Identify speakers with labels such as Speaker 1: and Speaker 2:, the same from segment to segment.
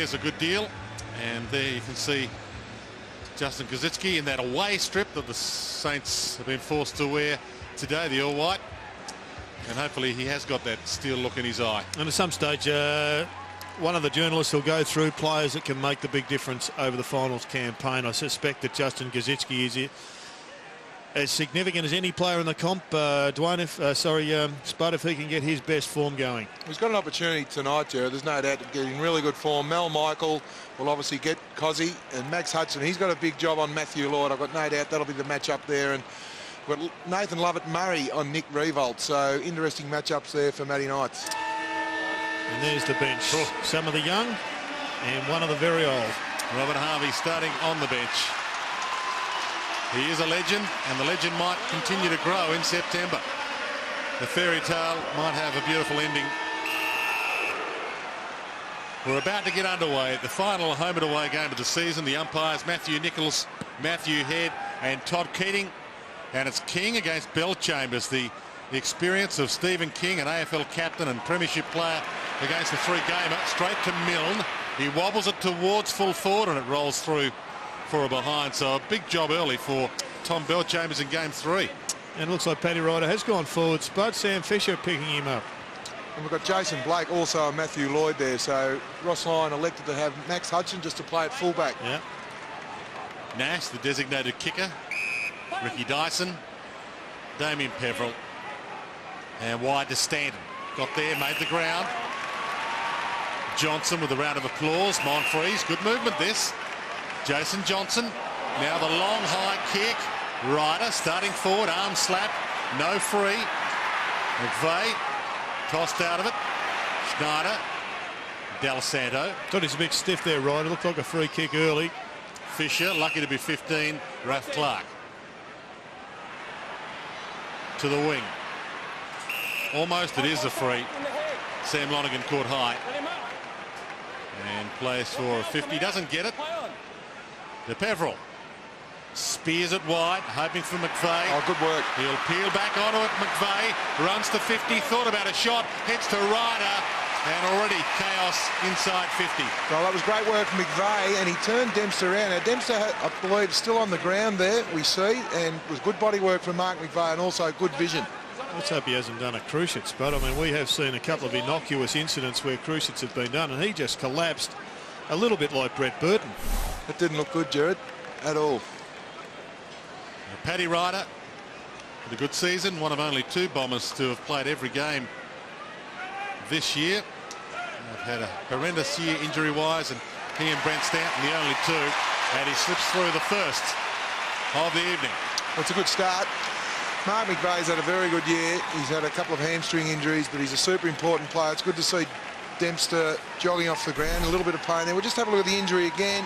Speaker 1: is a good deal. And there you can see Justin Kosicki in that away strip that the Saints have been forced to wear today, the all-white. And hopefully he has got that steel look in his eye.
Speaker 2: And at some stage, one of the journalists will go through players that can make the big difference over the finals campaign. I suspect that Justin Kosicki is as significant as any player in the comp. Dwayne, Spud, if he can get his best form going.
Speaker 3: He's got an opportunity tonight, Jared. There's no doubt to get in really good form. Mel Michael will obviously get Cozzy, and Max Hudson. He's got a big job on Matthew Lloyd. I've got no doubt that'll be the match up there. And we've got Nathan Lovett-Murray on Nick Revolt. So interesting matchups there for Matty Knights.
Speaker 2: And there's the bench. Some of the young and one of the very old.
Speaker 1: Robert Harvey starting on the bench. He is a legend, and the legend might continue to grow in September. The fairy tale might have a beautiful ending. We're about to get underway. The final home and away game of the season. The umpires, Matthew Nichols, Matthew Head, and Todd Keating. And it's King against Bellchambers. The experience of Stephen King, an AFL captain and premiership player, against the three-gamer. Straight to Milne. He wobbles it towards full forward, and it rolls through for a behind. So a big job early for Tom Bellchambers in game 3.
Speaker 2: And it looks like Paddy Ryder has gone forward. Spud, Sam Fisher picking him up.
Speaker 3: And we've got Jason Blake also and Matthew Lloyd there. So Ross Lyon elected to have Max Hudson just to play at fullback.
Speaker 2: Yeah.
Speaker 1: Nash, the designated kicker. Ricky Dyson. Damien Peveril. And wide to Stanton. Got there, made the ground. Johnson with a round of applause. Monfries, good movement this. Jason Johnson, now the long high kick. Ryder starting forward, arm slap, no free. McVeigh tossed out of it. Schneider, Del Santo.
Speaker 2: Thought he's a bit stiff there, Ryder. Looked like a free kick early.
Speaker 1: Fisher, lucky to be 15. Ralph Clark. To the wing. Almost, it is a free. Sam Lonergan caught high. And plays for a 50. Doesn't get it. De Peveril spears it wide, hoping for McVeigh.
Speaker 3: Oh, good work.
Speaker 1: He'll peel back onto it. McVeigh runs to 50, thought about a shot, heads to Ryder, and already chaos inside 50.
Speaker 3: Well, that was great work from McVeigh, and he turned Dempster around. Now, Dempster, I believe, still on the ground there, we see, and it was good body work from Mark McVeigh and also good vision.
Speaker 2: Let's hope he hasn't done a Cruciates, but I mean, we have seen a couple of innocuous incidents where Cruciates have been done, and he just collapsed a little bit like Brett Burton.
Speaker 3: It didn't look good, Jared, at all.
Speaker 1: Paddy Ryder with a good season, one of only 2 Bombers to have played every game this year. They've had a horrendous year injury-wise, and he and Brent Stanton the only 2, and he slips through the first of the evening.
Speaker 3: Well, it's a good start. Mark McVeigh's had a very good year. He's had a couple of hamstring injuries, but he's a super important player. It's good to see Dempster jogging off the ground, a little bit of pain there. We'll just have a look at the injury again.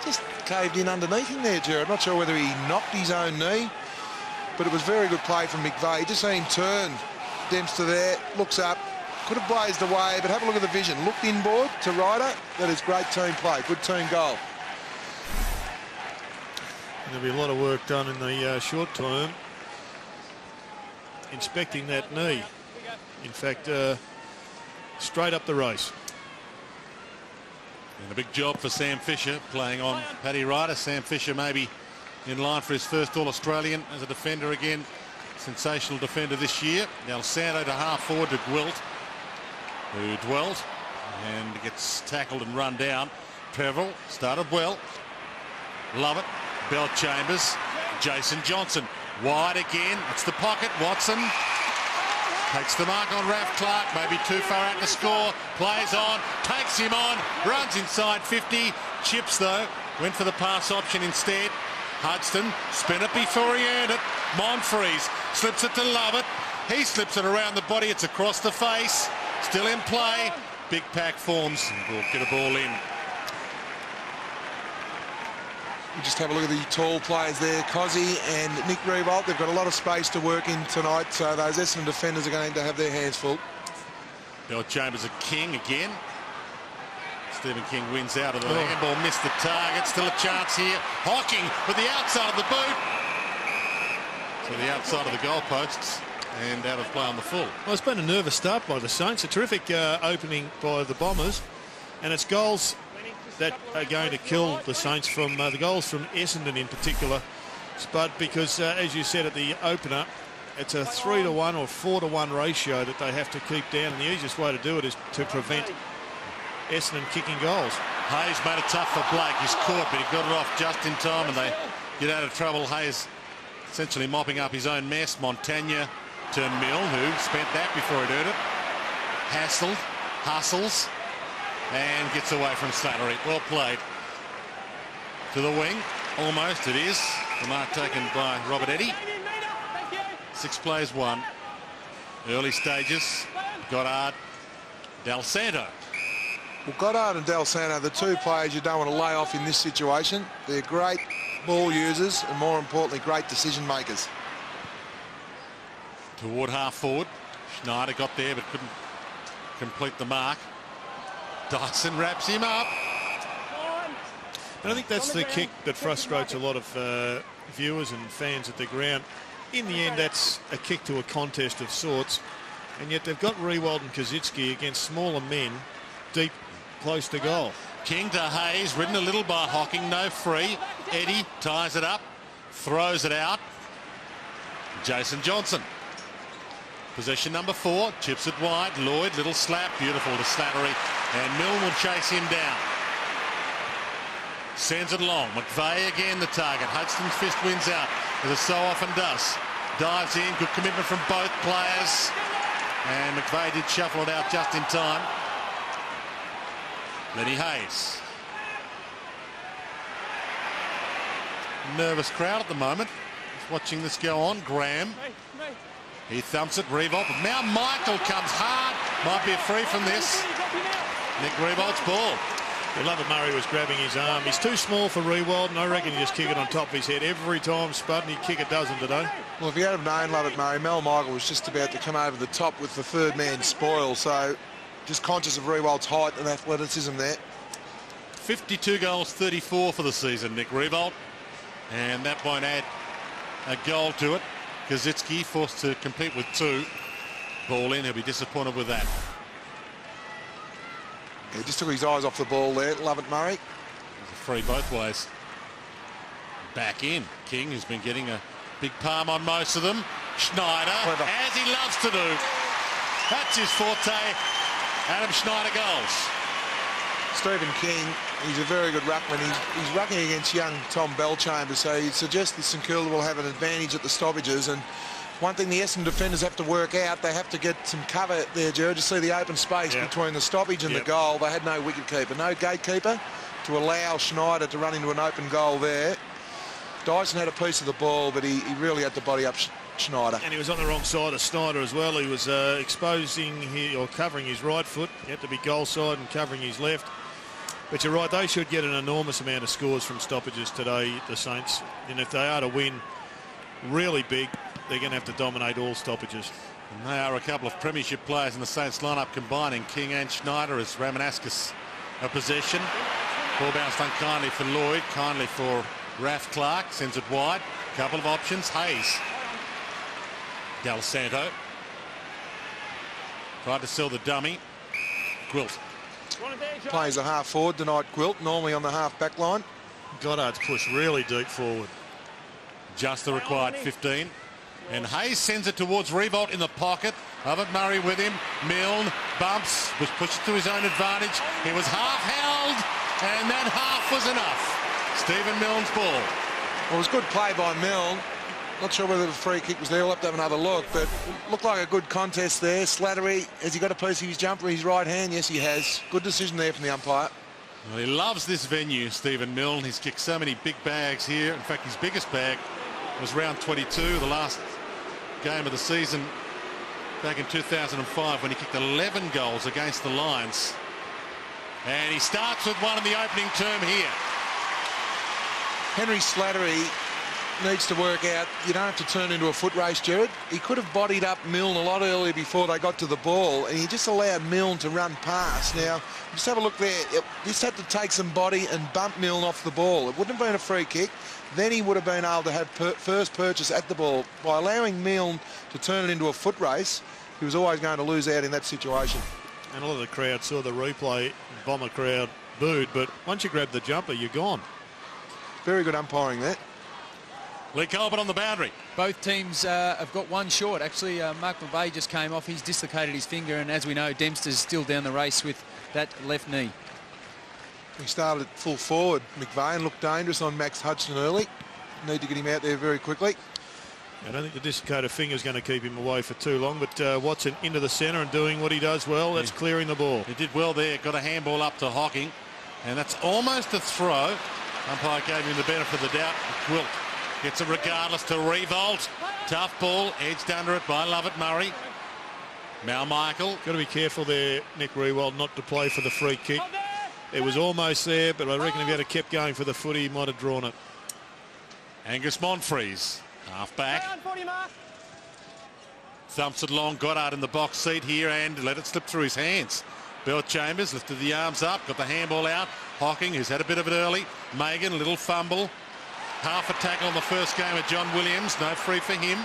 Speaker 3: Just caved in underneath him there, Jared. Not sure whether he knocked his own knee, but it was very good play from McVeigh. Just see him turn. Dempster there, looks up, could have blazed away, but have a look at the vision. Looked inboard to Ryder. That is great team play, good team goal.
Speaker 2: There'll be a lot of work done in the short term inspecting that knee. In fact, straight up the race.
Speaker 1: And a big job for Sam Fisher playing on Paddy Ryder. Sam Fisher maybe in line for his first All-Australian as a defender again. Sensational defender this year. Del Santo to half forward to Gwilt, who dwelt and gets tackled and run down. Peveril started well. Lovett, Bellchambers, Jason Johnson. Wide again. It's the pocket. Watson takes the mark on Ralph Clark. Maybe too far out to score. Plays on. Takes him on. Runs inside 50. Chips though. Went for the pass option instead. Hudson spin it before he earned it. Monfries slips it to Lovett. He slips it around the body. It's across the face. Still in play. Big pack forms. We'll get a ball in.
Speaker 3: You just have a look at the tall players there. Cozzy and Nick Revolt. They've got a lot of space to work in tonight, so those Essendon defenders are going to have their hands full.
Speaker 1: Bellchambers a King again. Stephen King wins out of the handball, missed the target. Still a chance here. Hocking with the outside of the boot. To the outside of the goalposts and out of play on the full.
Speaker 2: Well, it's been a nervous start by the Saints. A terrific opening by the Bombers. And it's goals that are going to kill the Saints from the goals from Essendon in particular, Spud, because as you said at the opener, it's a 3-to-1 or 4-to-1 ratio that they have to keep down, and the easiest way to do it is to prevent Essendon kicking goals.
Speaker 1: Hayes made it tough for Blake. He's caught, but he got it off just in time, and they get out of trouble. Hayes essentially mopping up his own mess. Montagna to Milne, who spent that before he'd earned it. Hustles, and gets away from Slattery. Well played. To the wing, almost it is. The mark taken by Robert Eddy. 6 plays 1. Early stages, Goddard, Del Santo.
Speaker 3: Well, Goddard and Del Santo, the 2 players you don't want to lay off in this situation. They're great ball users and, more importantly, great decision makers.
Speaker 1: Toward half forward. Schneider got there but couldn't complete the mark. Dyson wraps him up.
Speaker 2: And I think that's the kick that frustrates a lot of viewers and fans at the ground. In the end, that's a kick to a contest of sorts, and yet they've got Riewoldt and Kazitsky against smaller men deep close to goal.
Speaker 1: King to Hayes, ridden a little by Hocking, no free. Eddy ties it up, throws it out. Jason Johnson. Possession number 4, chips it wide. Lloyd, little slap, beautiful to Slattery, and Milne will chase him down. Sends it long. McVeigh again the target. Hudson's fist wins out, as it so often does. Dives in, good commitment from both players. And McVeigh did shuffle it out just in time. Lenny Hayes. Nervous crowd at the moment. Just watching this go on. Graham. He thumps it. Riewoldt. But now Michael comes hard. Might be a free from this. Nick Riewoldt's ball.
Speaker 2: Lovett Murray was grabbing his arm. He's too small for Riewoldt, and I reckon he just kick it on top of his head every time, Spud, and he'd kick a dozen today.
Speaker 3: Well, if you had have known Lovett Murray, Mel Michael was just about to come over the top with the 3rd man spoil, so just conscious of Riewoldt's height and athleticism there.
Speaker 1: 52 goals, 34 for the season, Nick Riewoldt, and that won't add a goal to it. Kazitsky forced to compete with 2. Ball in, he'll be disappointed with that.
Speaker 3: He just took his eyes off the ball there, Lovett Murray.
Speaker 1: It's a free both ways. Back in. King, who's been getting a big palm on most of them. Schneider,
Speaker 3: Clever.
Speaker 1: as he loves to do. That's his forte. Adam Schneider goals.
Speaker 3: Stephen King, he's a very good ruckman. He's rucking against young Tom Bellchambers, so you'd suggest that St Kilda will have an advantage at the stoppages. And one thing the Essendon defenders have to work out, they have to get some cover there, Gerard. You see the open space between the stoppage and the goal. They had no wicketkeeper, no gatekeeper to allow Schneider to run into an open goal there. Dyson had a piece of the ball, but he really had to body up Schneider.
Speaker 2: And he was on the wrong side of Schneider as well. He was exposing or covering his right foot. He had to be goal side and covering his left. But you're right, they should get an enormous amount of scores from stoppages today, the Saints. And if they are to win really big, they're going to have to dominate all stoppages.
Speaker 1: And they are a couple of premiership players in the Saints lineup combining King and Schneider as Ramanaskas a possession. Ball bounced unkindly for Lloyd, kindly for Raf Clark, sends it wide. Couple of options. Hayes. Del Santo. Tried to sell the dummy. Gwilt.
Speaker 3: Plays a half forward tonight, Gwilt, normally on the half back line.
Speaker 2: Goddard's pushed really deep forward.
Speaker 1: Just the required 15. And Hayes sends it towards Riewoldt in the pocket. Lovett Murray with him. Milne bumps, was pushed to his own advantage. He was half held, and that half was enough. Stephen Milne's ball.
Speaker 3: Well, it was good play by Milne. Not sure whether the free kick was there. We'll have to have another look, but looked like a good contest there. Slattery, has he got a piece of his jumper in his right hand? Yes, he has. Good decision there from the umpire.
Speaker 1: Well, he loves this venue, Stephen Milne. He's kicked so many big bags here. In fact, his biggest bag was round 22, the last game of the season back in 2005 when he kicked 11 goals against the Lions. And he starts with one in the opening term here.
Speaker 3: Henry Slattery needs to work out. You don't have to turn into a foot race, Gerard. He could have bodied up Milne a lot earlier before they got to the ball, and he just allowed Milne to run past. Now, just have a look there. It just had to take some body and bump Milne off the ball. It wouldn't have been a free kick. Then he would have been able to have first purchase at the ball. By allowing Milne to turn it into a foot race, he was always going to lose out in that situation.
Speaker 2: And a lot of the crowd saw the replay. Bomber crowd booed, but once you grab the jumper, you're gone.
Speaker 3: Very good umpiring there.
Speaker 1: Lee Colbert on the boundary.
Speaker 4: Both teams have got one short. Actually, Mark McVeigh just came off. He's dislocated his finger, and as we know, Dempster's still down the race with that left knee.
Speaker 3: We started at full forward. McVeigh looked dangerous on Max Hudson early. Need to get him out there very quickly.
Speaker 2: I don't think the dislocated finger is going to keep him away for too long, but Watson into the centre and doing what he does well. That's clearing the ball.
Speaker 1: He did well there. Got a handball up to Hocking, and that's almost a throw. Umpire gave him the benefit of the doubt. Wilt gets it regardless to Revolt. Tough ball, edged under it by Lovett Murray. Mal Michael.
Speaker 2: Got to be careful there, Nick Riewoldt, not to play for the free kick. It was almost there, but I reckon if he had kept going for the footy, he might have drawn it.
Speaker 1: Angus Monfries, half back. Thumps it long. Goddard in the box seat here and let it slip through his hands. Bell Chambers lifted the arms up, got the handball out. Hocking, who's had a bit of it early. Megan, a little fumble. Half a tackle on the first game of John Williams. No free for him.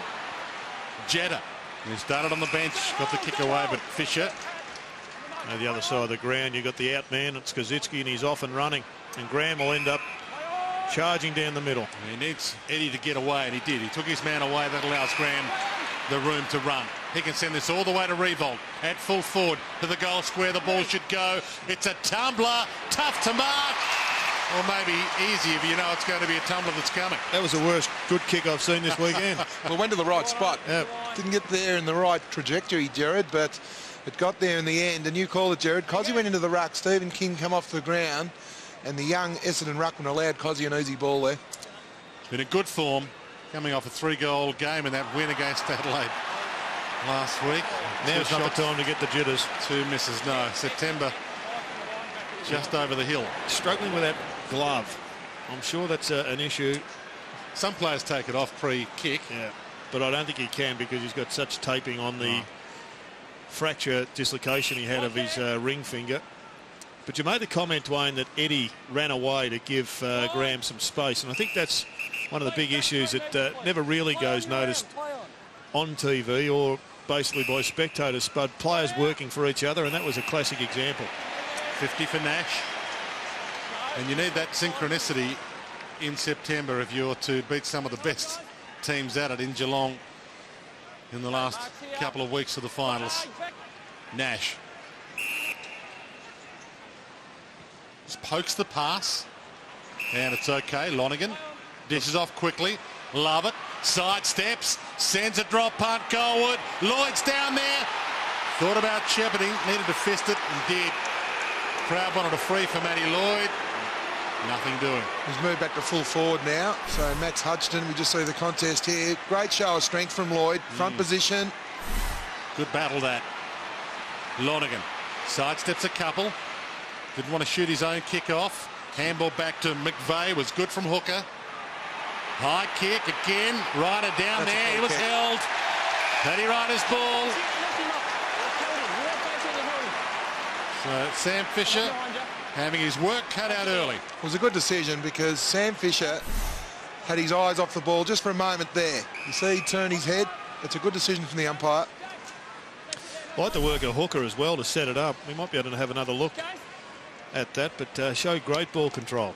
Speaker 1: Jetta, who started on the bench, got the kick away, but Fisher.
Speaker 2: Now the other side of the ground, you've got the out man, it's Kazitsky, and he's off and running. And Graham will end up charging down the middle.
Speaker 1: He needs Eddie to get away, and he did. He took his man away. That allows Graham the room to run. He can send this all the way to Revolt at full forward to the goal square. The ball should go. It's a tumbler, tough to mark. Or maybe easy if you know it's going to be a tumbler that's coming.
Speaker 2: That was the worst good kick I've seen this weekend.
Speaker 3: Well, went to the right spot.
Speaker 2: Yep.
Speaker 3: Didn't get there in the right trajectory, Jared, but it got there in the end. And you call it, Jared. Cozzy went into the ruck. Stephen King come off the ground. And the young Essendon ruckman allowed Cozzy an easy ball there.
Speaker 1: Been in good form, coming off a 3-goal game in that win against Adelaide last week.
Speaker 2: Now's not the time to get the jitters.
Speaker 1: 2 misses. No, September just over the hill.
Speaker 2: Struggling with that glove. I'm sure that's an issue.
Speaker 1: Some players take it off pre-kick.
Speaker 2: Yeah, but I don't think he can because he's got such taping on the fracture dislocation he had of his ring finger. But you made the comment, Dwayne, that Eddie ran away to give Graham some space, and I think that's one of the big issues that never really goes noticed on TV or basically by spectators, but players working for each other, and that was a classic example.
Speaker 1: 50 for Nash. And you need that synchronicity in September if you're to beat some of the best teams at it in Geelong in the last couple of weeks of the finals. Nash. Just pokes the pass. And it's okay. Lonergan dishes off quickly. Love it. Sidesteps. Sends a drop punt goalward. Lloyd's down there. Thought about shepherding. Needed to fist it and did. Crowd wanted a free for Matty Lloyd. Nothing doing.
Speaker 3: He's moved back to full forward now. So Max Hudson, we just see the contest here. Great show of strength from Lloyd. Front position.
Speaker 1: Good battle that. Lonergan sidesteps a couple. Didn't want to shoot his own kick off. Handball back to McVeigh was good from hooker. High kick again. Ryder down there. He was held. Paddy Ryder's ball. So Sam Fisher having his work cut out early.
Speaker 3: It was a good decision because Sam Fisher had his eyes off the ball just for a moment there. You see he turned his head. It's a good decision from the umpire.
Speaker 2: I'd like to work a hooker as well to set it up. We might be able to have another look at that, but showed great ball control.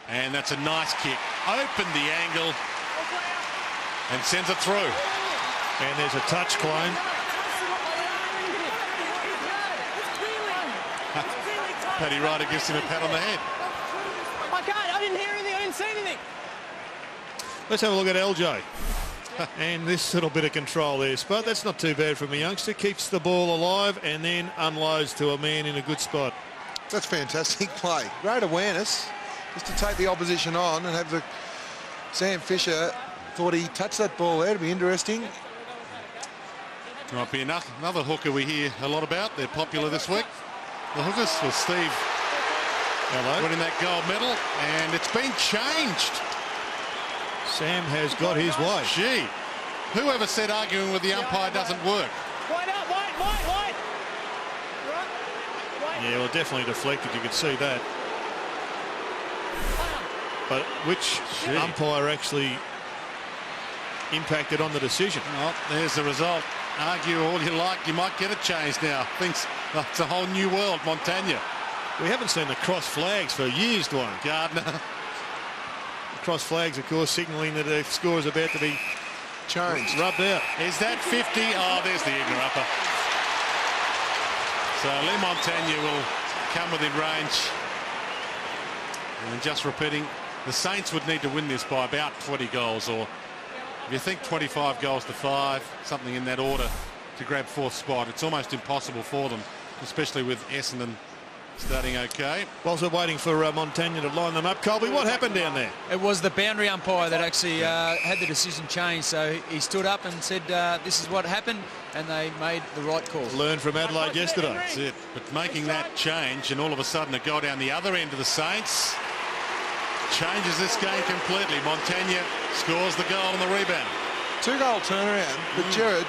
Speaker 1: And that's a nice kick. Opened the angle and sends it through.
Speaker 2: And there's a touch claim.
Speaker 1: Paddy Ryder gives him a pat on the head.
Speaker 5: I didn't hear anything. I didn't see anything.
Speaker 2: Let's have a look at LJ. And this little bit of control there, Spud. That's not too bad from a youngster. Keeps the ball alive and then unloads to a man in a good spot.
Speaker 3: That's fantastic play. Great awareness just to take the opposition on and have the... Sam Fisher thought he touched that ball there. It'd be interesting.
Speaker 1: Might be another hooker we hear a lot about. They're popular this week. The hookers with Steve.
Speaker 2: Hello.
Speaker 1: Winning that gold medal, and it's been changed.
Speaker 2: Sam has got his way.
Speaker 1: Gee, whoever said arguing with the umpire doesn't work?
Speaker 5: Wide up, wide.
Speaker 2: Yeah, well, definitely deflected. You could see that. But which umpire actually impacted on the decision.
Speaker 1: Well, there's the result. Argue all you like, you might get a change now. Thinks it's a whole new world, Montagna.
Speaker 2: We haven't seen the cross flags for years, Dwayne.
Speaker 1: Gardner.
Speaker 2: The cross flags, of course, signalling that the score is about to be
Speaker 3: Changed.
Speaker 2: rubbed out.
Speaker 1: Is that 50? Oh, there's the ignorant upper. So Lee Montagna will come within range. And just repeating, the Saints would need to win this by about 20 goals, or if you think 25 goals to 5, something in that order to grab fourth spot. It's almost impossible for them, especially with Essendon starting okay.
Speaker 2: Whilst we're waiting for Montagna to line them up, Colby, what happened down there?
Speaker 4: It was the boundary umpire that actually had the decision changed. So he stood up and said, this is what happened, and they made the right call.
Speaker 2: Learned from Adelaide yesterday.
Speaker 1: That's it. But making that change and all of a sudden a goal down the other end of the Saints changes this game completely. Montagna scores the goal and the rebound.
Speaker 3: 2-goal turnaround, but Jared,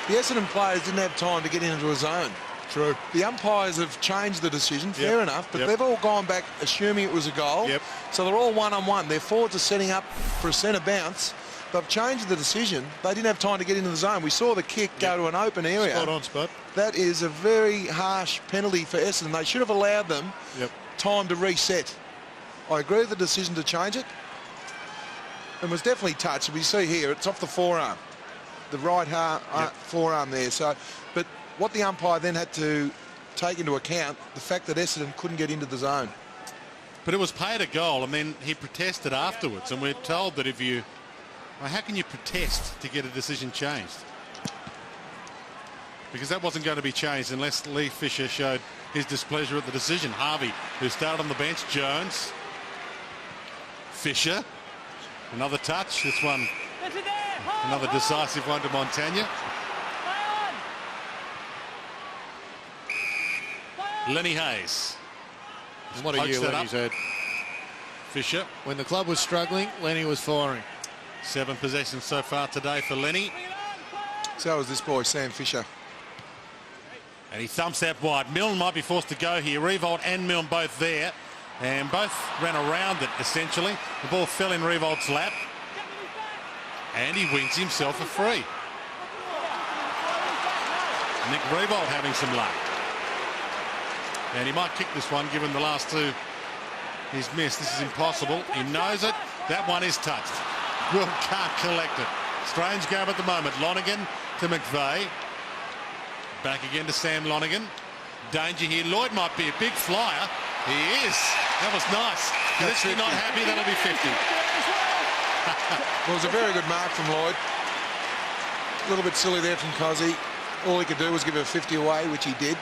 Speaker 3: the Essendon players didn't have time to get into a zone.
Speaker 2: True.
Speaker 3: The umpires have changed the decision, fair enough, but they've all gone back assuming it was a goal.
Speaker 2: Yep.
Speaker 3: So they're all one-on-one. Their forwards are setting up for a centre bounce. They've changed the decision. They didn't have time to get into the zone. We saw the kick go to an open area.
Speaker 2: Spot on, Spot.
Speaker 3: That is a very harsh penalty for Essendon. They should have allowed them time to reset. I agree with the decision to change it. It was definitely touched. We see here, it's off the forearm. The right forearm there. So, but what the umpire then had to take into account, the fact that Essendon couldn't get into the zone.
Speaker 1: But it was paid a goal, and then he protested afterwards. And we're told that if you... Well, how can you protest to get a decision changed? Because that wasn't going to be changed unless Lee Fisher showed his displeasure at the decision. Harvey, who started on the bench, Jones, Fisher, another touch. This one, another decisive one to Montagna. Lenny Hayes.
Speaker 2: And what a year Lenny's had.
Speaker 1: Fisher.
Speaker 2: When the club was struggling, Lenny was firing.
Speaker 1: 7 possessions so far today for Lenny.
Speaker 3: So was this boy, Sam Fisher.
Speaker 1: And he thumps that wide. Milne might be forced to go here. Revolt and Milne both there. And both ran around it, essentially. The ball fell in Revolt's lap. And he wins himself a free. Nick Revolt having some luck. And he might kick this one, given the last 2 he's missed. This is impossible. He knows it. That one is touched. Will can't collect it. Strange game at the moment. Lonergan to McVeigh. Back again to Sam Lonergan. Danger here. Lloyd might be a big flyer. He is. That was nice. If you're not happy, that'll be 50.
Speaker 3: Well, it was a very good mark from Lloyd. A little bit silly there from Cozzy. All he could do was give a 50 away, which he did.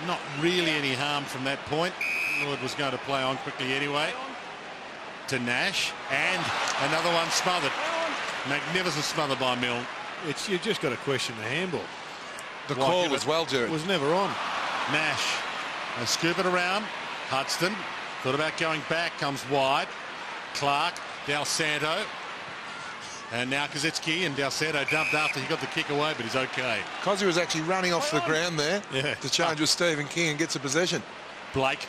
Speaker 1: Not really any harm from that point. Lloyd was going to play on quickly anyway. To Nash, and another one smothered. Magnificent smother by Milne.
Speaker 2: You just got to question the handball.
Speaker 3: The call as well, Jared.
Speaker 2: It was never on.
Speaker 1: Nash, they scoop it around. Hudson thought about going back, comes wide. Clark, Del Santo, and now Kazitsky, and Del Santo dumped after he got the kick away, but he's okay.
Speaker 3: Cozzy was actually running off the ground there to change with Stephen King and gets a possession.
Speaker 1: Blake.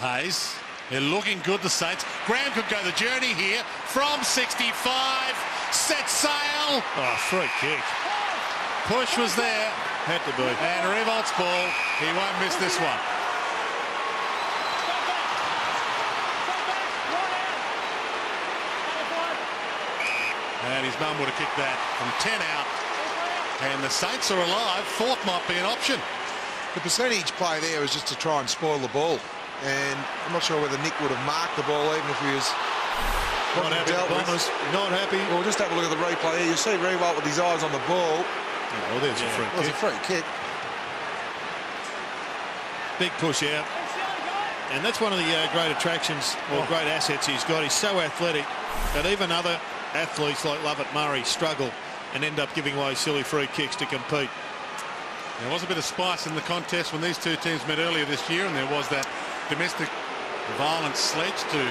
Speaker 1: Hayes. They're looking good, the Saints. Graham could go the journey here from 65. Set sail.
Speaker 2: Oh, free kick.
Speaker 1: Push was there.
Speaker 2: Had to be.
Speaker 1: And Revolt's ball. He won't miss this one. And his mum would have kicked that from 10 out. And the Saints are alive. 4th might be an option.
Speaker 3: The percentage play there was just to try and spoil the ball. And I'm not sure whether Nick would have marked the ball even if he was
Speaker 2: not happy. Bombers not happy.
Speaker 3: Well, just have a look at the replay here. You see Revolt with his eyes on the ball.
Speaker 2: Oh, well, there's a free kick.
Speaker 3: It was a free kick.
Speaker 2: Big push out. And that's one of the great attractions or great assets he's got. He's so athletic that even other athletes like Lovett Murray struggle and end up giving away silly free kicks to compete.
Speaker 1: There was a bit of spice in the contest when these 2 teams met earlier this year, and there was that domestic violence sledge to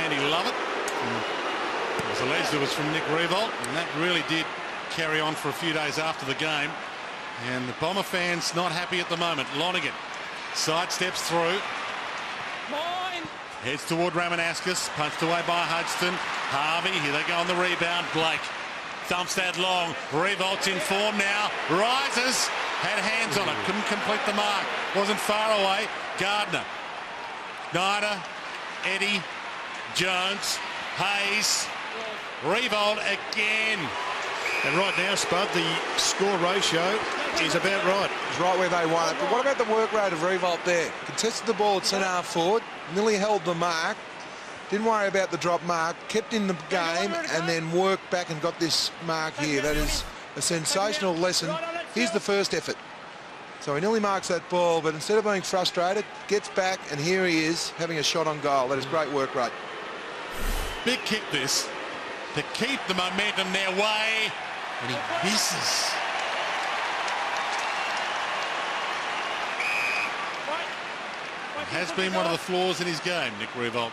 Speaker 1: Andy Lovett. It was alleged it was from Nick Revolt, and that really did carry on for a few days after the game. And the Bomber fans not happy at the moment. Lonergan sidesteps through. Heads toward Ramanauskas, punched away by Hodgson. Harvey, here they go on the rebound. Blake thumps that long. Revolt's in form now. Rises. Had hands on it. Couldn't complete the mark. Wasn't far away. Gardner. Snyder. Eddie. Jones. Hayes. Revolt again.
Speaker 2: And right now, Spud, the score ratio is about right.
Speaker 3: It's right where they want it. But what about the work rate of Revolt there? Contested the ball at centre half forward, nearly held the mark, didn't worry about the drop mark, kept in the game, and then worked back and got this mark here. That is a sensational lesson. Here's the first effort. So he nearly marks that ball, but instead of being frustrated, gets back, and here he is having a shot on goal. That is great work rate.
Speaker 1: Big kick this to keep the momentum their way, and he misses. It has been one of the flaws in his game, Nick Revolt.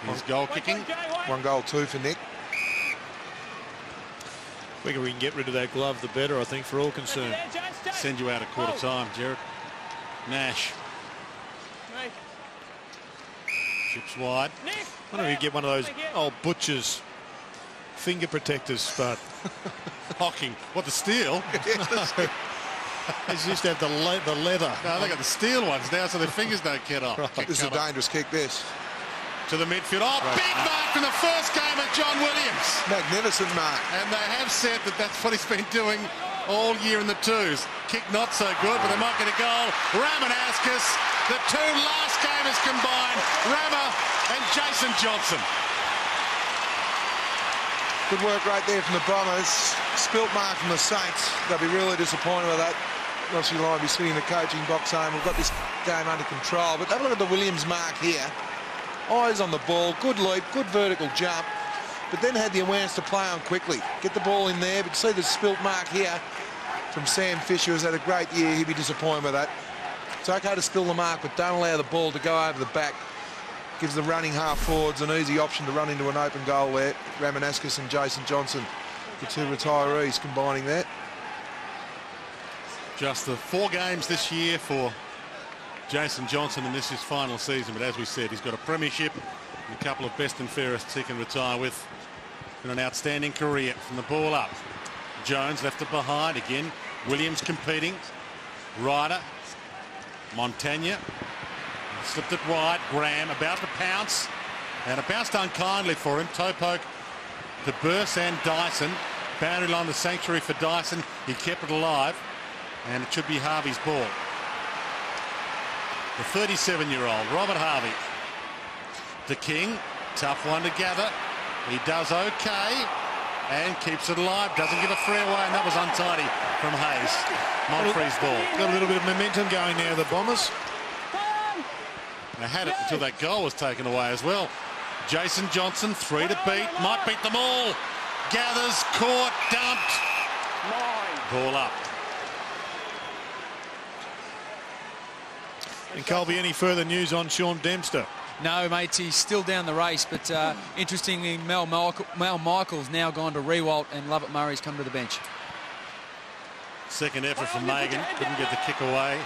Speaker 1: His goal kicking.
Speaker 3: 1 goal, 2 for Nick.
Speaker 2: The quicker we can get rid of that glove, the better, I think, for all concerned.
Speaker 1: Send you out at quarter time, Jared. Nash. Chips wide.
Speaker 2: I wonder if you get one of those old butcher's finger protectors, Spud.
Speaker 1: Hocking. What, the steel?
Speaker 2: They used to have the leather.
Speaker 1: No, they got the steel ones now, so their fingers don't get off.
Speaker 2: Right.
Speaker 3: This is a dangerous kick, this.
Speaker 1: To the midfield. Oh, big mark from the first game of John Williams.
Speaker 3: Magnificent mark.
Speaker 1: And they have said that that's what he's been doing all year in the twos. Kick not so good, but they might get a goal. Ramanauskas, the two last gamers combined. Rama and Jason Johnson.
Speaker 3: Good work right there from the Bombers. Spilt mark from the Saints. They'll be really disappointed with that. Rossi Lyon will be sitting in the coaching box saying, we've got this game under control. But have a look at the Williams mark here. Eyes on the ball, good leap, good vertical jump, but then had the awareness to play on quickly. Get the ball in there, but see the spilt mark here from Sam Fisher, who's had a great year. He'd be disappointed with that. It's okay to spill the mark, but don't allow the ball to go over the back. Gives the running half forwards an easy option to run into an open goal there. Ramanauskas and Jason Johnson, the two retirees combining that.
Speaker 1: Just the 4 games this year for Jason Johnson, and this is his final season, but as we said, he's got a premiership and a couple of best and fairest he can retire with. And an outstanding career from the ball up. Jones left it behind again. Williams competing. Ryder. Montagna. Slipped it wide. Graham about to pounce. And it bounced unkindly for him. Toe poke to Burse and Dyson. Boundary line the sanctuary for Dyson. He kept it alive. And it should be Harvey's ball. The 37-year-old Robert Harvey. The King, tough one to gather. He does okay and keeps it alive. Doesn't give a free away, and that was untidy from Hayes. Montfree's ball.
Speaker 2: Got a little bit of momentum going now, the Bombers.
Speaker 1: They had it until that goal was taken away as well. Jason Johnson, 3 to beat. Might beat them all. Gathers, caught, dumped. Ball up.
Speaker 2: And Colby, any further news on Sean Dempster?
Speaker 4: No, mates, he's still down the race, but interestingly, Mal Michael's now gone to Rewalt, and Lovett Murray's come to the bench.
Speaker 1: Second effort from Megan. Couldn't get the kick away.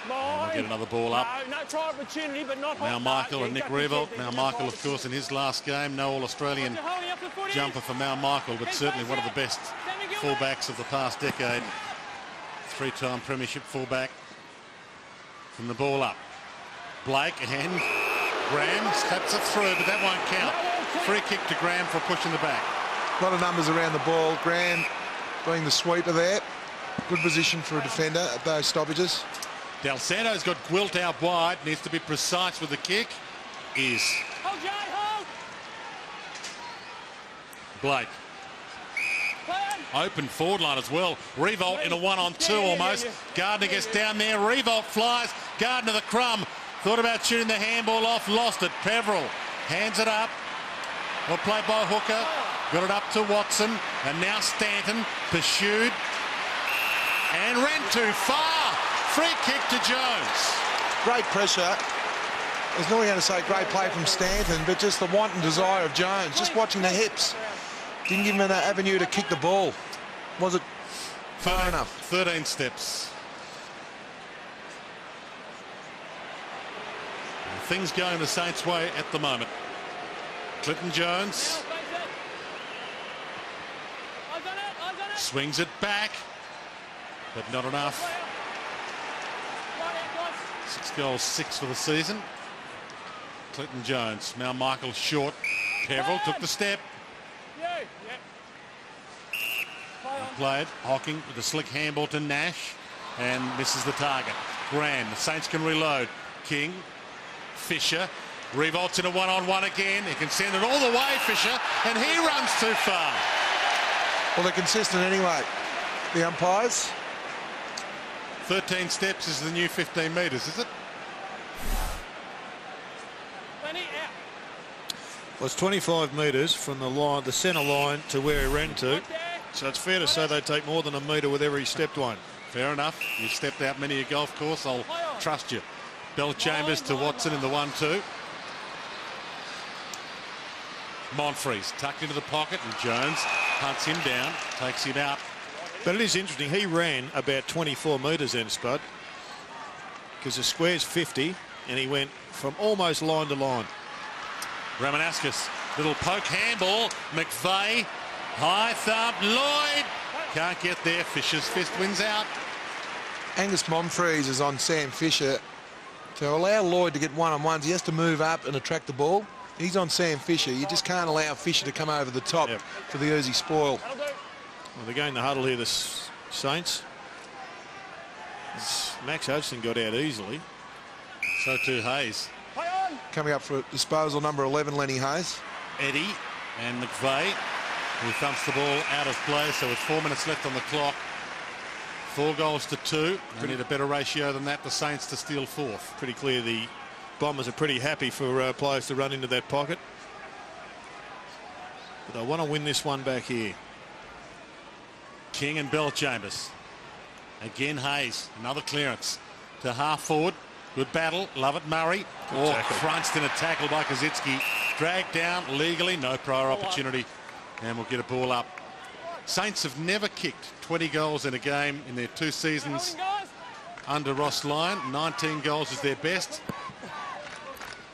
Speaker 1: And we'll get another ball up.
Speaker 5: No try opportunity, but not
Speaker 1: Mal Michael and Nick Revolt. Mal Michael, of course, in his last game. No All-Australian jumper for Mal Michael, but certainly one of the best fullbacks of the past decade. 3-time premiership fullback. From the ball up. Blake and Graham steps it through, but that won't count. Free kick to Graham for pushing the back.
Speaker 3: A lot of numbers around the ball. Graham being the sweeper there. Good position for a defender at those stoppages.
Speaker 1: Del Santo's got Gwilt out wide. Needs to be precise with the kick. Is Blake. Open forward line as well. Revolt in a 1-on-2 almost. Gardner gets down there. Revolt flies. Gardner the crumb. Thought about shooting the handball off. Lost it. Peveril hands it up. Well played by Hooker. Got it up to Watson. And now Stanton pursued. And ran too far. Free kick to Jones.
Speaker 3: Great pressure. I was nearly going to say great play from Stanton, but just the want and desire of Jones. Just watching the hips. Didn't give him an avenue to kick the ball. Was it far enough?
Speaker 1: 13 steps. Things going the Saints' way at the moment. Clinton Jones swings it back, but not enough. 6 goals, 6 for the season. Clinton Jones, now Michael short. Peveril took the step. Played Hocking with a slick handball to Nash and misses the target. Grand, the Saints can reload. King, Fisher, revolts in a one-on-one again. He can send it all the way, Fisher, and he runs too far.
Speaker 3: Well, they're consistent anyway, the umpires.
Speaker 1: 13 steps is the new 15 metres, is it?
Speaker 2: Well, it's 25 metres from the line, the centre line, to where he ran to. So it's fair to say they take more than a metre with every stepped one.
Speaker 1: Fair enough. You've stepped out many a golf course. I'll trust you. Bell Chambers to Watson in the 1-2. Monfries tucked into the pocket, and Jones hunts him down, takes him out.
Speaker 2: But it is interesting. He ran about 24 metres then, Spud, because the square's 50, and he went from almost line to line.
Speaker 1: Ramanauskas, little poke handball. McVeigh, high thump. Lloyd can't get there. Fisher's fist wins out.
Speaker 3: Angus Monfries is on Sam Fisher. To allow Lloyd to get one-on-ones, he has to move up and attract the ball. He's on Sam Fisher. You just can't allow Fisher to come over the top for the easy spoil.
Speaker 2: Well, they're going the huddle here, the Saints. Max Hodgson got out easily.
Speaker 1: So too Hayes.
Speaker 3: Coming up for disposal, number 11, Lenny Hayes.
Speaker 1: Eddie and McVeigh, who thumps the ball out of play. So with 4 minutes left on the clock, 4 goals to 2. They need a better ratio than that, the Saints to steal 4th.
Speaker 2: Pretty clear the Bombers are pretty happy for players to run into that pocket. But they want to win this one back here.
Speaker 1: King and Bell Chambers. Again Hayes, another clearance to half forward. Good battle, Lovett Murray. Crunched in a tackle by Kazitsky. Dragged down legally, no prior opportunity. And we'll get a ball up. Saints have never kicked 20 goals in a game in their 2 seasons under Ross Lyon. 19 goals is their best.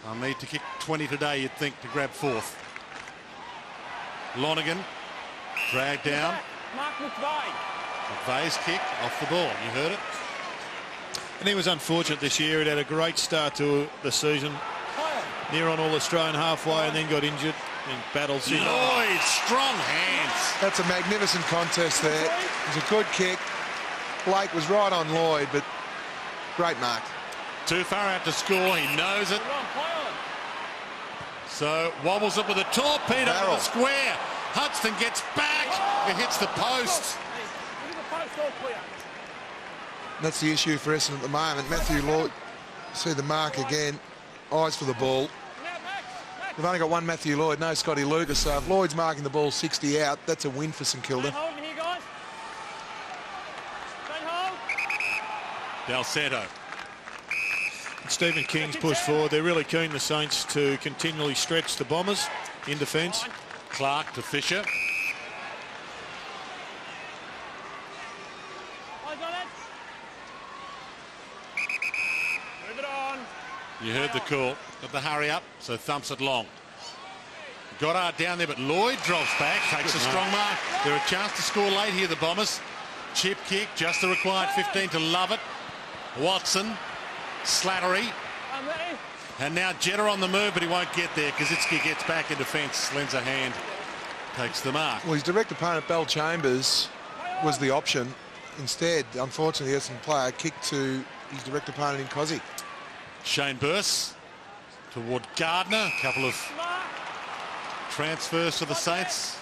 Speaker 1: They'll need to kick 20 today, you'd think, to grab 4th. Lonergan dragged down. McVeigh's kick off the ball. You heard it.
Speaker 2: And he was unfortunate this year. He'd had a great start to the season. Near on All-Australian halfway and then got injured and battled.
Speaker 1: Lloyd, strong hands.
Speaker 3: That's a magnificent contest there. It was a good kick. Blake was right on Lloyd, but great mark.
Speaker 1: Too far out to score. He knows it. So wobbles it with a torpedo to the square. Hudson gets back. It hits the post.
Speaker 3: That's the issue for Essendon at the moment. Matthew Lloyd, see the mark again. Eyes for the ball. They've only got one Matthew Lloyd, no Scotty Lucas. So if Lloyd's marking the ball 60 out, that's a win for St Kilda.
Speaker 1: Del Santo.
Speaker 2: Stephen King's pushed forward. They're really keen, the Saints, to continually stretch the Bombers in defence.
Speaker 1: Clark to Fisher. You heard the call. Got the hurry up, so thumps it long. Goddard down there, but Lloyd drops back, takes a strong mark. They're a chance to score late here, the Bombers. Chip kick, just the required 15 to Lovett. Watson, Slattery. And now Jetta on the move, but he won't get there. Kazitsky gets back in defence, lends a hand, takes the mark.
Speaker 3: Well, his direct opponent, Bell Chambers, was the option. Instead, unfortunately, the Essendon player kicked to his direct opponent in Cozzy.
Speaker 1: Shane Burse toward Gardner. A couple of transfers to the Saints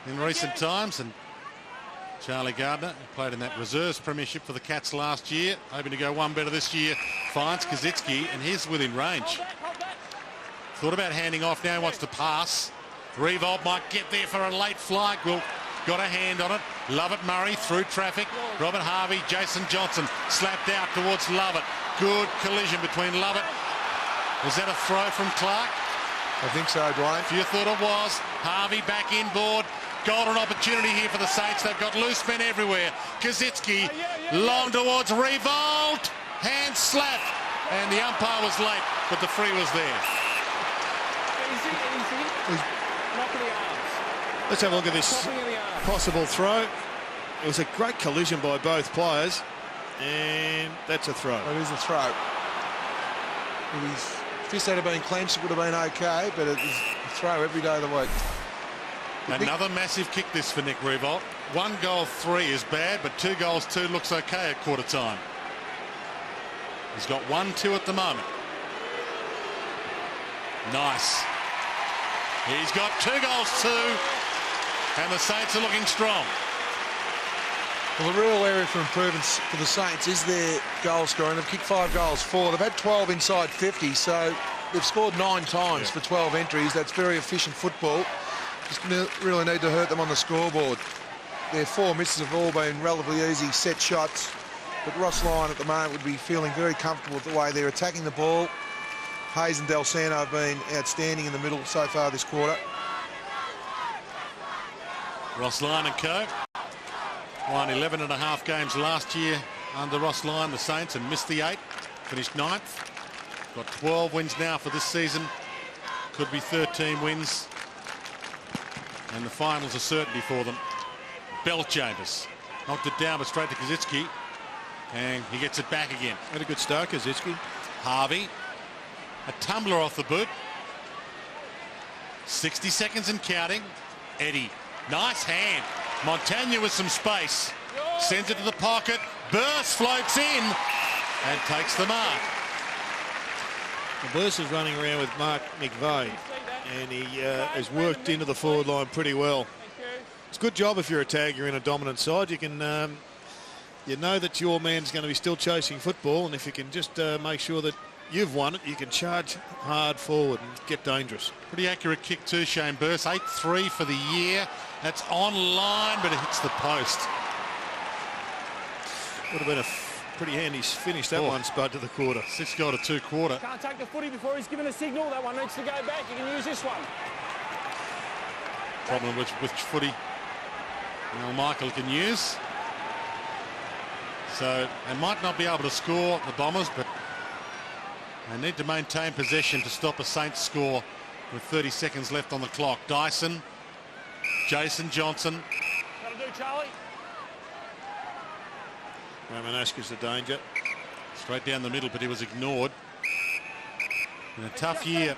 Speaker 1: in recent times, and Charlie Gardner, who played in that reserves premiership for the Cats last year, hoping to go one better this year, finds Kazitsky, and he's within range. Thought about handing off, now he wants to pass. Revolt might get there for a late fly. Will got a hand on it. Lovett Murray through traffic. Robert Harvey, Jason Johnson slapped out towards Lovett. Good collision between Lovett. Was that a throw from Clark?
Speaker 3: I think so, Dwayne.
Speaker 1: If you thought it was. Harvey back inboard. Golden opportunity here for the Saints. They've got loose men everywhere. Kazitsky long towards Revolt. Hand slap. And the umpire was late, but the free was there.
Speaker 5: Knock of the arms.
Speaker 2: Let's have a look at this
Speaker 5: Topping of the arms.
Speaker 2: possible throw. It was a great collision by both players, and that's a throw.
Speaker 3: It is a throw. If his fist had been clenched, it would have been okay, but it is a throw every day of the week.
Speaker 1: Another massive kick this for Nick Revolt. 1 goal 3 is bad, but 2 goals 2 looks okay at quarter time. He's got 1-2 at the moment. Nice. He's got 2 goals 2, and the Saints are looking strong.
Speaker 3: Well, the real area for improvements for the Saints is their goal scoring. They've kicked 5 goals 4. They've had 12 inside 50, so they've scored 9 times for 12 entries. That's very efficient football. Just really need to hurt them on the scoreboard. Their 4 misses have all been relatively easy set shots, but Ross Lyon at the moment would be feeling very comfortable with the way they're attacking the ball. Hayes and Del Santo have been outstanding in the middle so far this quarter.
Speaker 1: Ross Lyon and co. Won 11.5 games last year under Ross Lyon, the Saints, and missed the 8. Finished 9th. Got 12 wins now for this season. Could be 13 wins. And the final's a certainty for them. Bell Chambers knocked it down, but straight to Kazitsky. And he gets it back again.
Speaker 2: Had a good start, Kazitsky.
Speaker 1: Harvey. A tumbler off the boot. 60 seconds and counting. Eddie. Nice hand. Montagna with some space. Sends it to the pocket. Burst floats in and takes the mark.
Speaker 2: The Burst is running around with Mark McVeigh, and he has worked into the forward line pretty well. It's a good job if you're a tag, you're in a dominant side. You can, you know that your man's going to be still chasing football, and if you can just make sure that you've won it, you can charge hard forward and get dangerous.
Speaker 1: Pretty accurate kick too, Shane Burst. 8-3 for the year. That's on line, but it hits the post.
Speaker 2: Would have been a pretty handy finish, that one, Spud, to the quarter.
Speaker 1: 6 goal to 2 quarter.
Speaker 5: Can't take the footy before he's given a signal. That one needs to go back. You can use this one.
Speaker 1: Problem with footy Michael can use. So they might not be able to score, the Bombers, but they need to maintain possession to stop a Saints score with 30 seconds left on the clock. Dyson, Jason Johnson.
Speaker 5: That'll do, Charlie.
Speaker 2: Ramanaska's the danger.
Speaker 1: Straight down the middle, but he was ignored. In a tough year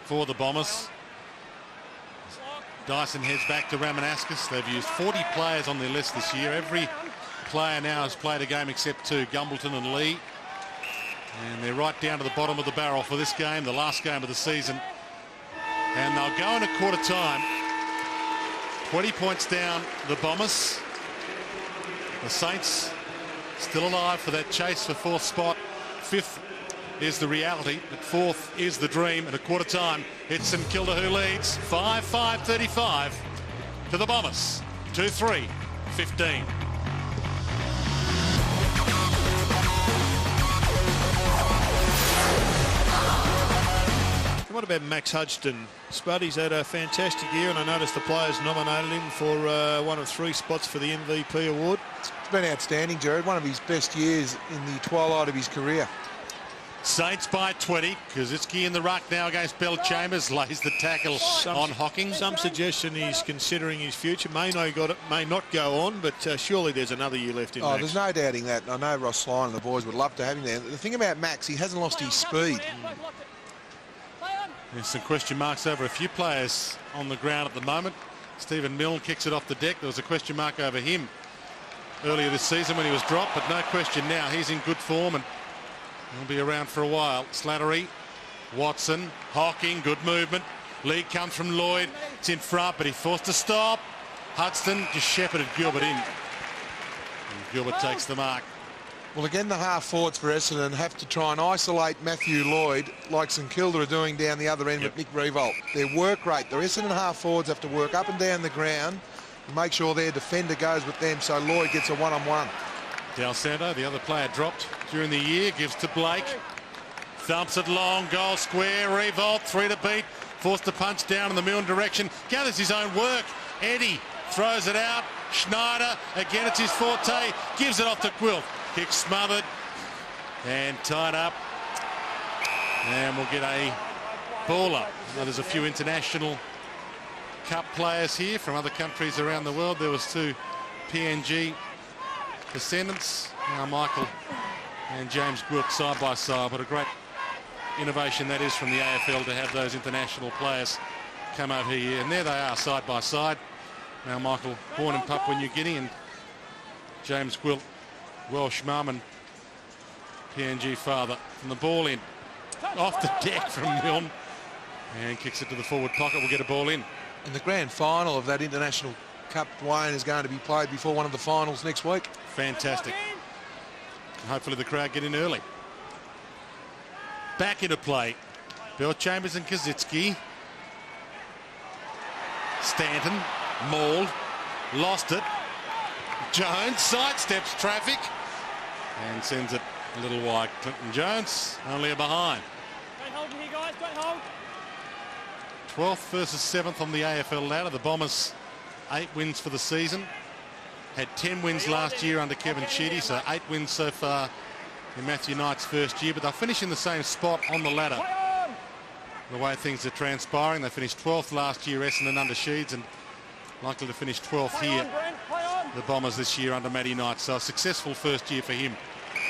Speaker 1: for the Bombers. Dyson heads back to Ramanauskas. They've used 40 players on their list this year. Every player now has played a game except 2, Gumbleton and Lee. And they're right down to the bottom of the barrel for this game, the last game of the season. And they'll go in at quarter time. 20 points down, the Bombers. The Saints still alive for that chase for 4th spot. 5th is the reality, but 4th is the dream. And at quarter time, it's St Kilda who leads 5-5-35 to the Bombers. 2-3-15.
Speaker 2: What about Max Hudson? Spuddy's had a fantastic year, and I noticed the players nominated him for one of 3 spots for the MVP award.
Speaker 3: It's been outstanding, Jared. One of his best years in the twilight of his career.
Speaker 1: Saints by 20. Kazitsky in the ruck now against Bell Chambers. Lays the tackle on Hocking.
Speaker 2: Some suggestion he's considering his future. May not go on, but surely there's another year left in Max.
Speaker 3: There's no doubting that. I know Ross Lyon and the boys would love to have him there. The thing about Max, he hasn't lost his speed.
Speaker 1: There's some question marks over a few players on the ground at the moment. Stephen Milne kicks it off the deck. There was a question mark over him earlier this season when he was dropped, but no question now. He's in good form and he'll be around for a while. Slattery, Watson, Hocking, good movement. Lead comes from Lloyd. It's in front, but he forced to stop. Hudson just shepherded Gilbert in. And Gilbert takes the mark.
Speaker 3: Well, again, the half forwards for Essendon have to try and isolate Matthew Lloyd like St Kilda are doing down the other end with Nick Revolt. Their work rate, the Essendon half forwards have to work up and down the ground and make sure their defender goes with them so Lloyd gets a one-on-one.
Speaker 1: Del Santo, the other player dropped during the year, gives to Blake. Thumps it long, goal square, Revolt, 3 to beat. Forced to punch down in the Milne direction. Gathers his own work. Eddie throws it out. Schneider, again it's his forte. Gives it off to Quilt. Kick smothered and tied up. And we'll get a baller. Now there's a few international Cup players here from other countries around the world. There was 2 PNG descendants, now Michael and James Gwilt side by side. What a great innovation that is from the AFL to have those international players come over here. And there they are side by side. Now Michael, born in Papua New Guinea, and James Gwilt, Welsh mum and PNG father. From the ball in, off the deck from Milne, and kicks it to the forward pocket. Will get a ball in.
Speaker 3: And the grand final of that International Cup, Wayne, is going to be played before one of the finals next week.
Speaker 1: Fantastic. And hopefully the crowd get in early. Back into play. Bill Chambers and Kazitsky. Stanton, mauled, lost it. Jones sidesteps traffic and sends it a little wide. Clinton Jones only a behind.
Speaker 5: Don't hold him here, guys. Don't hold.
Speaker 1: 12th versus 7th on the AFL ladder. The Bombers 8 wins for the season. Had 10 wins last year under Kevin Sheedy, so 8 wins so far in Matthew Knight's first year. But they'll finish in the same spot on the ladder. The way things are transpiring, they finished 12th last year, Essendon under Sheeds, and likely to finish 12th here, the Bombers this year under Matty Knight. So a successful first year for him,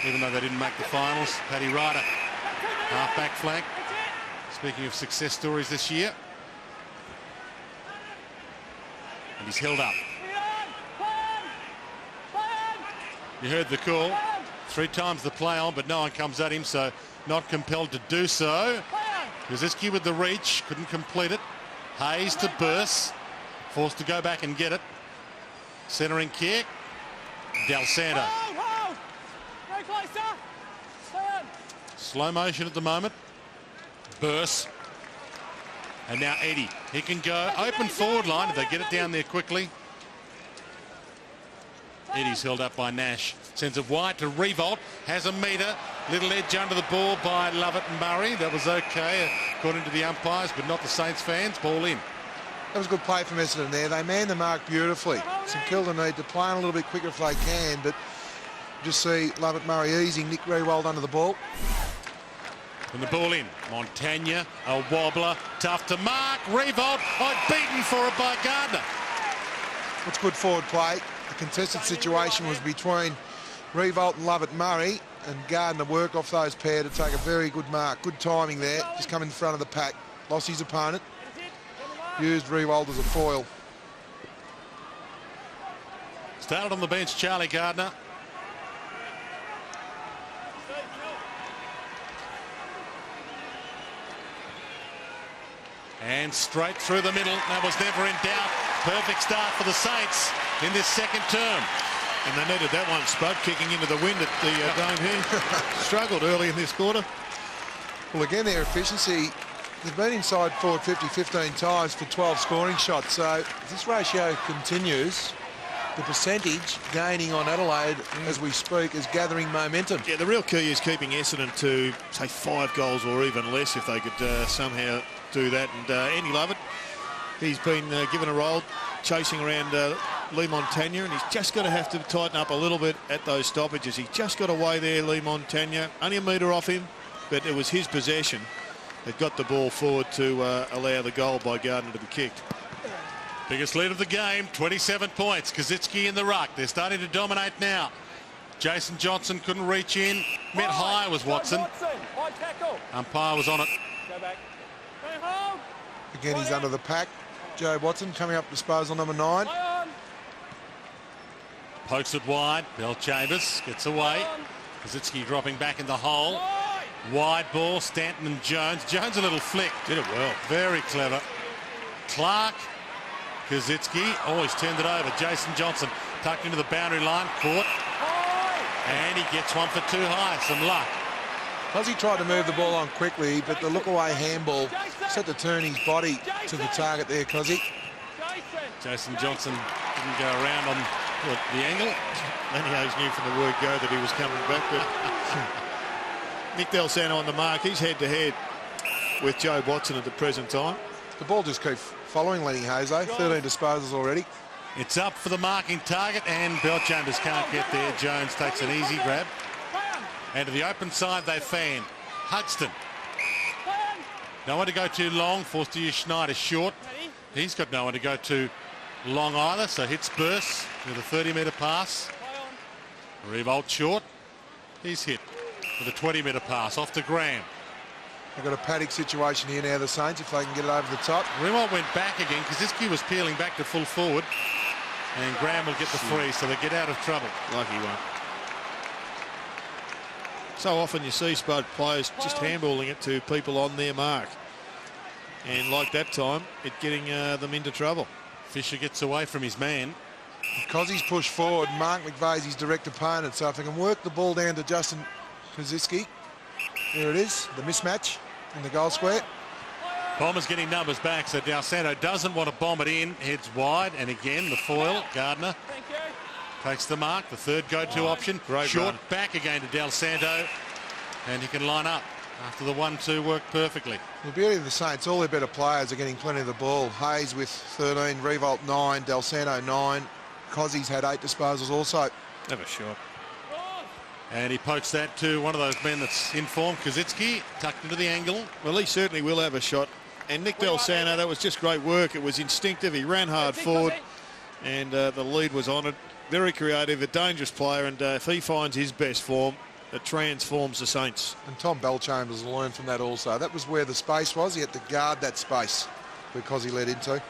Speaker 1: even though they didn't make the finals. Paddy Ryder, half-back flank. Speaking of success stories this year. And he's held up. You heard the call. 3 times the play on, but no one comes at him, so not compelled to do so. Kazitsky with the reach, couldn't complete it. Hayes to burst, forced to go back and get it. Centering kick. Del Santo. Slow motion at the moment. Burst. And now Eddie. He can go open forward line if they get it down there quickly. Eddie's held up by Nash. Sends it wide to Revolt. Has a metre. Little edge under the ball by Lovett and Murray. That was okay according to the umpires, but not the Saints fans. Ball in.
Speaker 3: That was a good play from Essendon there. They manned the mark beautifully. St Kilda need to play on a little bit quicker if they can, but just see Lovett Murray easing Nick Rewald under the ball.
Speaker 1: And the ball in. Montagna, a wobbler, tough to mark. Revolt, beaten for it by Gardner.
Speaker 3: It's good forward play. The contested situation was between Revolt and Lovett Murray, and Gardner worked off those pair to take a very good mark. Good timing there. Just come in front of the pack. Lost his opponent. Used Revolt as a foil.
Speaker 1: Started on the bench, Charlie Gardner. And straight through the middle. That was never in doubt. Perfect start for the Saints in this second term.
Speaker 2: And they needed that one. Spud kicking into the wind at the dome here. Struggled early in this quarter.
Speaker 3: Well, again, their efficiency, they've been inside forward 50 15 times for 12 scoring shots. So if this ratio continues, the percentage gaining on Adelaide as we speak is gathering momentum.
Speaker 2: Yeah, the real key is keeping Essendon to, say, 5 goals or even less if they could somehow do that. And Andy Lovett, he's been given a role chasing around Lee Montagna, and he's just going to have to tighten up a little bit at those stoppages. He just got away there, Lee Montagna, only a metre off him, but it was his possession that got the ball forward to allow the goal by Gardner to be kicked.
Speaker 1: Biggest lead of the game, 27 points. Kazitsky in the ruck. They're starting to dominate now. Jason Johnson couldn't reach in. Met high was Watson. Umpire was on it.
Speaker 5: Go back. Go home.
Speaker 3: Again, he's under the pack. Joe Watson coming up disposal number 9.
Speaker 1: Pokes it wide. Bell Chambers gets away. Kazitsky dropping back in the hole. Wide ball, Stanton and Jones. Jones a little flick.
Speaker 2: Did it well.
Speaker 1: Very clever. Clark, Kazitsky. Oh, he's turned it over. Jason Johnson tucked into the boundary line. Caught. And he gets one for too high. Some luck.
Speaker 3: Ozzy tried to move the ball on quickly, but the look-away handball set to turn his body to the target there, Cozzy.
Speaker 1: Jason Johnson didn't go around on the angle.
Speaker 2: Lenny Hayes knew from the word go that he was coming back, but Nick Del Santo on the mark. He's head-to-head with Joe Watson at the present time.
Speaker 3: The ball just keeps following Lenny Hayes, though. 13 disposals already.
Speaker 1: It's up for the marking target, and Bell Chambers can't get there. Jones takes an easy grab. And to the open side, they fan. Hudson. No one to go too long. Forced to use Schneider short. He's got no one to go to long either, so hits bursts with a 30-metre pass. Revolt short. He's hit with a 20-metre pass off to Graham.
Speaker 3: They've got a paddock situation here now, the Saints, if they can get it over the top.
Speaker 1: Revolt went back again. Kaczynski was peeling back to full forward. And Graham will get the free, so they get out of trouble.
Speaker 2: Lucky one. So often you see Spud players just handballing it to people on their mark. And like that time, it getting them into trouble.
Speaker 1: Fisher gets away from his man.
Speaker 3: Because he's pushed forward, Mark McVeigh's his direct opponent. So if they can work the ball down to Justin Kaczynski, there it is, the mismatch in the goal square.
Speaker 1: Bombers getting numbers back, so Del Santo doesn't want to bomb it in. Heads wide, and again, the foil, Gardner takes the mark, the third go-to option.
Speaker 2: Great
Speaker 1: Short
Speaker 2: run.
Speaker 1: back again to Del Santo, and he can line up after the 1-2 worked perfectly.
Speaker 3: The beauty of the Saints, all their better players are getting plenty of the ball. Hayes with 13, Revolt 9, Del Santo 9. Cozzy's had 8 disposals also.
Speaker 2: Have a shot.
Speaker 1: And he pokes that to one of those men that's in form, Kaczynski, tucked into the angle.
Speaker 2: Well, he certainly will have a shot. And Nick Del Santo, that was just great work. It was instinctive. He ran hard forward, and the lead was on it. Very creative, a dangerous player, and if he finds his best form, it transforms the Saints.
Speaker 3: And Tom Bellchambers learned from that also. That was where the space was. He had to guard that space because he led into.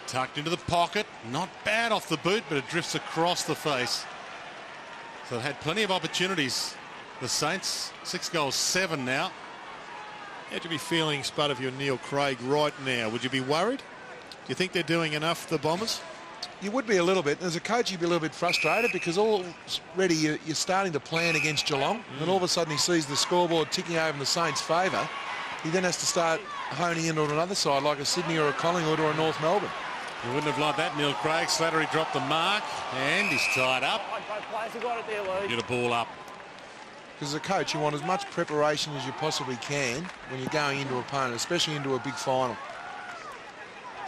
Speaker 1: Tucked into the pocket. Not bad off the boot, but it drifts across the face. So they've had plenty of opportunities. The Saints, 6 goals, 7 now.
Speaker 2: How'd you be feeling, Spud, if you're Neil Craig right now? Would you be worried? Do you think they're doing enough, the Bombers?
Speaker 3: You would be a little bit. As a coach, you'd be a little bit frustrated because already you're starting to plan against Geelong. And all of a sudden he sees the scoreboard ticking over in the Saints' favour. He then has to start honing in on another side, like a Sydney or a Collingwood or a North Melbourne.
Speaker 1: You wouldn't have liked that, Neil Craig. Slattery dropped the mark, and he's tied up. Get a ball up.
Speaker 3: Because as a coach, you want as much preparation as you possibly can when you're going into an opponent, especially into a big final.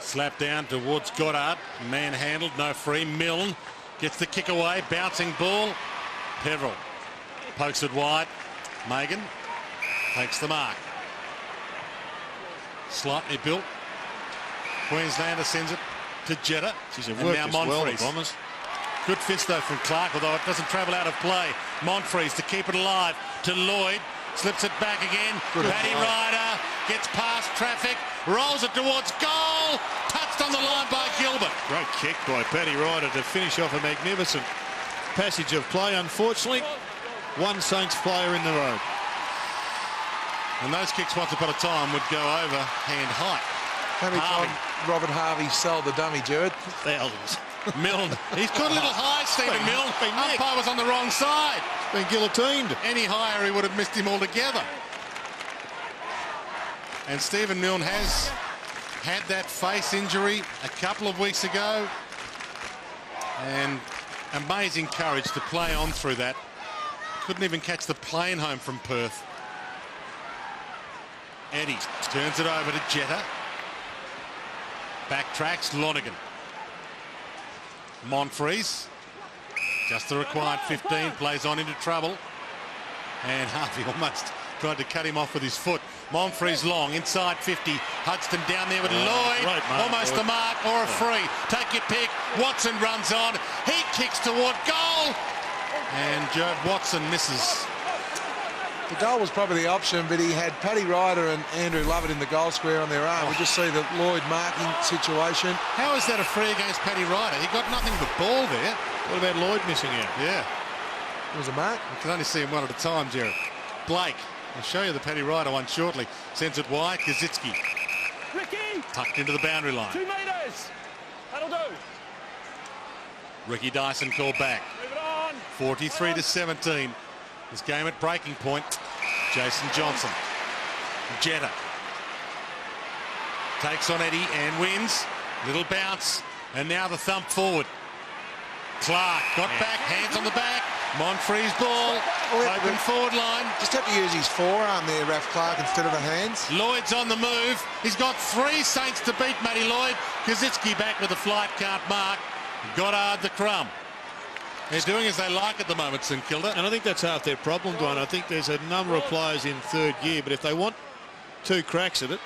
Speaker 1: Slap down towards Goddard. Manhandled, no free. Milne gets the kick away. Bouncing ball. Peveril pokes it wide. Megan takes the mark. Slightly built. Queenslander sends it to Jetta.
Speaker 2: She's
Speaker 1: and
Speaker 2: worked
Speaker 1: now
Speaker 2: as well, the
Speaker 1: Monfries.
Speaker 2: Bombers.
Speaker 1: Good fist though from Clark, although it doesn't travel out of play. Monfries to keep it alive to Lloyd. Slips it back again. Paddy Ryder gets past traffic. Rolls it towards goal. Touched on the line by Gilbert.
Speaker 2: Great kick by Paddy Ryder to finish off a magnificent passage of play. Unfortunately, one Saints player in the road.
Speaker 1: And those kicks once upon a time would go over hand height.
Speaker 3: How many times Robert Harvey sold the dummy, Jared?
Speaker 2: Thousands.
Speaker 1: Milne. He's got a little high, Stephen Milne. Umpire was on the wrong side.
Speaker 2: Been guillotined.
Speaker 1: Any higher, he would have missed him altogether. And Stephen Milne has had that face injury a couple of weeks ago. And amazing courage to play on through that. Couldn't even catch the plane home from Perth. Eddie turns it over to Jetta. Backtracks Lonergan. Monfries. Just the required 15. Plays on into trouble. And Harvey almost tried to cut him off with his foot. Monfries long, inside 50. Hudson down there with Lloyd.
Speaker 2: Right,
Speaker 1: almost a mark or a free. Take your pick. Watson runs on. He kicks toward goal. And Joe Watson misses.
Speaker 3: The goal was probably the option, but he had Paddy Ryder and Andrew Lovett in the goal square on their own. We just see the Lloyd marking situation.
Speaker 1: How is that a free against Paddy Ryder? He got nothing but ball there.
Speaker 2: What about Lloyd missing out?
Speaker 1: Yeah.
Speaker 3: It was a mark.
Speaker 1: You can only see him one at a time, Jared. Blake. I'll show you the Paddy Ryder one shortly. Sends it wide. Kaczynski.
Speaker 5: Ricky!
Speaker 1: Tucked into the boundary line.
Speaker 5: 2 metres. That'll do.
Speaker 1: Ricky Dyson called back.
Speaker 5: Move it on.
Speaker 1: 43 to 17. This game at breaking point. Jason Johnson. Jetta. Takes on Eddie and wins. Little bounce. And now the thump forward. Clark got back. Hands on the back. Monfries ball. Open forward line.
Speaker 3: Just have to use his forearm there, Ralph Clark, instead of the hands.
Speaker 1: Lloyd's on the move. He's got 3 Saints to beat Matty Lloyd. Kaczynski back with a flight, can't mark. Goddard the crumb. They're doing as they like at the moment, St Kilda.
Speaker 2: And I think that's half their problem, Dwayne. I think there's a number of players in third gear, but if they want 2 cracks at it,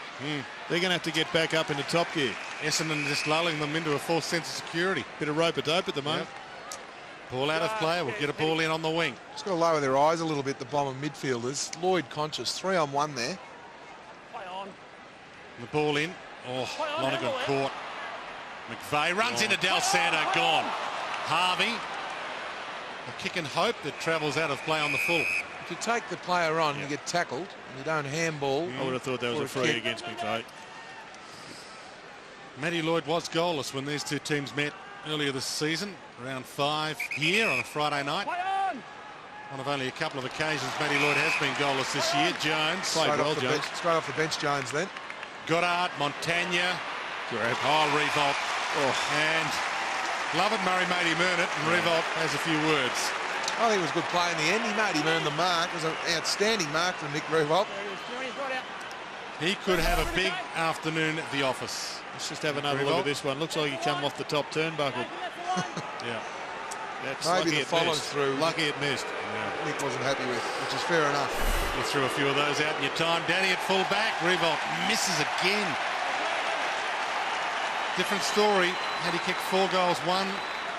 Speaker 2: They're going to have to get back up into top gear.
Speaker 1: Essendon just lulling them into a false sense of security.
Speaker 2: Bit of rope-a-dope at the moment.
Speaker 1: Ball out of play. We'll get a ball in on the wing.
Speaker 3: Just got to lower their eyes a little bit, the Bomber midfielders. Lloyd conscious, 3-on-1 there.
Speaker 5: Play on.
Speaker 1: The ball in. Oh, Lonergan caught. McVeigh runs into Del Santo, gone. Harvey, a kick and hope that travels out of play on the full.
Speaker 3: If you take the player on, you get tackled, and you don't handball.
Speaker 2: I would have thought that was a free against McVeigh.
Speaker 1: Matty Lloyd was goalless when these two teams met earlier this season, round 5 here on a Friday night.
Speaker 5: Play on.
Speaker 1: One of only a couple of occasions Matty Lloyd has been goalless this year. Jones
Speaker 2: Played well, Jones.
Speaker 3: Straight off the bench, Jones then.
Speaker 1: Goddard, Montagna. Oh, Revolt. And Lovett Murray made him earn it, and Revolt has a few words.
Speaker 3: I think it was a good play in the end. He made him earn the mark. It was an outstanding mark from Nick Revolt.
Speaker 1: He could have a big afternoon at the office.
Speaker 2: Let's just have another look at this one. Looks like he come off the top turnbuckle.
Speaker 1: Yeah.
Speaker 2: That's
Speaker 3: Maybe
Speaker 2: lucky
Speaker 3: the
Speaker 2: it
Speaker 3: follow
Speaker 2: missed.
Speaker 3: through.
Speaker 2: Lucky it missed.
Speaker 3: Nick wasn't happy with, which is fair enough.
Speaker 1: You threw a few of those out in your time. Danny at full back. Revolt misses again. Different story. Had he kicked 4 goals, 1.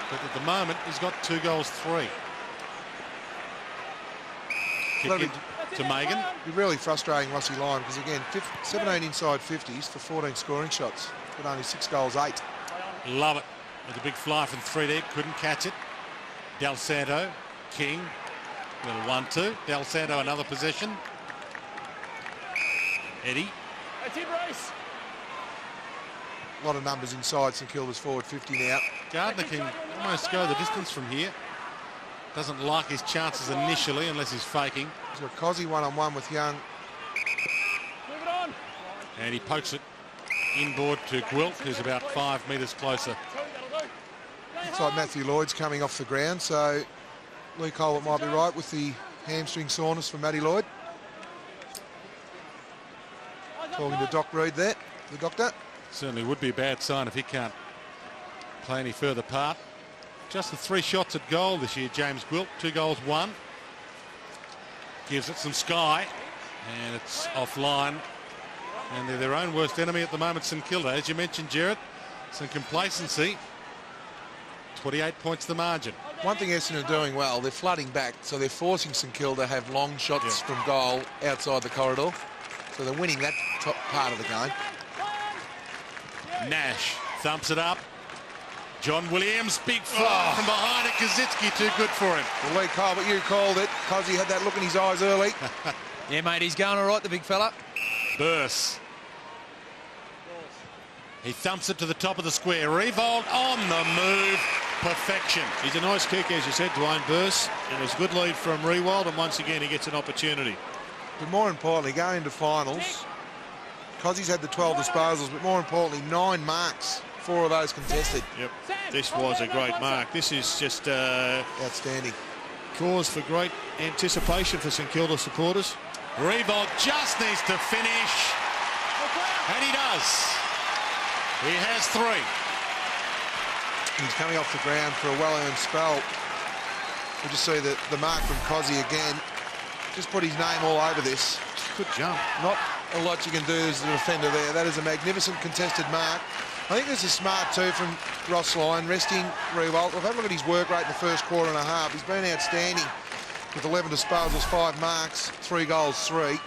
Speaker 1: But at the moment, he's got 2 goals, 3. Kick in to Megan.
Speaker 3: It'd be really frustrating Rossi Lyon because, again, 17 inside 50s for 14 scoring shots, but only 6 goals, 8.
Speaker 1: Love it. With a big fly from 3 deep. Couldn't catch it. Del Santo. King. Little 1-2. Del Santo another possession. Eddie.
Speaker 5: That's it, Race.
Speaker 3: A lot of numbers inside St Kilda's forward 50 now.
Speaker 1: Gardner can almost go the distance from here. Doesn't like his chances initially unless he's faking.
Speaker 3: He's got Cozzy 1-on-1 with Young.
Speaker 5: Move it on.
Speaker 1: And he pokes it inboard to Gwilt, who's about 5 metres closer.
Speaker 3: Looks like Matthew Lloyd's coming off the ground, so Lee Colbert might be right with the hamstring soreness for Matty Lloyd. Talking to Doc Reed there, the doctor.
Speaker 1: Certainly would be a bad sign if he can't play any further part. Just the 3 shots at goal this year, James Gwilt, 2 goals, 1. Gives it some sky, and it's offline. And they're their own worst enemy at the moment, St Kilda. As you mentioned, Gerard, some complacency. 28 points the margin.
Speaker 3: One thing Essendon are doing well, they're flooding back, so they're forcing St Kilda to have long shots from goal outside the corridor. So they're winning that top part of the game.
Speaker 1: Nash thumps it up. John Williams, big fly from behind it. Kazitsky too good for him.
Speaker 3: Well, Lee Colbert, you called it. Cozzy had that look in his eyes early.
Speaker 4: Yeah, mate, he's going all right, the big fella.
Speaker 1: Burse. He thumps it to the top of the square. Revolt on the move. Perfection.
Speaker 2: He's a nice kick, as you said, Dwayne Burse. And it was a good lead from Rewald, and once again he gets an opportunity.
Speaker 3: But more importantly, going into finals, Cozzy's had the 12 disposals, but more importantly, 9 marks. 4 of those contested.
Speaker 2: Yep, this was a great mark. This is just
Speaker 3: outstanding.
Speaker 2: Cause for great anticipation for St Kilda supporters.
Speaker 1: Revolt just needs to finish, and he does. He has 3.
Speaker 3: He's coming off the ground for a well-earned spell. We just see the mark from Cozzy again. Just put his name all over this.
Speaker 2: Good jump.
Speaker 3: Not a lot you can do as a defender there. That is a magnificent contested mark. I think this is smart too from Ross Lyon, resting Revolt. We've had a look at his work rate in the first quarter and a half. He's been outstanding with 11 disposals, 5 marks, 3 goals, 3.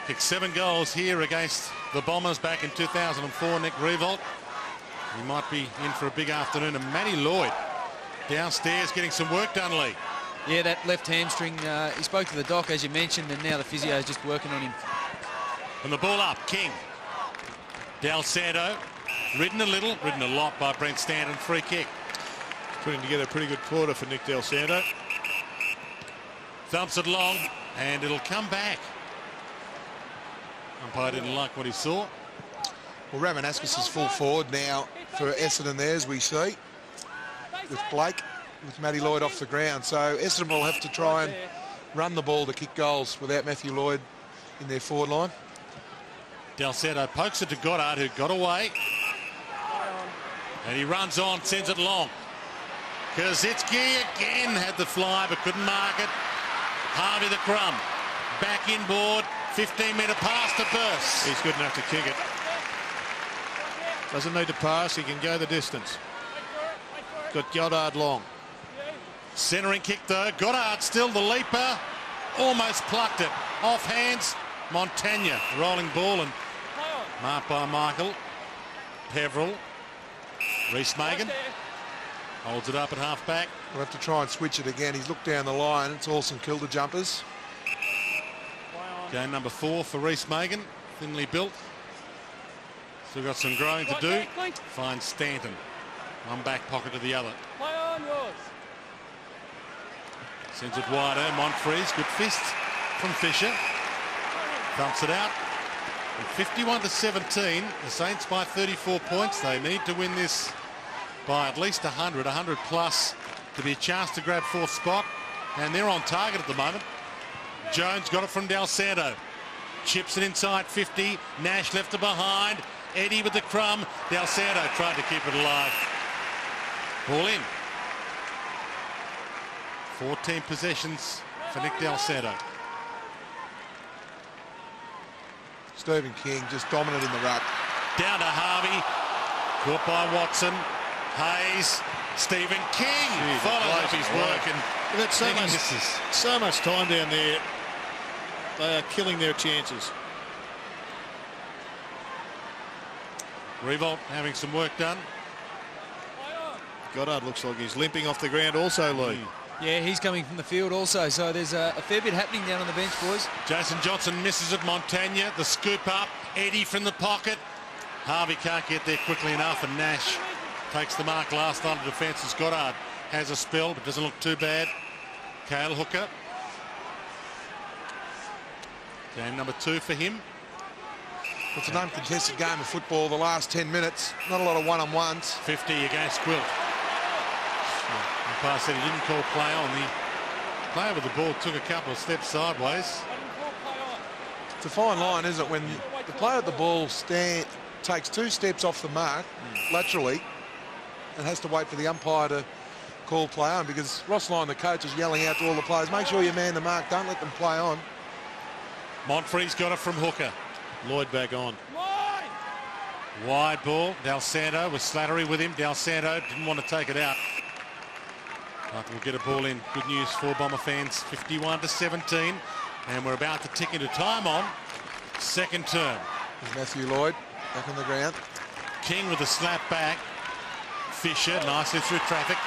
Speaker 1: Kicked 7 goals here against the Bombers back in 2004, Nick Revolt. He might be in for a big afternoon. And Matty Lloyd downstairs getting some work done, Lee.
Speaker 4: Yeah, that left hamstring, he spoke to the doc, as you mentioned, and now the physio is just working on him.
Speaker 1: And the ball up, King. Del Santo, ridden a lot by Brent Stanton. Free kick.
Speaker 2: Putting together a pretty good quarter for Nick Del Santo.
Speaker 1: Thumps it long, and it'll come back. Umpire didn't like what he saw.
Speaker 3: Well, Ramanauskas is full forward now for Essendon there, as we see, with Blake, with Matty Lloyd off the ground. So Essendon will have to try and run the ball to kick goals without Matthew Lloyd in their forward line.
Speaker 1: Del Santo pokes it to Goddard, who got away. And he runs on, sends it long. Kazitsky again had the fly, but couldn't mark it. Harvey the crumb. Back inboard. 15-metre pass to Burst.
Speaker 2: He's good enough to kick it. Doesn't need to pass. He can go the distance. Got Goddard long.
Speaker 1: Centering kick though. Goddard still the leaper. Almost plucked it. Off hands. Montagna. Rolling ball and marked by Michael. Peveril. Rees-Magen. Holds it up at half back.
Speaker 3: We'll have to try and switch it again. He's looked down the line. It's all St Kilda jumpers.
Speaker 1: Game number 4 for Rees-Magen. Thinly built. Still got some growing to do. Finds Stanton. One back pocket to the other.
Speaker 5: Play on yours.
Speaker 1: Sends it wider. Monfries. Good fist from Fisher. Thumps it out. And 51-17. The Saints by 34 points. They need to win this by at least 100 plus to be a chance to grab 4th spot. And they're on target at the moment. Jones got it from Del Santo. Chips it inside 50. Nash left it behind. Eddie with the crumb. Del Santo tried to keep it alive. Ball in. 14 possessions for Nick Del Santo.
Speaker 3: Stephen King just dominant in the ruck.
Speaker 1: Down to Harvey. Caught by Watson. Hayes. Stephen King follows up his work and
Speaker 2: They've had so much time down there. They are killing their chances.
Speaker 1: Revolt having some work done.
Speaker 2: Goddard looks like he's limping off the ground also, Lee.
Speaker 4: Yeah, he's coming from the field also, so there's a fair bit happening down on the bench, boys.
Speaker 1: Jason Johnson misses it. Montagna, the scoop up. Eddie from the pocket. Harvey can't get there quickly enough, and Nash takes the mark last line of defence as Goddard has a spell, but doesn't look too bad. Cale Hooker. Game number 2 for him.
Speaker 3: It's an uncontested game of football the last 10 minutes. Not a lot of one-on-ones.
Speaker 1: 50 against Quilt. Umpire said he didn't call play on. The player with the ball took a couple of steps sideways.
Speaker 3: It's a fine line, isn't it, when the player at the ball takes 2 steps off the mark laterally and has to wait for the umpire to call play on, because Ross Lyon, the coach, is yelling out to all the players, make sure you man the mark, don't let them play on.
Speaker 1: Montfree's got it from Hooker.
Speaker 2: Lloyd back on.
Speaker 1: Wide ball. Del Santo with Slattery with him. Del Santo didn't want to take it out. But we'll get a ball in. Good news for Bomber fans. 51-17. And we're about to tick into time on second term.
Speaker 3: There's Matthew Lloyd back on the ground.
Speaker 1: King with a slap back. Fisher nicely through traffic.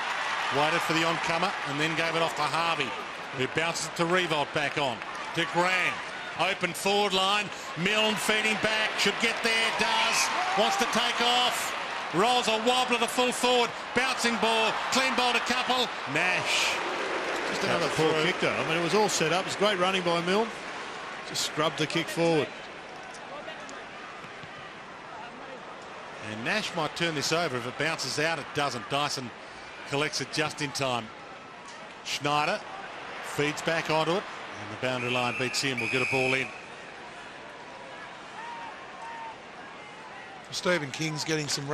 Speaker 1: Waited for the oncomer and then gave it off to Harvey, who bounces it to Revolt back on. To Graham. Open forward line. Milne feeding back. Should get there. Does. Wants to take off. Rolls a wobbler to full forward. Bouncing ball. Clean ball to couple. Nash.
Speaker 2: Just another poor kick though. I mean, it was all set up. It's great running by Milne. Just scrubbed the kick forward.
Speaker 1: And Nash might turn this over. If it bounces out, it doesn't. Dyson collects it just in time. Schneider feeds back onto it. And the boundary line beats him. We'll get a ball in.
Speaker 3: Stephen King's getting some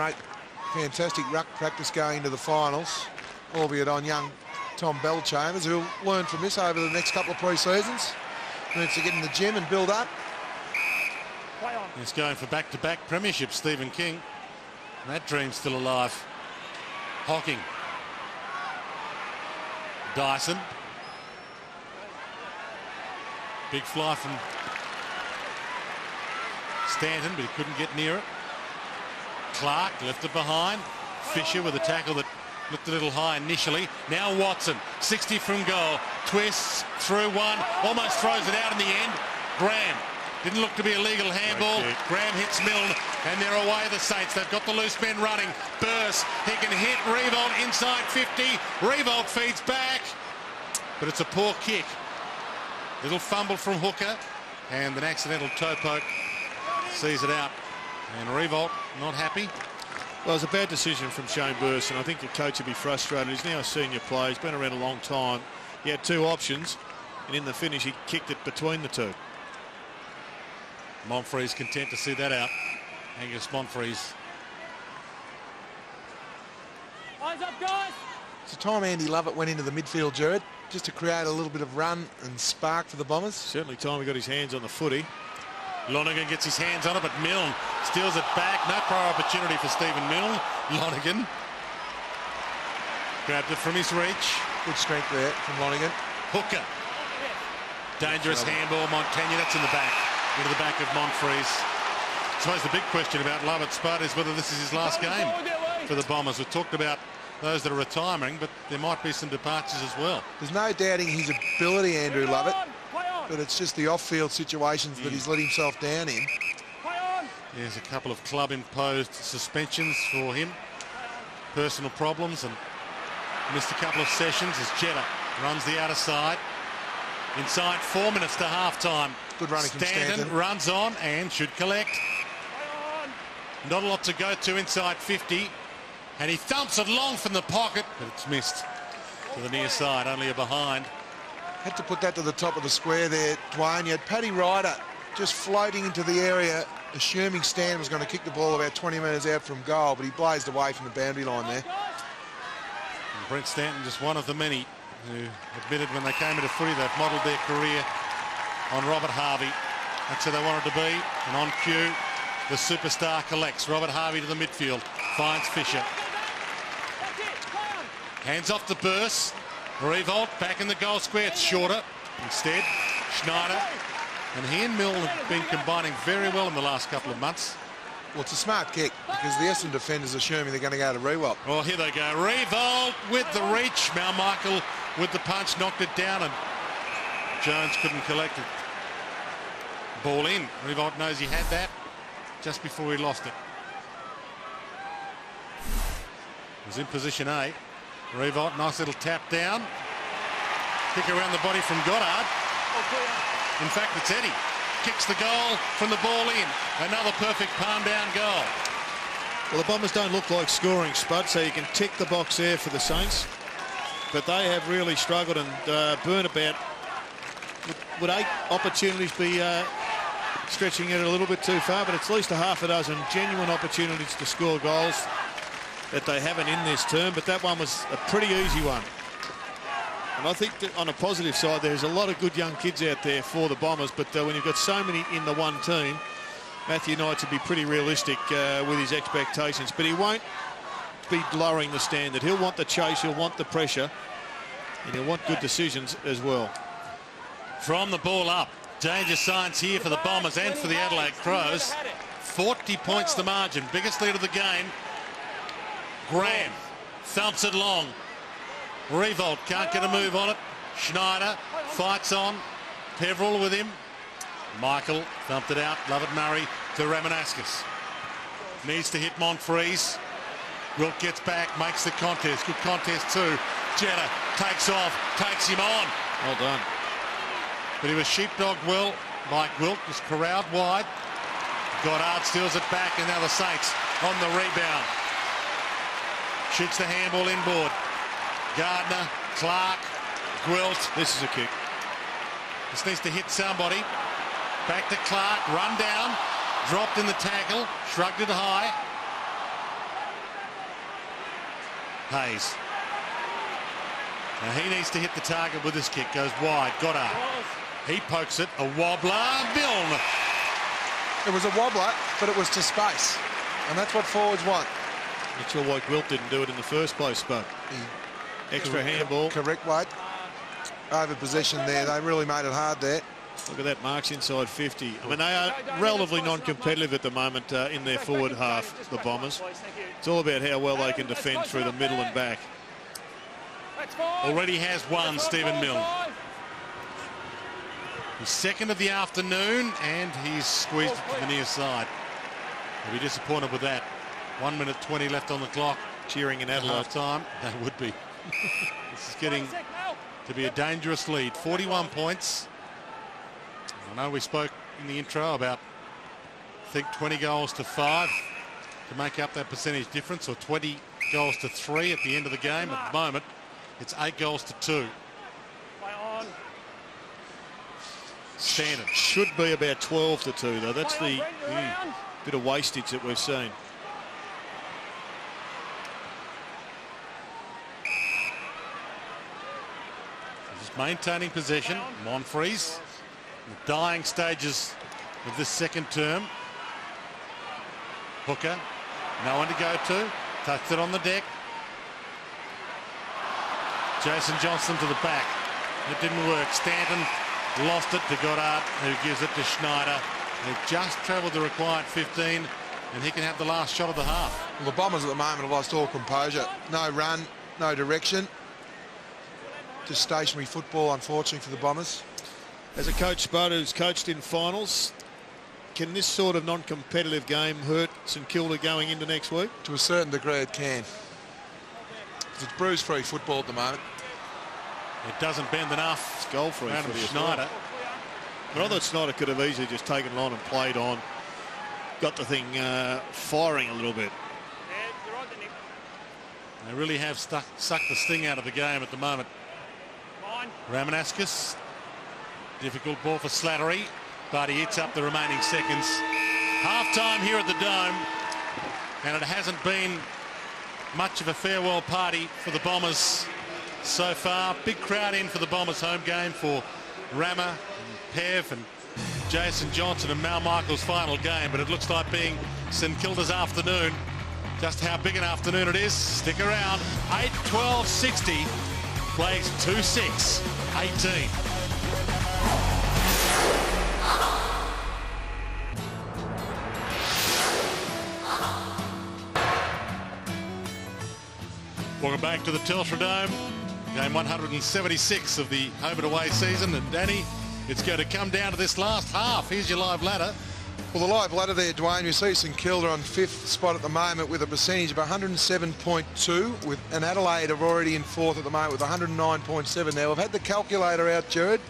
Speaker 3: fantastic ruck practice going into the finals, albeit on young Tom Bellchambers, who'll learn from this over the next couple of pre-seasons. Needs to get in the gym and build up.
Speaker 1: He's going for back-to-back premiership, Stephen King. And that dream's still alive. Hocking. Dyson. Big fly from Stanton, but he couldn't get near it. Clark left it behind. Fisher with a tackle that looked a little high initially. Now Watson, 60 from goal. Twists through one, almost throws it out in the end. Graham. Didn't look to be a legal handball. Graham hits Milne, and they're away, the Saints. They've got the loose men running. Burst, he can hit Revolt inside 50. Revolt feeds back, but it's a poor kick. Little fumble from Hooker, and an accidental toe poke sees it out. And Revolt not happy.
Speaker 2: Well, it was a bad decision from Shane Burst, and I think the coach would be frustrated. He's now a senior player. He's been around a long time. He had 2 options, and in the finish, he kicked it between the 2.
Speaker 1: Monfree's content to see that out. Angus Monfree's.
Speaker 5: Eyes up, guys.
Speaker 3: It's the time Andy Lovett went into the midfield, Jared, just to create a little bit of run and spark for the Bombers.
Speaker 2: Certainly time he got his hands on the footy.
Speaker 1: Lonergan gets his hands on it, but Milne steals it back. No prior opportunity for Stephen Milne. Lonergan grabbed it from his reach.
Speaker 3: Good strength there from Lonergan.
Speaker 1: Hooker. Dangerous handball. Montagna, that's in the back. Into the back of Monfries. I suppose the big question about Lovett's spot is whether this is his last game for the Bombers. We've talked about those that are retiring, but there might be some departures as well.
Speaker 3: There's no doubting his ability, Andrew Lovett, but it's just the off-field situations that he's let himself down in.
Speaker 1: There's a couple of club-imposed suspensions for him. Personal problems, and missed a couple of sessions as Jetta runs the outer side. Inside 4 minutes to half-time.
Speaker 3: Good running from Stanton.
Speaker 1: Runs on and should collect. Not a lot to go to inside 50. And he thumps it long from the pocket, but it's missed to the near side, only a behind.
Speaker 3: Had to put that to the top of the square there, Dwayne. You had Paddy Ryder just floating into the area, assuming Stan was going to kick the ball about 20 metres out from goal, but he blazed away from the boundary line there.
Speaker 1: And Brent Stanton, just one of the many who admitted when they came into footy they've modelled their career on Robert Harvey. That's who they wanted to be. And on cue, the superstar collects. Robert Harvey to the midfield. Finds Fisher. Hands off the burst. Revolt back in the goal square. It's shorter. Instead, Schneider. And he and Milne have been combining very well in the last couple of months.
Speaker 3: Well, it's a smart kick because the Essendon defenders are assuming they're going to go to Rewalt.
Speaker 1: Well, here they go. Revolt with the reach. Malmichael with the punch knocked it down, and Jones couldn't collect it. Ball in. Revolt knows he had that just before he lost it. Was in position A. Revolt, nice little tap down. Kick around the body from Goddard. In fact, it's Eddie. Kicks the goal from the ball in. Another perfect palm down goal.
Speaker 2: Well, the Bombers don't look like scoring, Spud, so you can tick the box there for the Saints. But they have really struggled, and Burnabout, would 8 opportunities be stretching it a little bit too far? But it's at least a half a dozen genuine opportunities to score goals that they haven't in this term. But that one was a pretty easy one. And I think that on a positive side, there's a lot of good young kids out there for the Bombers, but when you've got so many in the one team, Matthew Knights would be pretty realistic with his expectations, but he won't be lowering the standard. He'll want the chase, he'll want the pressure, and he'll want good decisions as well.
Speaker 1: From the ball up, danger signs here for the Bombers and for the Adelaide Crows. 40 points the margin, biggest lead of the game. Graham thumps it long. Revolt can't get a move on it. Schneider fights on. Peveril with him. Michael thumped it out. Lovett Murray to Ramanaskas. Needs to hit Monfries. Wilt gets back, makes the contest. Good contest too. Jetta takes off, takes him on.
Speaker 2: Well done.
Speaker 1: But he was sheepdogged well by Wilt. Was corralled wide. Goddard steals it back, and now the Saints on the rebound. Shoots the handball inboard. Gardner, Clark, Gwilt.
Speaker 2: This is a kick.
Speaker 1: This needs to hit somebody. Back to Clark, run down, dropped in the tackle, shrugged it high. Hayes. Now he needs to hit the target with this kick. Goes wide. Goddard. He pokes it. A wobbler. Milne.
Speaker 3: It was a wobbler, but it was to space. And that's what forwards want.
Speaker 2: Not sure why Gwilt didn't do it in the first place, but extra handball.
Speaker 3: Correct, Wade. Over possession there. They really made it hard there.
Speaker 2: Look at that, marks inside 50. I mean, they are relatively non-competitive at the moment in their forward half, the Bombers. It's all about how well they can defend through the middle and back.
Speaker 1: Already has one, Stephen Milne. He's second of the afternoon, and he's squeezed it to the near side. He'll be disappointed with that. 1 minute 20 left on the clock.
Speaker 2: Cheering in Adelaide.
Speaker 1: Half time. That would be. This is getting to be a dangerous lead. 41 points. I know we spoke in the intro about, I think, 20 goals to 5 to make up that percentage difference, or 20 goals to 3 at the end of the game. At the moment, it's 8 goals to 2. Standard.
Speaker 2: Should be about 12 to 2, though. That's the bit of wastage that we've seen.
Speaker 1: Bombers maintaining possession. Monfries, the dying stages of this second term. Hooker, no one to go to. Touched it on the deck. Jason Johnson to the back. It didn't work. Stanton lost it to Goddard, who gives it to Schneider. They just travelled the required 15, and he can have the last shot of the half.
Speaker 3: Well, the Bombers at the moment have lost all composure. No run, no direction. Just stationary football, unfortunately, for the Bombers.
Speaker 2: As a coach, Spud, who's coached in finals, can this sort of non-competitive game hurt St Kilda going into next week?
Speaker 3: To a certain degree, it can. It's bruise-free football at the moment.
Speaker 1: It doesn't bend enough.
Speaker 2: It's goal-free
Speaker 1: Adam
Speaker 2: for
Speaker 1: Schneider.
Speaker 2: But I thought Schneider could have easily just taken it on and played on. Got the thing firing a little bit.
Speaker 1: They really have sucked the sting out of the game at the moment. Ramanauskas. Difficult ball for Slattery, but he eats up the remaining seconds. Half-time here at the Dome, and it hasn't been much of a farewell party for the Bombers so far. Big crowd in for the Bombers home game for Rama, and Pev and Jason Johnson and Mal Michael's final game, but it looks like being St Kilda's afternoon. Just how big an afternoon it is, stick around. 8-12-60 plays 2-6 18. Welcome back to the Telstra Dome. Game 176 of the home and away season. And Danny, it's going to come down to this last half. Here's your live ladder.
Speaker 3: Well, the live ladder there, Dwayne, you see St Kilda on 5th spot at the moment with a percentage of 107.2, with an Adelaide are already in 4th at the moment with 109.7. Now, we've had the calculator out, Jared,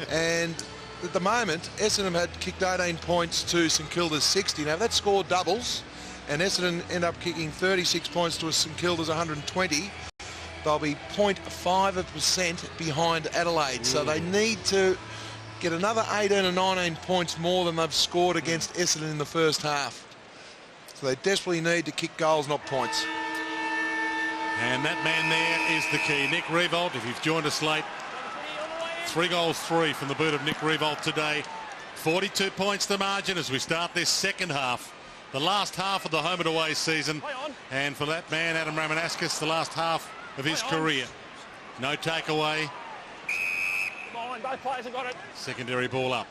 Speaker 3: and at the moment, Essendon had kicked 18 points to St Kilda's 60. Now, that score doubles, and Essendon end up kicking 36 points to St Kilda's 120. They'll be 0.5% behind Adelaide, so they need to get another 18 or 19 points more than they've scored against Essendon in the first half. So they desperately need to kick goals, not points.
Speaker 1: And that man there is the key, Nick Riewoldt. If you've joined us late, 3 goals, 3 from the boot of Nick Riewoldt today. 42 points the margin as we start this second half. The last half of the home and away season. And for that man, Adam Ramanauskas, the last half of his career. No takeaway.
Speaker 5: Both players have got it.
Speaker 1: Secondary ball up.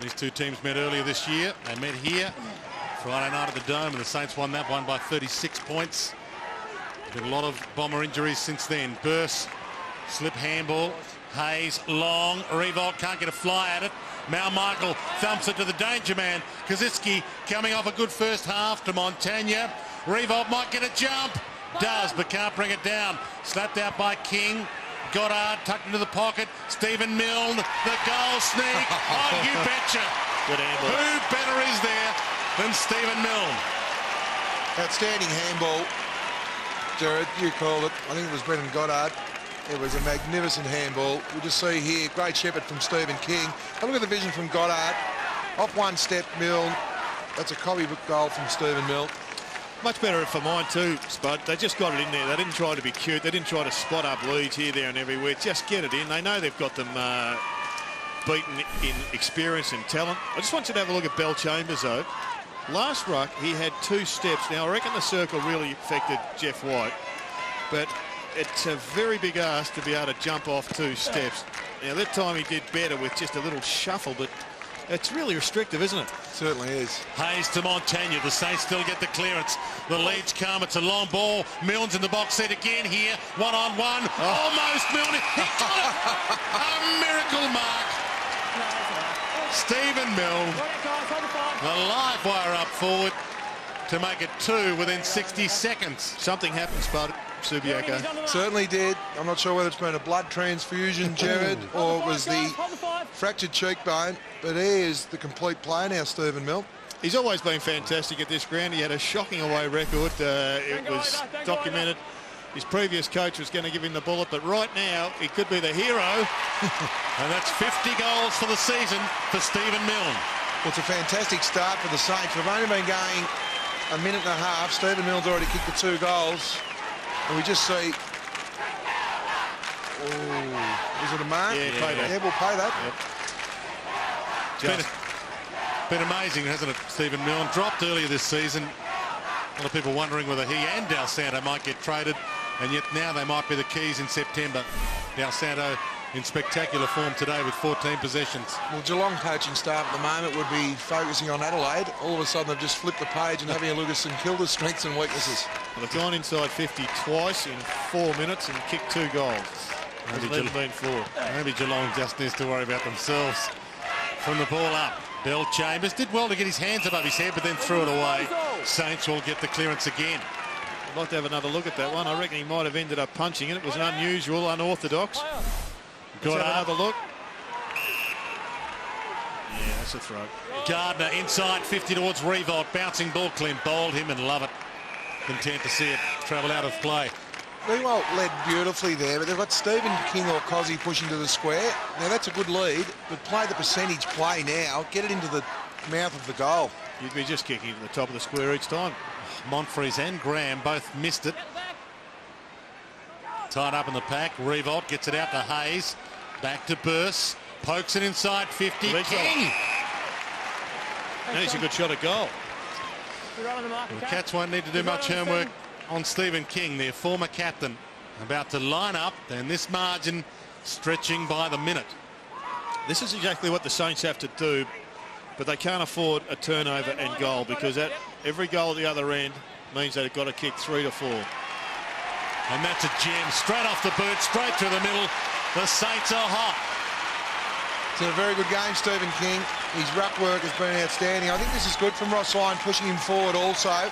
Speaker 1: These two teams met earlier this year. They met here Friday night at the Dome, and the Saints won that one by 36 points. Been a lot of Bomber injuries since then. Burse, slip handball. Hayes, long. Riewoldt can't get a fly at it. Mal Michael thumps it to the danger man. Kazitsky coming off a good first half to Montagna. Riewoldt might get a jump. Does, but can't bring it down. Slapped out by King. Goddard tucked into the pocket. Stephen Milne, the goal sneak. Oh, you betcha.
Speaker 2: Good handball.
Speaker 1: Who better is there than Stephen Milne?
Speaker 3: Outstanding handball. Jared, you called it. I think it was Brendan Goddard. It was a magnificent handball. We just see here, great shepherd from Stephen King. Have a look at the vision from Goddard. Off one step, Milne. That's a copybook goal from Stephen Milne.
Speaker 2: Much better for mine too, Spud. They just got it in there. They didn't try to be cute. They didn't try to spot up leads here, there and everywhere. Just get it in. They know they've got them beaten in experience and talent. I just want you to have a look at Bell Chambers, though. Last ruck, he had 2 steps. Now, I reckon the circle really affected Jeff White, but it's a very big ask to be able to jump off 2 steps. Now, that time he did better with just a little shuffle, but it's really restrictive, isn't it?
Speaker 3: Certainly is.
Speaker 1: Hayes to Montagna. The Saints still get the clearance. The leads come. It's a long ball. Milne's in the box set again here. 1-on-1. Almost Milne. He got it. A miracle mark. Stephen Milne. The live wire up forward to make it 2 within 60 seconds.
Speaker 2: Something happened, Spud. Subiaco.
Speaker 3: Certainly did. I'm not sure whether it's been a blood transfusion, Jared, or it was the fractured cheekbone, but he is the complete player now, Stephen Milne.
Speaker 2: He's always been fantastic at this ground. He had a shocking away record. It was documented. His previous coach was going to give him the bullet, but right now he could be the hero.
Speaker 1: And that's 50 goals for the season for Stephen Milne.
Speaker 3: Well, it's a fantastic start for the Saints. We've only been going a minute and a half. Stephen Milne's already kicked the 2 goals. And we just see Oh, is it a mark?
Speaker 2: Yeah, pay that.
Speaker 3: Yeah, we'll pay that.
Speaker 2: Yep.
Speaker 1: Been amazing, hasn't it, Stephen Milne? Dropped earlier this season. A lot of people wondering whether he and Del Santo might get traded, and yet now they might be the keys in September. Del Santo in spectacular form today with 14 possessions.
Speaker 3: Well, Geelong coaching staff at the moment would be focusing on Adelaide. All of a sudden they've just flipped the page and having a look at St Kilda's strengths and weaknesses.
Speaker 2: Well, they've gone inside 50 twice in 4 minutes and kicked 2 goals.
Speaker 1: Maybe Geelong just needs to worry about themselves. From the ball up, Bell Chambers did well to get his hands above his head, but then threw it away. Saints will get the clearance again.
Speaker 2: I'd like to have another look at that one. I reckon he might have ended up punching it. It was an unusual, unorthodox. Let's have another look. Yeah, that's a throw.
Speaker 1: Gardner inside 50 towards Revolt. Bouncing ball. Clem bowled him and love it. Content to see it travel out of play.
Speaker 3: Revolt led beautifully there, but they've got Stephen King or Cozzy pushing to the square. Now that's a good lead, but play the percentage play now. Get it into the mouth of the goal.
Speaker 2: You'd be just kicking to the top of the square each time.
Speaker 1: Monfries and Graham both missed it. Tied up in the pack. Revolt gets it out to Hayes. Back to Burse. Pokes it inside 50. King!
Speaker 2: Now he's a good shot at goal.
Speaker 1: The Cats won't need to do much homework on Stephen King, their former captain. About to line up, and this margin stretching by the minute.
Speaker 2: This is exactly what the Saints have to do, but they can't afford a turnover and goal, because every goal at the other end means they've got to kick 3 to 4.
Speaker 1: And that's a gem. Straight off the boot, straight through the middle. The Saints are hot.
Speaker 3: It's been a very good game, Stephen King. His ruck work has been outstanding. I think this is good from Ross Lyon, pushing him forward also.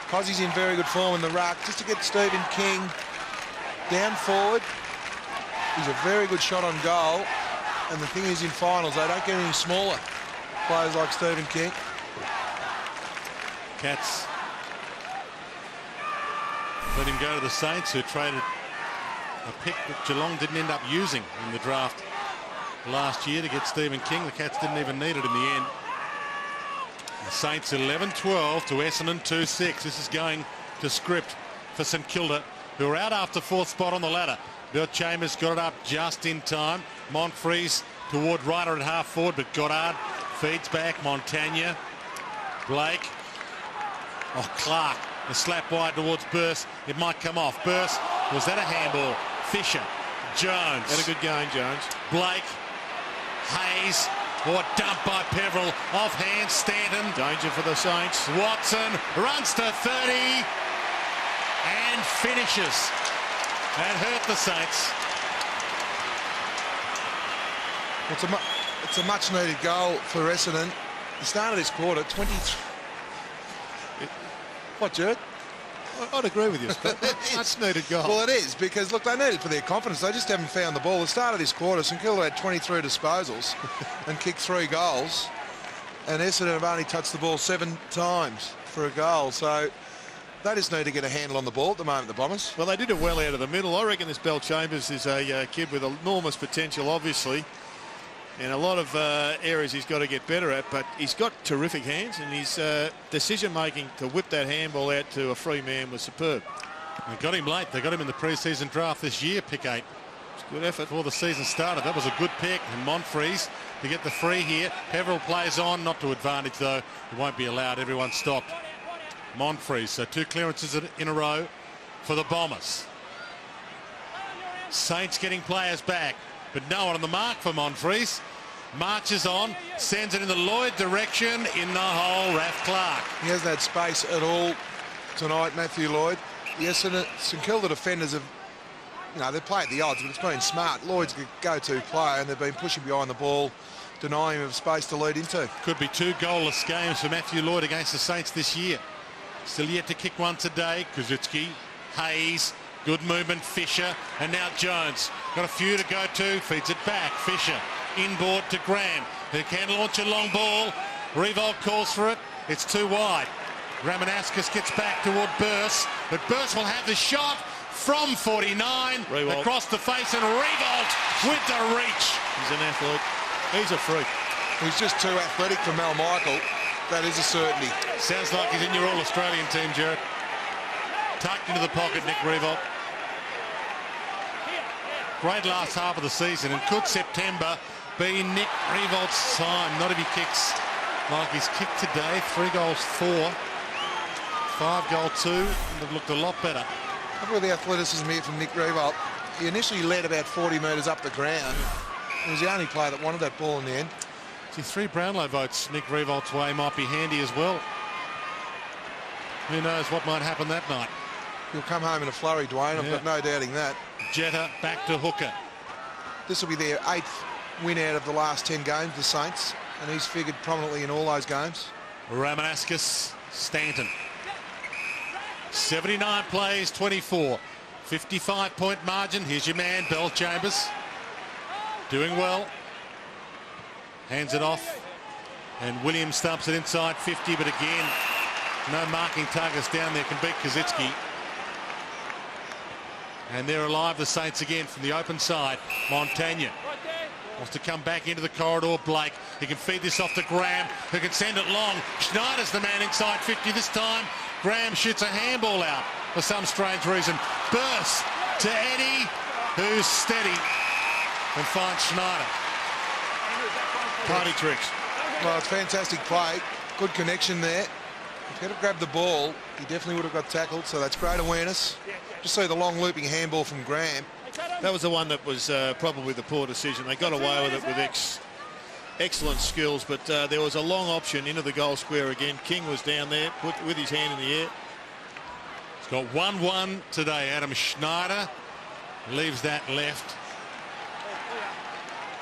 Speaker 3: Because he's in very good form in the ruck, just to get Stephen King down forward. He's a very good shot on goal. And the thing is, in finals, they don't get any smaller. Players like Stephen King.
Speaker 1: Cats let him go to the Saints, who traded a pick that Geelong didn't end up using in the draft last year to get Stephen King. The Cats didn't even need it in the end. The Saints 11-12 to Essendon 2-6. This is going to script for St Kilda, who are out after 4th spot on the ladder. Bill Chambers got it up just in time. Monfries toward Ryder at half forward, but Goddard feeds back. Montagna, Blake, Clark. The slap wide towards Burse. It might come off. Burse, was that a handball? Fisher, Jones.
Speaker 2: Had a good game, Jones.
Speaker 1: Blake, Hayes, or dumped by Peverill. Offhand, Stanton.
Speaker 2: Danger for the Saints.
Speaker 1: Watson runs to 30 and finishes. That hurt the Saints.
Speaker 3: It's a much needed goal for Essendon. The start of this quarter, 23. What, Jared?
Speaker 2: I'd agree with you, Scott. Much needed goal.
Speaker 3: Well, it is, because, look, they need it for their confidence. They just haven't found the ball. The start of this quarter, St Kilda had 23 disposals and kicked 3 goals. And Essendon have only touched the ball 7 times for a goal. So they just need to get a handle on the ball at the moment, the Bombers.
Speaker 2: Well, they did it well out of the middle. I reckon this Bell Chambers is a kid with enormous potential, obviously. And a lot of areas he's got to get better at, but he's got terrific hands, and his decision-making to whip that handball out to a free man was superb.
Speaker 1: They got him late. They got him in the pre-season draft this year, pick 8.
Speaker 2: It's a good effort.
Speaker 1: Before the season started, that was a good pick. And Monfries to get the free here. Peverill plays on, not to advantage though. It won't be allowed. Everyone stopped. Monfries, so 2 clearances in a row for the Bombers. Saints getting players back, but no one on the mark for Monfries. Marches on, sends it in the Lloyd direction, in the hole, Raph Clark.
Speaker 3: He hasn't had space at all tonight, Matthew Lloyd. Yes, and St Kilda defenders have, they've played the odds, but it's been smart. Lloyd's a go-to player, and they've been pushing behind the ball, denying him of space to lead into.
Speaker 1: Could be 2 goalless games for Matthew Lloyd against the Saints this year. Still yet to kick one today. Kozutsky, Hayes, good movement, Fisher, and now Jones. Got a few to go to, feeds it back, Fisher. Inboard to Graham, who can launch a long ball. Revolt calls for it. It's too wide. Ramanauskas gets back toward Burse, but Burse will have the shot from 49
Speaker 2: Revolt
Speaker 1: across the face, and Revolt with the reach.
Speaker 2: He's an athlete. He's a freak.
Speaker 3: He's just too athletic for Mal Michael. That is a certainty.
Speaker 1: Sounds like he's in your All-Australian team, Jared. Tucked into the pocket, Nick Revolt. Great last half of the season, and could September be Nick Riewold's time? Not if he kicks like he's kicked today. 3 goals 4, 5 goal 2, and they've looked a lot better.
Speaker 3: Look at the athleticism here from Nick Riewoldt. He initially led about 40 metres up the ground. He was the only player that wanted that ball in the end.
Speaker 1: See, 3 Brownlow votes Nick Riewoldt's way might be handy as well. Who knows what might happen that night.
Speaker 3: He'll come home in a flurry, Dwayne. I've got no doubting that.
Speaker 1: Jetta back to hooker.
Speaker 3: This will be their 8th win out of the last 10 games, the Saints, and he's figured prominently in all those games.
Speaker 1: Ramanaskas, Stanton. 79 plays, 24. 55-point margin. Here's your man, Bell Chambers. Doing well. Hands it off. And Williams stumps it inside 50, but again, no marking targets down there can beat Kazitsky. And they're alive, the Saints, again from the open side. Montagna wants to come back into the corridor. Blake, he can feed this off to Graham, who can send it long. Schneider's the man inside 50 this time. Graham shoots a handball out for some strange reason. Burst to Eddie, who's steady and finds Schneider.
Speaker 2: Party tricks.
Speaker 3: Well, it's fantastic play. Good connection there. If he had grabbed the ball, he definitely would have got tackled, so that's great awareness. Just see the long looping handball from Graham.
Speaker 2: That was the one that was probably the poor decision. They got away with it with excellent skills, but there was a long option into the goal square again. King was down there with his hand in the air.
Speaker 1: He's got 1-1 today. Adam Schneider leaves that left.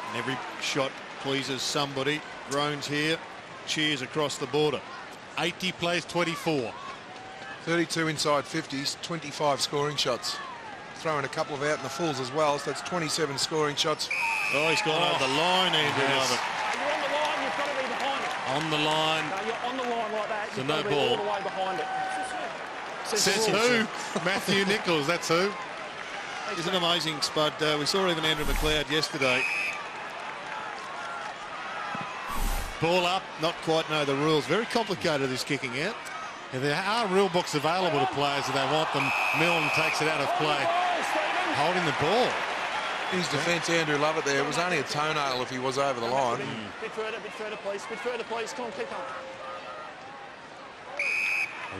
Speaker 2: And every shot pleases somebody. Groans here, cheers across the border.
Speaker 1: 80 plays 24.
Speaker 3: 32 inside 50s, 25 scoring shots. Throwing a couple of out in the fulls as well, so that's 27 scoring shots.
Speaker 2: Oh, he's gone over the line, Andrew.
Speaker 1: Yes.
Speaker 2: Love it.
Speaker 5: You're on the line, you've got to be behind it.
Speaker 1: On the line.
Speaker 5: No, you're on the line like that.
Speaker 1: So
Speaker 5: You've
Speaker 1: no
Speaker 5: got to be
Speaker 1: ball.
Speaker 5: all the way behind it.
Speaker 1: Says who? Matthew Nichols, that's who.
Speaker 2: Isn't it amazing, Spud? We saw even Andrew McLeod yesterday.
Speaker 1: Ball up.
Speaker 2: Not quite know the rules. Very complicated, this kicking out.
Speaker 1: Yeah, there are rule books available to players if they want them. Milne takes it out of play. Holding the ball.
Speaker 3: His defence, Andrew Lovett there. It was only a toenail if he was over the line.
Speaker 5: Bit further, please. Bit further, please. Come on, keep going.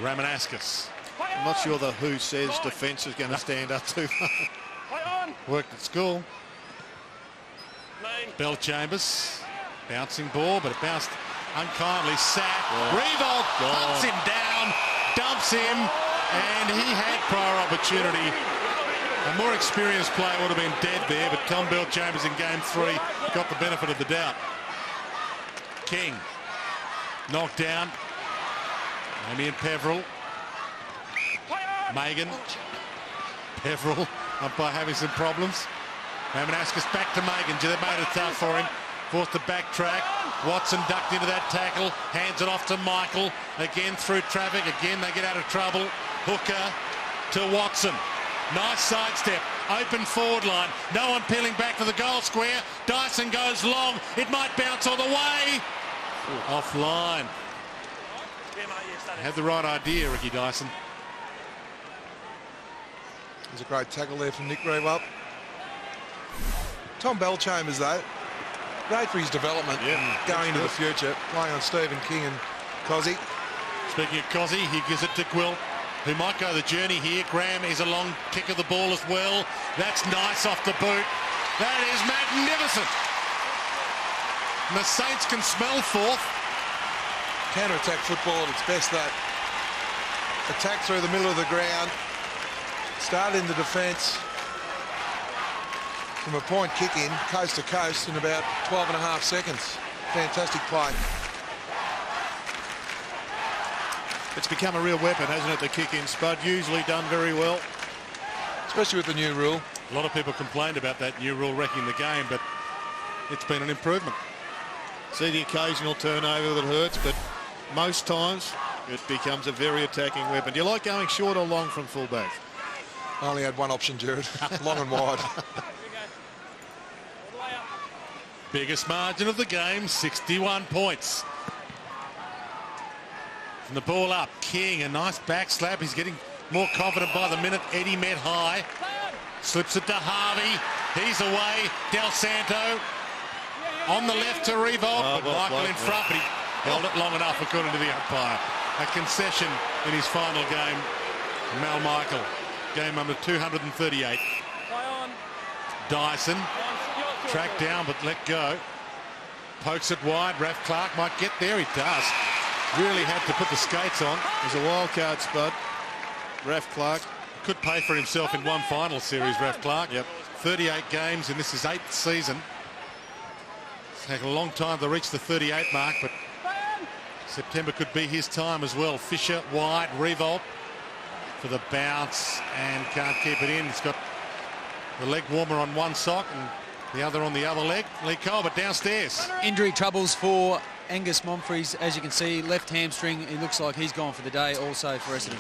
Speaker 1: Ramanaskas.
Speaker 2: I'm not sure the who says defence is going to stand up too much.
Speaker 5: Play on.
Speaker 1: Worked at school.
Speaker 5: Mean.
Speaker 1: Bell Chambers. Bouncing ball, but it bounced unkindly. Sack. Riewoldt hunts him down, dumps him, and he had prior opportunity. A more experienced player would have been dead there, but Tom Bell Chambers in game 3 got the benefit of the doubt. King knocked down. Damien Peveril. Megan. Peveril, umpire having some problems. Ramanaskas back to Megan. They made it tough for him. Forced to backtrack. Watson ducked into that tackle. Hands it off to Michael. Again through traffic. Again they get out of trouble. Hooker to Watson. Nice sidestep. Open forward line. No one peeling back to the goal square. Dyson goes long. It might bounce all the way. Offline. Had the right idea, Ricky Dyson.
Speaker 3: There's a great tackle there from Nick Riewoldt. Tom Bell Chambers, though, great for his development going into the future, playing on Stephen King and Cozzy.
Speaker 1: Speaking of Cozzy, he gives it to Gwilt, who might go the journey here. Graham is a long kick of the ball as well. That's nice off the boot. That is magnificent. And the Saints can smell fourth.
Speaker 3: Counter-attack football at its best, that attack through the middle of the ground, start in the defence from a point kick in, coast to coast, in about 12 and a half seconds. Fantastic play.
Speaker 2: It's become a real weapon, hasn't it, the kick-in, Spud? Usually done very well.
Speaker 3: Especially with the new rule.
Speaker 1: A lot of people complained about that new rule wrecking the game, but it's been an improvement.
Speaker 2: See the occasional turnover that hurts, but most times it becomes a very attacking weapon. Do you like going short or long from fullback?
Speaker 3: I only had one option, Jared. Long and wide.
Speaker 1: Biggest margin of the game, 61 points. From the ball up, King, a nice back slap. He's getting more confident by the minute. Eddie met high. Slips it to Harvey. He's away. Del Santo on the left to Revolt, but Michael in front, but he held it long enough according to the umpire. A concession in his final game. Mal Michael, game number 238. Dyson, tracked down but let go. Pokes it wide. Raf Clark might get there. He does. Really had to put the skates on.
Speaker 2: There's a wild card spot. Raf Clark
Speaker 1: could pay for himself in one final series. Raf Clark.
Speaker 2: Yep.
Speaker 1: 38 games, and this is 8th season. It's taken a long time to reach the 38 mark, but September could be his time as well. Fisher wide. Revolt for the bounce and can't keep it in. It's got the leg warmer on one sock and the other on the other leg. Lee Colbert downstairs.
Speaker 4: Injury troubles for Angus Momfries. As you can see, left hamstring. It looks like he's gone for the day also for Essendon.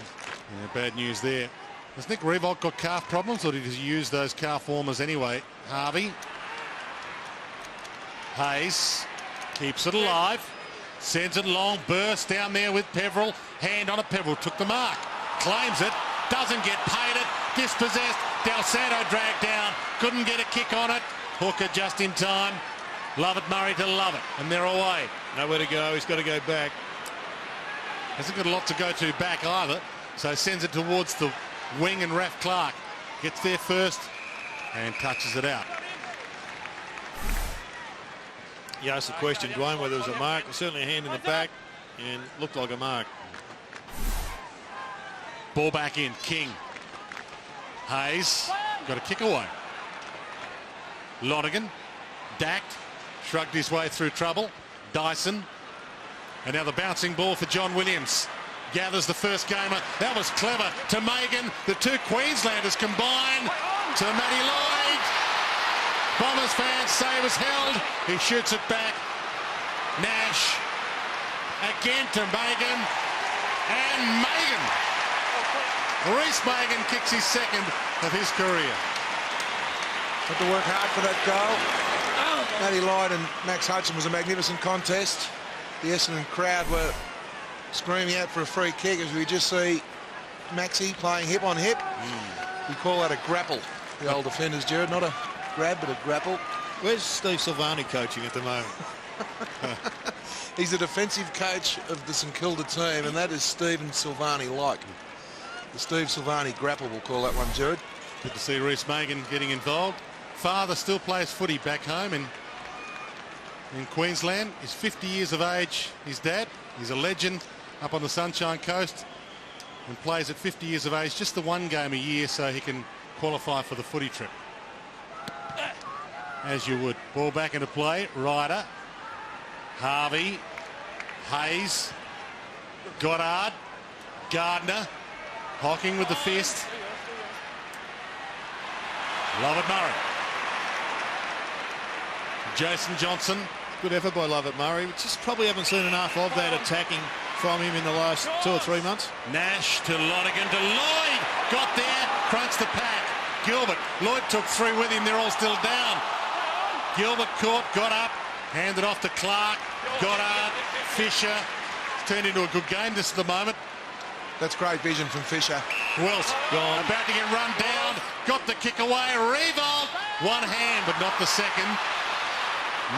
Speaker 1: Yeah, bad news there. Has Nick Revolt got calf problems, or did he use those calf warmers anyway? Harvey. Hayes keeps it alive. Sends it long. Burst down there with Peverill. Hand on it. Peverill took the mark. Claims it. Doesn't get paid it. Dispossessed. Del Santo dragged down. Couldn't get a kick on it. Hooker just in time. Lovett Murray to Lovett. And they're away.
Speaker 2: nowhere to go. He's got to go back.
Speaker 1: Hasn't got a lot to go to back either. So sends it towards the wing, and Raf Clark gets there first and touches it out.
Speaker 2: You asked the question, Dwayne, whether it was a mark. Certainly a hand in the back and looked like a mark.
Speaker 1: Ball back in. King. Hayes got a kick away. Lonergan. Dacked. Shrugged his way through trouble. Dyson. And now the bouncing ball for John Williams. Gathers the first gamer. That was clever. To Megan. The two Queenslanders combine. To Matty Lloyd. Bombers fans say it was held. He shoots it back. Nash. Again to Megan. And Megan. Reece Megan kicks his second of his career.
Speaker 3: Had to work hard for that goal. Matty Lloyd and Max Hudson was a magnificent contest. The Essendon crowd were screaming out for a free kick as we just see Maxie playing hip on hip. We call that a grapple. The old defenders, Jared, not a grab but a grapple.
Speaker 2: Where's Steve Silvani coaching at the moment?
Speaker 3: He's the defensive coach of the St Kilda team, and that is Stephen Silvani like. The Steve Silvani grapple, we'll call that one, Jared.
Speaker 1: Good to see Reece Megan getting involved. Father still plays footy back home in Queensland. He's 50 years of age, his dad. He's a legend up on the Sunshine Coast and plays at 50 years of age just the one game a year so he can qualify for the footy trip. As you would. Ball back into play. Ryder. Harvey. Hayes. Goddard. Gardner. Hocking with the fist. Lovett Murray. Jason Johnson.
Speaker 2: Good effort by Lovett Murray. We just probably haven't seen enough of that attacking from him in the last 2 or 3 months.
Speaker 1: Nash to Lonergan to Lloyd. Got there. Crunched the pack. Gilbert. Lloyd took 3 with him. They're all still down. Gilbert caught. Got up. Handed off to Clark. Goddard. Fisher. It's turned into a good game just at the moment.
Speaker 3: That's great vision from Fisher.
Speaker 1: Wilt gone. About to get run down. Got the kick away. Revolt. One hand, but not the second.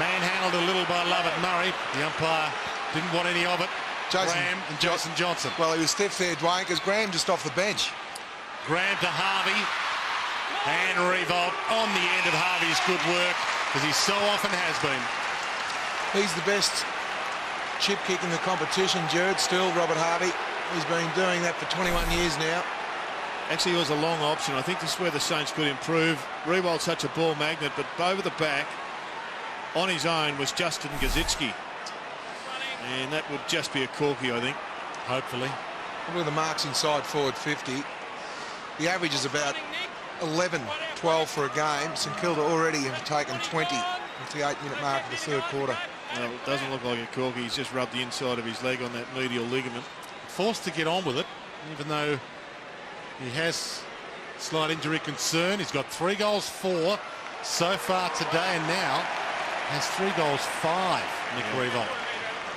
Speaker 1: Manhandled a little by Lovett Murray. The umpire didn't want any of it. Graham and Jason Johnson.
Speaker 3: Well, he was stiff there, Dwayne, because Graham just off the bench.
Speaker 1: Graham to Harvey. And Revolt on the end of Harvey's good work, as he so often has been.
Speaker 3: He's the best chip kick in the competition, Jared. Still, Robert Harvey. He's been doing that for 21 years now.
Speaker 2: Actually, it was a long option. I think this is where the Saints could improve. Revolt's such a ball magnet, but over the back, on his own, was Justin Gazitsky. And that would just be a corky, I think.
Speaker 1: Hopefully.
Speaker 3: Look at the marks inside forward 50. The average is about 11, 12 for a game. St Kilda already have taken 20 at the 8-minute mark of the third quarter.
Speaker 2: Well, it doesn't look like a corky. He's just rubbed the inside of his leg on that medial ligament.
Speaker 1: Forced to get on with it, even though he has slight injury concern. He's got 3 goals, 4 so far today, and now has 3 goals, 5, Nick Revolt.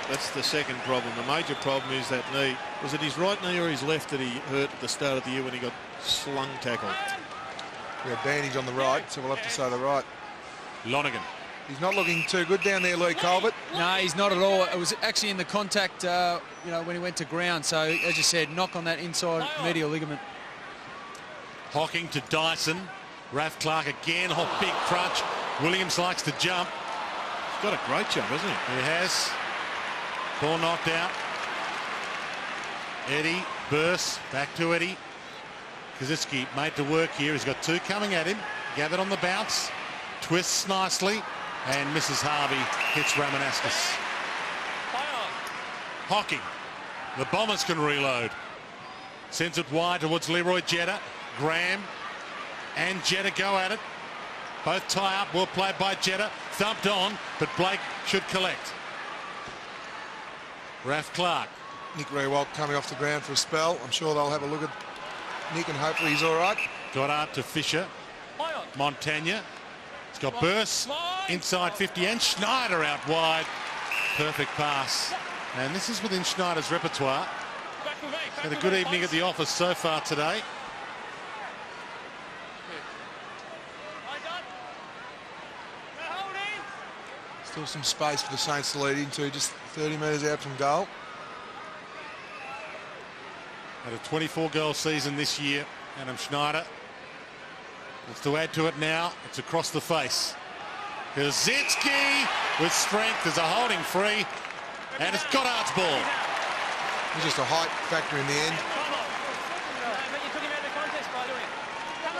Speaker 2: That's the second problem. The major problem is that knee. Was it his right knee or his left that he hurt at the start of the year when he got slung tackled?
Speaker 3: The advantage on the right, so we'll have to say the right.
Speaker 1: Lonergan.
Speaker 3: He's not looking too good down there, Lee Colbert.
Speaker 4: No, he's not at all. It was actually in the contact, when he went to ground. So, as you said, knock on that inside medial ligament.
Speaker 1: Hocking to Dyson. Raph Clark again. Oh, big crunch. Williams likes to jump.
Speaker 2: He's got a great jump, hasn't he?
Speaker 1: He has. Ball knocked out. Eddie, bursts. Back to Eddie. Kazitsky made to work here. He's got two coming at him. Gathered on the bounce. Twists nicely. And Mrs. Harvey hits Ramanauskas. Hocking. The Bombers can reload. Sends it wide towards Leroy Jetta. Graham and Jetta go at it. Both tie up. Well played by Jetta. Thumped on, but Blake should collect. Raph Clark.
Speaker 3: Nick Rewalt coming off the ground for a spell. I'm sure they'll have a look at Nick and hopefully he's all right.
Speaker 1: Goddard to Fisher. Montagna. He's got bursts inside 50 and Schneider out wide. Perfect pass. And this is within Schneider's repertoire. Had a good evening at the office so far today.
Speaker 3: Still some space for the Saints to lead into, just 30 metres out from goal.
Speaker 1: Had a 24-goal season this year. Adam Schneider wants to add to it now. It's across the face. Kazitsky with strength. There's a holding free. And it's Goddard's ball.
Speaker 3: It's just a height factor in the end.
Speaker 5: But you took him out of the contest by doing it. Come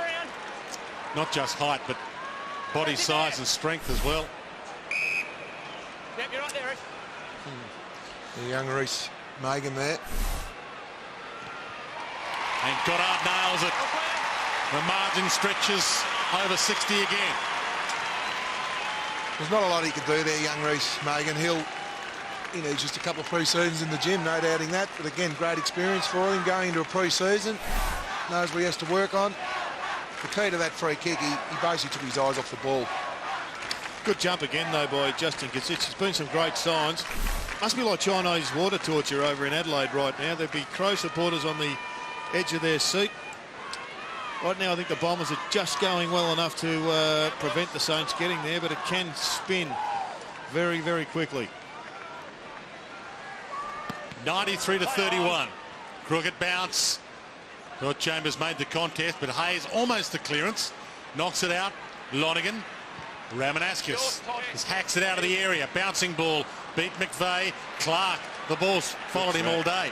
Speaker 5: around.
Speaker 1: Not just height, but body size and strength as well.
Speaker 5: Yep, you're right there, Rich.
Speaker 3: The young Reece Megan there.
Speaker 1: And Goddard nails it. The margin stretches over 60 again.
Speaker 3: There's not a lot he could do there, young Reece Megan. He'll, just a couple of pre-seasons in the gym, no doubting that. But again, great experience for him going into a pre-season. Knows what he has to work on. The key to that free kick, he basically took his eyes off the ball.
Speaker 2: Good jump again, though, by Justin Kazitsky. There's been some great signs. Must be like Chinese water torture over in Adelaide right now. There'd be Crow supporters on the edge of their seat. Right now, I think the Bombers are just going well enough to prevent the Saints getting there, but it can spin very, very quickly.
Speaker 1: 93-31. Crooked bounce. Thought Chambers made the contest, but Hayes almost the clearance. Knocks it out. Lonergan. Ramanauskas just hacks it out of the area. Bouncing ball. Beat McVeigh. Clark. The ball's followed him all day.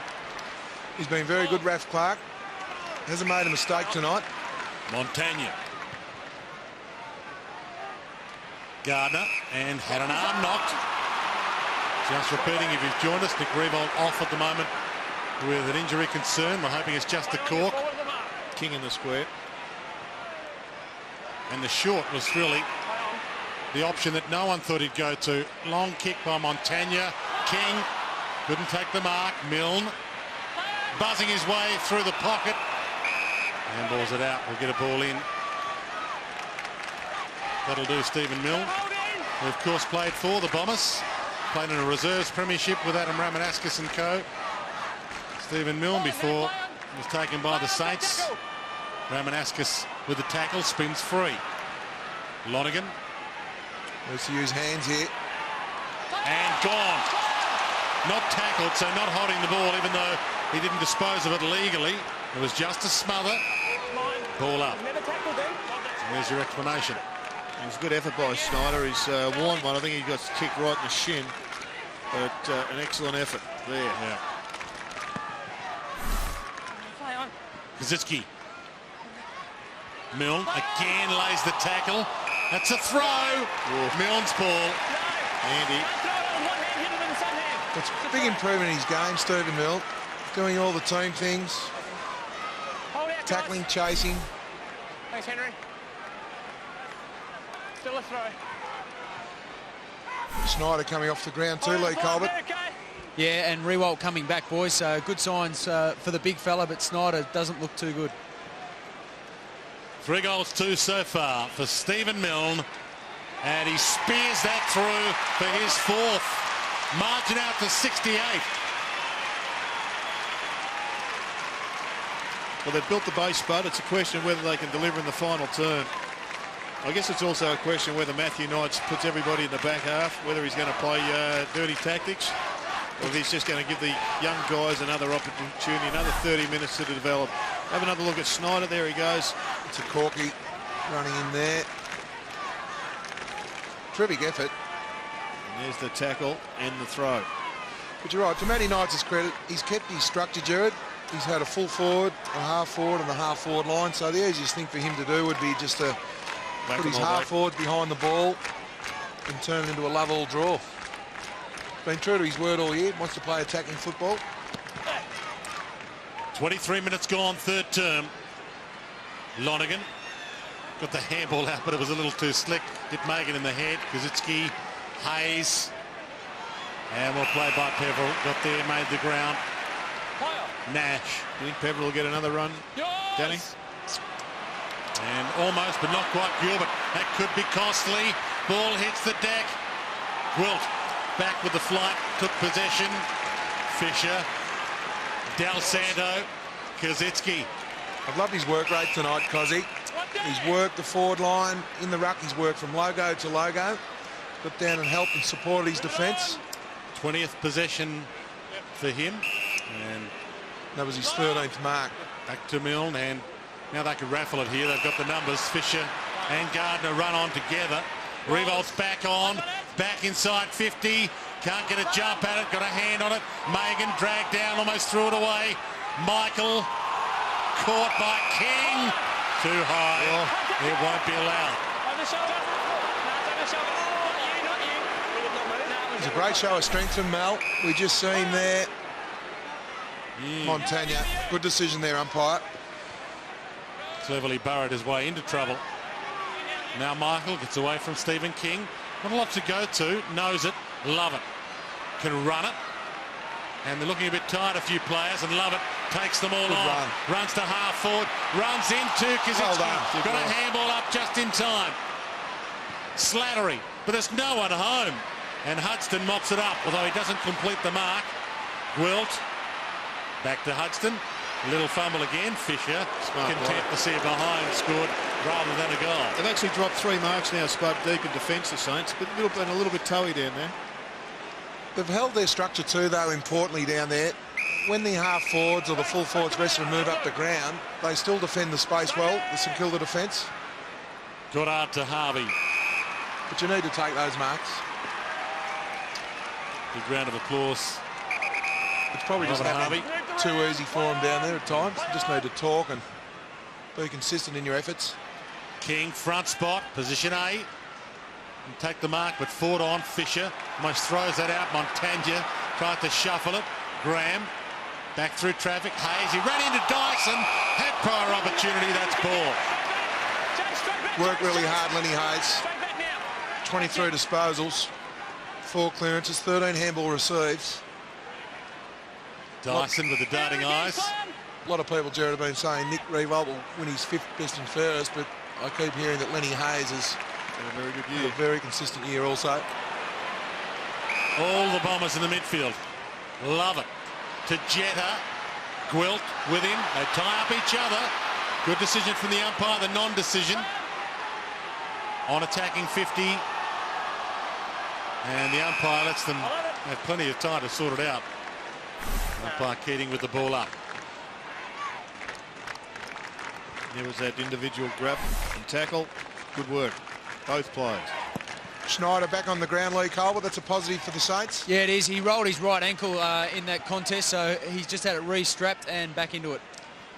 Speaker 3: He's been very good, Raph Clark. Hasn't made a mistake tonight.
Speaker 1: Montagna. Gardner and had an arm knocked. Just repeating, if you've joined us, Nick Rewalt off at the moment with an injury concern. We're hoping it's just a cork.
Speaker 2: King in the square.
Speaker 1: And the short was really the option that no one thought he'd go to. Long kick by Montagna. King couldn't take the mark. Milne buzzing his way through the pocket. And balls it out. We'll get a ball in. That'll do Stephen Milne, who of course played for the Bombers. Played in a reserves premiership with Adam Ramanauskas and co. Stephen Milne before he was taken by the Saints. Ramanauskas with the tackle, spins free. Lonergan.
Speaker 3: Needs to use hands here.
Speaker 1: And gone. Not tackled, so not holding the ball, even though he didn't dispose of it legally. It was just a smother. Ball up. And there's your explanation.
Speaker 2: It was a good effort by Schneider. He's worn one. I think he got kicked right in the shin. But an excellent effort there.
Speaker 1: Yeah. Kazitsky. Milne again lays the tackle. That's a throw. Milne's ball.
Speaker 2: Andy.
Speaker 3: It's a big improvement in his game, Stephen Milne. Doing all the team things. Tackling, chasing.
Speaker 5: Thanks, Henry. Still a throw.
Speaker 3: Schneider coming off the ground too, Lee Colbert.
Speaker 4: Yeah, and Rewalt coming back, boys. So good signs for the big fella, but Schneider doesn't look too good.
Speaker 1: 3 goals, 2 so far for Stephen Milne. And he spears that through for his 4th. Margin out to 68.
Speaker 2: Well, they've built the base, Spud. It's a question of whether they can deliver in the final turn. I guess it's also a question whether Matthew Knights puts everybody in the back half, whether he's going to play dirty tactics, or if he's just going to give the young guys another opportunity, another 30 minutes to develop. Have another look at Snyder. There he goes.
Speaker 3: It's a Corky running in there. Terrific effort.
Speaker 2: And there's the tackle and the throw.
Speaker 3: But you're right, to Matty Knights' credit, he's kept his structure, Jared. He's had a full forward, a half forward and the half forward line, so the easiest thing for him to do would be just to put his half forwards behind the ball and turn it into a love-all draw. Been true to his word all year, wants to play attacking football.
Speaker 1: 23 minutes gone, third term. Lonergan got the handball out, but it was a little too slick. Hit Megan in the head. Kazitsky, Hayes, and we'll play by Peverill. Got there, made the ground. Nash.
Speaker 2: Do you think Peverill will get another run, Danny?
Speaker 1: And almost, but not quite Gilbert. That could be costly. Ball hits the deck. Gwilt back with the flight, took possession. Fisher, Del Santo, Kazitsky.
Speaker 3: I've loved his work rate tonight, Cozzy. He's worked the forward line in the ruck. He's worked from logo to logo. Got down and helped and supported his defence.
Speaker 1: 20th possession for him. And
Speaker 3: that was his 13th mark.
Speaker 1: Back to Milne, and now they can raffle it here. They've got the numbers. Fisher and Gardner run on together. Revolt's back on, back inside 50. Can't get a jump at it, got a hand on it. Megan dragged down, almost threw it away. Michael caught by King. Too high. It won't be allowed.
Speaker 3: It's a great show of strength from Mel. We just seen there. Montagna, good decision there, umpire.
Speaker 1: Cleverly burrowed his way into trouble. Now Michael gets away from Stephen King. Not a lot to go to. Knows it. Love it. Can run it. And they're looking a bit tired, a few players, and Love it takes them all on. Runs to half forward. Runs into Kazitsky. Got a handball up just in time. Slattery. But there's no one home. And Hudson mops it up, although he doesn't complete the mark. Gwilt. Back to Hudson. Little fumble again. Fisher, content to see it behind, scored rather than a goal.
Speaker 2: They've actually dropped 3 marks now, Spud, deep in defence, the Saints, but a little bit toey down there.
Speaker 3: They've held their structure too, though, importantly down there. When the half forwards or the full forwards rest and move up the ground, they still defend the space well, the St Kilda defence.
Speaker 1: Goddard to Harvey.
Speaker 3: But you need to take those marks.
Speaker 1: Big round of applause.
Speaker 3: It's probably just happening too easy for them down there at times. You just need to talk and be consistent in your efforts.
Speaker 1: King, front spot, position A. And take the mark, but forward on. Fisher almost throws that out. Montagna tried to shuffle it. Graham back through traffic. Hayes, he ran into Dyson. Had prior opportunity. That's ball.
Speaker 3: Worked really hard, Lenny Hayes. 23 disposals, 4 clearances, 13 handball receives.
Speaker 1: Dyson with the darting eyes.
Speaker 3: A lot of people, Jared, have been saying Nick Revolt will win his 5th best and fairest, but I keep hearing that Lenny Hayes has
Speaker 2: had a very good year.
Speaker 3: A very consistent year also.
Speaker 1: All the Bombers in the midfield. Love it. To Jetta. Gwilt with him. They tie up each other. Good decision from the umpire, the non-decision. On attacking 50. And the umpire lets them have plenty of time to sort it out. Umpire Keating with the ball up.
Speaker 2: There was that individual grab and tackle. Good work, both players.
Speaker 3: Schneider back on the ground, Lee Colbert. That's a positive for the Saints.
Speaker 4: Yeah, it is. He rolled his right ankle in that contest, so he's just had it re-strapped and back into it.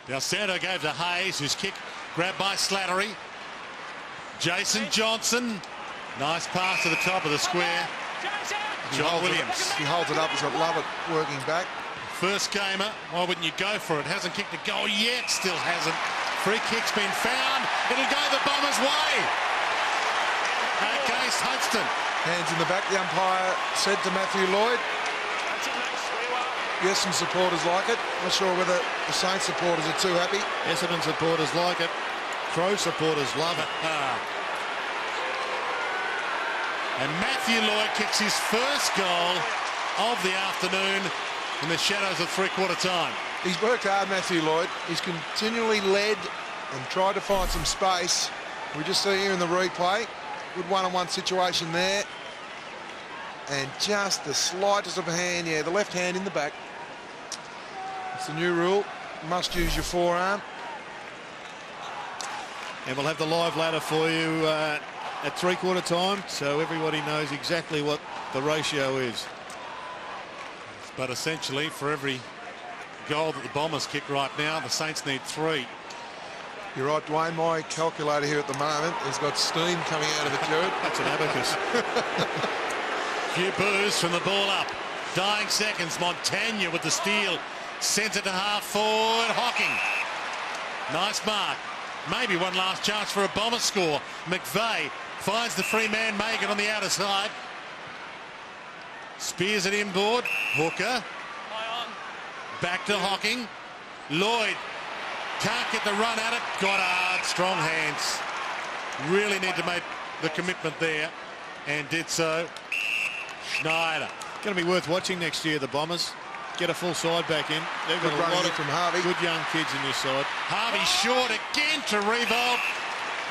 Speaker 1: Del Santo gave to Hayes, whose kick grabbed by Slattery. Jason Johnson. Nice pass to the top of the square. John Williams.
Speaker 3: He holds it up. He's got Lovett working back.
Speaker 1: First gamer. Why wouldn't you go for it? Hasn't kicked a goal yet. Still hasn't. Free kick's been found. It'll go the Bombers' way. Against Hudson.
Speaker 3: Hands in the back. The umpire said to Matthew Lloyd. Yes, some supporters like it. Not sure whether the Saints supporters are too happy.
Speaker 2: Essendon supporters like it. Crow supporters love it.
Speaker 1: And Matthew Lloyd kicks his first goal of the afternoon in the shadows of three-quarter time.
Speaker 3: He's worked hard, Matthew Lloyd. He's continually led and tried to find some space. We just see here in the replay, good one-on-one situation there. And just the slightest of a hand, yeah, the left hand in the back. It's the new rule. Must use your forearm.
Speaker 2: And we'll have the live ladder for you at three-quarter time, so everybody knows exactly what the ratio is.
Speaker 1: But essentially, for every goal that the Bombers kick right now, the Saints need 3.
Speaker 3: You're right, Dwayne. My calculator here at the moment has got steam coming out of it, Jared.
Speaker 2: That's an abacus.
Speaker 1: Few boos from the ball up. Dying seconds. Montagna with the steal. Sends it to half forward. Hocking. Nice mark. Maybe one last chance for a Bomber score. McVeigh finds the free man Megan on the outer side. Spears it inboard. Hooker. Back to Hocking. Lloyd can't get the run at it. Goddard, strong hands. Really need to make the commitment there, and did so. Schneider.
Speaker 2: Going to be worth watching next year, the Bombers. Get a full side back in. They've got a lot of
Speaker 3: from Harvey.
Speaker 2: Good young kids in this side.
Speaker 1: Harvey short again to Revolt.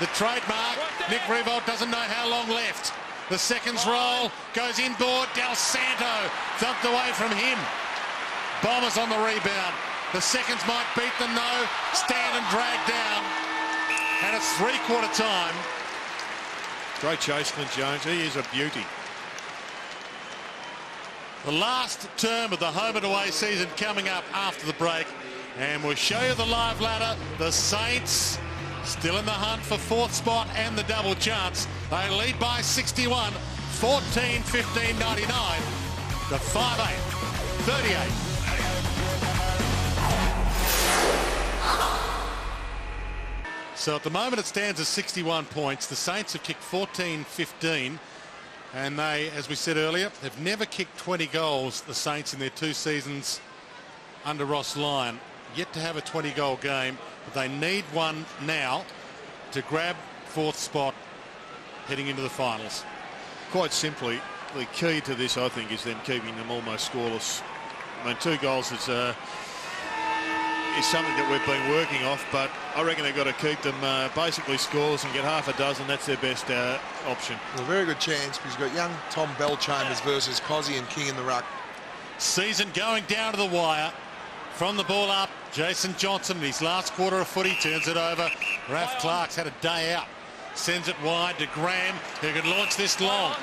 Speaker 1: The trademark. Nick Revolt doesn't know how long left. The seconds roll. Goes inboard. Del Santo thumped away from him. Bombers on the rebound. The seconds might beat them, though. Stand and drag down. And it's three-quarter time.
Speaker 2: Great chase, Clint Jones. He is a beauty.
Speaker 1: The last term of the home and away season coming up after the break. And we'll show you the live ladder. The Saints still in the hunt for 4th spot and the double chance. They lead by 61, 14-15-99 to 5-8, 38. So at the moment it stands at 61 points. The Saints have kicked 14-15. And they, as we said earlier, have never kicked 20 goals, the Saints, in their 2 seasons under Ross Lyon. Yet to have a 20-goal game, but they need one now to grab 4th spot heading into the finals.
Speaker 2: Quite simply, the key to this, I think, is them keeping them almost scoreless. I mean, 2 goals is something that we've been working off, but I reckon they've got to keep them basically scoreless and get half a dozen. That's their best option.
Speaker 3: Well, a very good chance because you've got young Tom Bellchambers versus Cozzy and King in the ruck.
Speaker 1: Season going down to the wire. From the ball up, Jason Johnson in his last quarter of footy turns it over. Raph Clark's had a day out. Sends it wide to Graham, who can launch this long.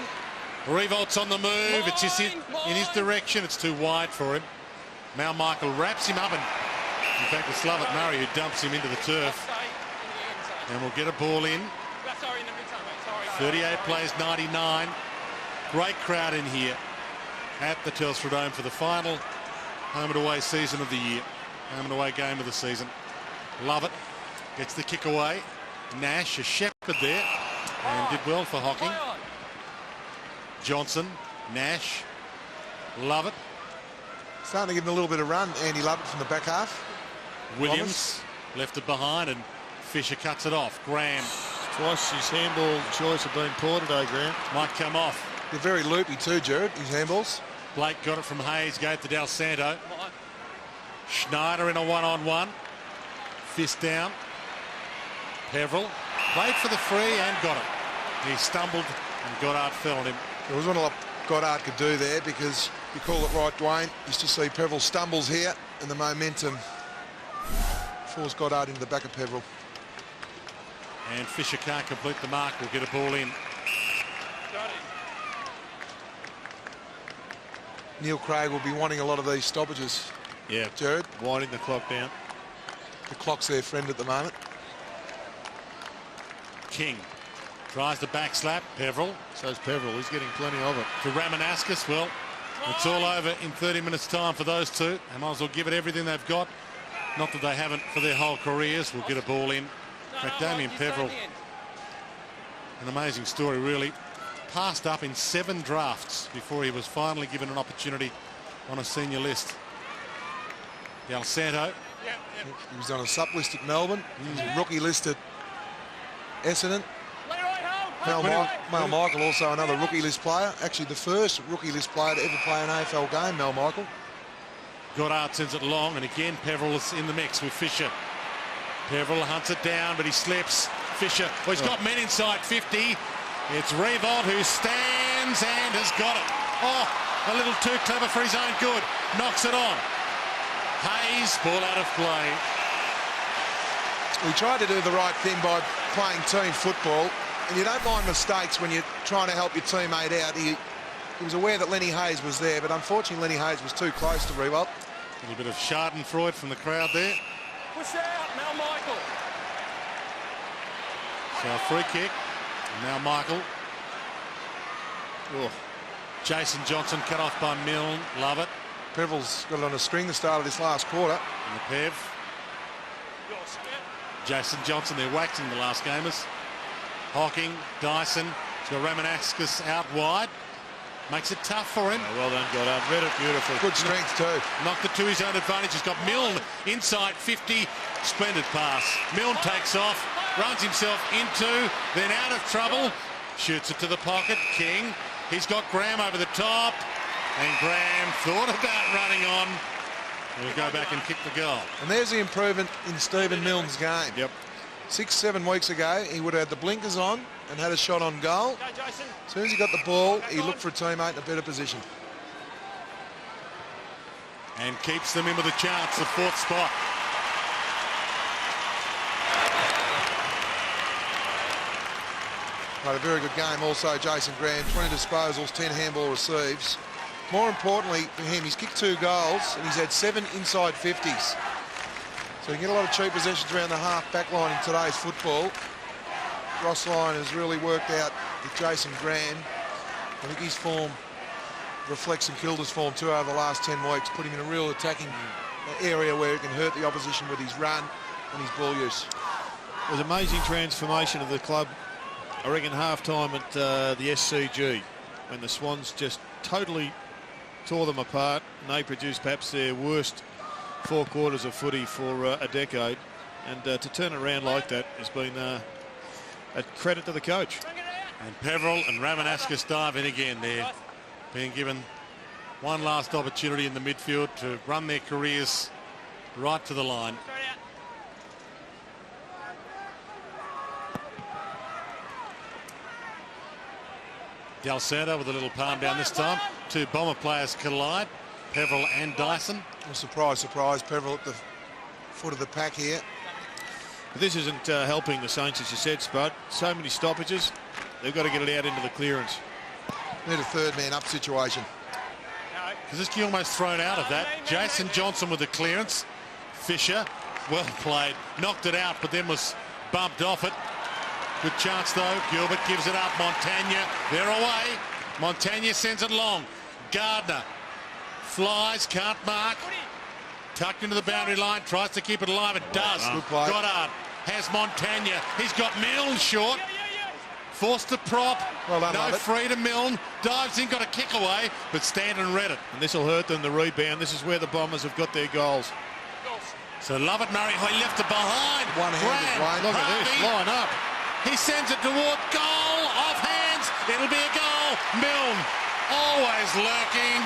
Speaker 1: Revolt's on the move. It's just in his direction. It's too wide for him. Mal Michael wraps him up, and in fact it's Slavitt Murray who dumps him into the turf. And we'll get a ball in. 38 plays 99. Great crowd in here at the Telstra Dome for the final home and away season of the year. Home and away game of the season. Love it. Gets the kick away. Nash, a shepherd there, and did well for Hocking. Johnson, Nash, love it.
Speaker 3: Starting to give him a little bit of run, Andy Lovett from the back half.
Speaker 1: Williams left it behind, and Fisher cuts it off. Graham.
Speaker 2: Twice his handball choice have been poor today, Graham.
Speaker 1: Might come off.
Speaker 3: They're very loopy too, Jared, his handballs.
Speaker 1: Blake got it from Hayes, gave to Del Santo. Schneider in a one-on-one. Fist down. Peveril played for the free and got it. He stumbled and Goddard fell on him.
Speaker 3: There wasn't a lot Goddard could do there because you call it right, Dwayne. Used to see Peveril stumbles here and the momentum forced Goddard into the back of Peveril.
Speaker 1: And Fisher can't complete the mark. We'll get a ball in.
Speaker 3: Neil Craig will be wanting a lot of these stoppages.
Speaker 2: Yeah,
Speaker 3: Jared.
Speaker 2: winding the clock down.
Speaker 3: The clock's their friend at the moment.
Speaker 1: King tries the back slap. Peveril.
Speaker 2: So's Peveril. He's getting plenty of it.
Speaker 1: To Ramanaskas. Well, it's all over in 30 minutes time for those two. They might as well give it everything they've got. Not that they haven't for their whole careers. We'll get a ball in. In fact, Damien Peveril, an amazing story really. Passed up in 7 drafts before he was finally given an opportunity on a senior list. Del Santo.
Speaker 3: He was on a sup list at Melbourne. He was a rookie list at Essendon. Mal Michael, also another rookie list player. Actually, the first rookie list player to ever play an AFL game, Mal Michael.
Speaker 1: Goddard sends it long, and again Peveril is in the mix with Fisher. Peveril hunts it down, but he slips. Fisher, well, he's got men inside 50. It's Revolt who stands and has got it. Oh, a little too clever for his own good. Knocks it on. Hayes, ball out of play.
Speaker 3: He tried to do the right thing by playing team football, and you don't mind mistakes when you're trying to help your teammate out. He was aware that Lenny Hayes was there, but unfortunately Lenny Hayes was too close to Revolt.
Speaker 1: A little bit of schadenfreude from the crowd there.
Speaker 5: Push out, Mel Michael.
Speaker 1: So a free kick. And now Michael. Oh. Jason Johnson cut off by Milne. Love it.
Speaker 3: Peveril's got it on a string the start of this last quarter.
Speaker 1: And the Pev. Jason Johnson, they're waxing the last gamers. Hocking, Dyson. He's got Ramanauskas out wide. Makes it tough for him.
Speaker 2: Oh, well done, Goddard. Read it beautifully.
Speaker 3: Good strength too.
Speaker 1: Knocked it to his own advantage. He's got Milne inside 50. Splendid pass. Milne takes off, runs himself into, then out of trouble. Shoots it to the pocket. King. He's got Graham over the top. And Graham thought about running on. He'll go back and kick the goal.
Speaker 3: And there's the improvement in Stephen Milne's game.
Speaker 1: Yep.
Speaker 3: 6-7 weeks ago, he would have had the blinkers on and had a shot on goal.
Speaker 5: Go, Jason.
Speaker 3: As soon as he got the ball, he looked for a teammate in a better position.
Speaker 1: And keeps them in with a chance, the fourth spot.
Speaker 3: Had a very good game also, Jason Graham. 20 disposals, 10 handball receives. More importantly for him, he's kicked 2 goals and he's had 7 inside 50s. So you can get a lot of cheap possessions around the half-back line in today's football. Ross Lyon has really worked out with Jason Graham. I think his form reflects in Kilda's form too over the last 10 weeks, putting him in a real attacking area where he can hurt the opposition with his run and his ball use.
Speaker 2: It was amazing transformation of the club, I reckon, half-time at the SCG, when the Swans just totally tore them apart, and they produced perhaps their worst 4 quarters of footy for a decade. And to turn it around like that has been a credit to the coach.
Speaker 1: And Peveril and Ramanauskas dive in again. They're being given one last opportunity in the midfield to run their careers right to the line. Del Santo with a little palm down this time. 2 Bomber players collide, Peveril and Dyson.
Speaker 3: Well, surprise, surprise, Peveril at the foot of the pack here.
Speaker 2: But this isn't helping the Saints, as you said, Spud. So many stoppages. They've got to get it out into the clearance.
Speaker 3: Need a third man up situation.
Speaker 1: Kaczynski almost thrown out of that. Jason Johnson with the clearance. Fisher, well played, knocked it out, but then was bumped off it. Good chance though. Gilbert gives it up. Montagna, they're away. Montagna sends it long. Gardner flies, can't mark. Tucked into the boundary line, tries to keep it alive. It does.
Speaker 3: Good play.
Speaker 1: Goddard has Montagna. He's got Milne short. Forced to prop.
Speaker 3: Well done,
Speaker 1: no
Speaker 3: Lovett.
Speaker 1: free to Milne. Dives in, got a kick away, but Stanton read it.
Speaker 2: And this will hurt them, the rebound. This is where the Bombers have got their goals.
Speaker 1: So Lovett Murray, he left it behind.
Speaker 3: One-handed, Wayne.
Speaker 2: Look at this, line up.
Speaker 1: He sends it toward goal, off hands. It'll be a goal. Milne, always lurking.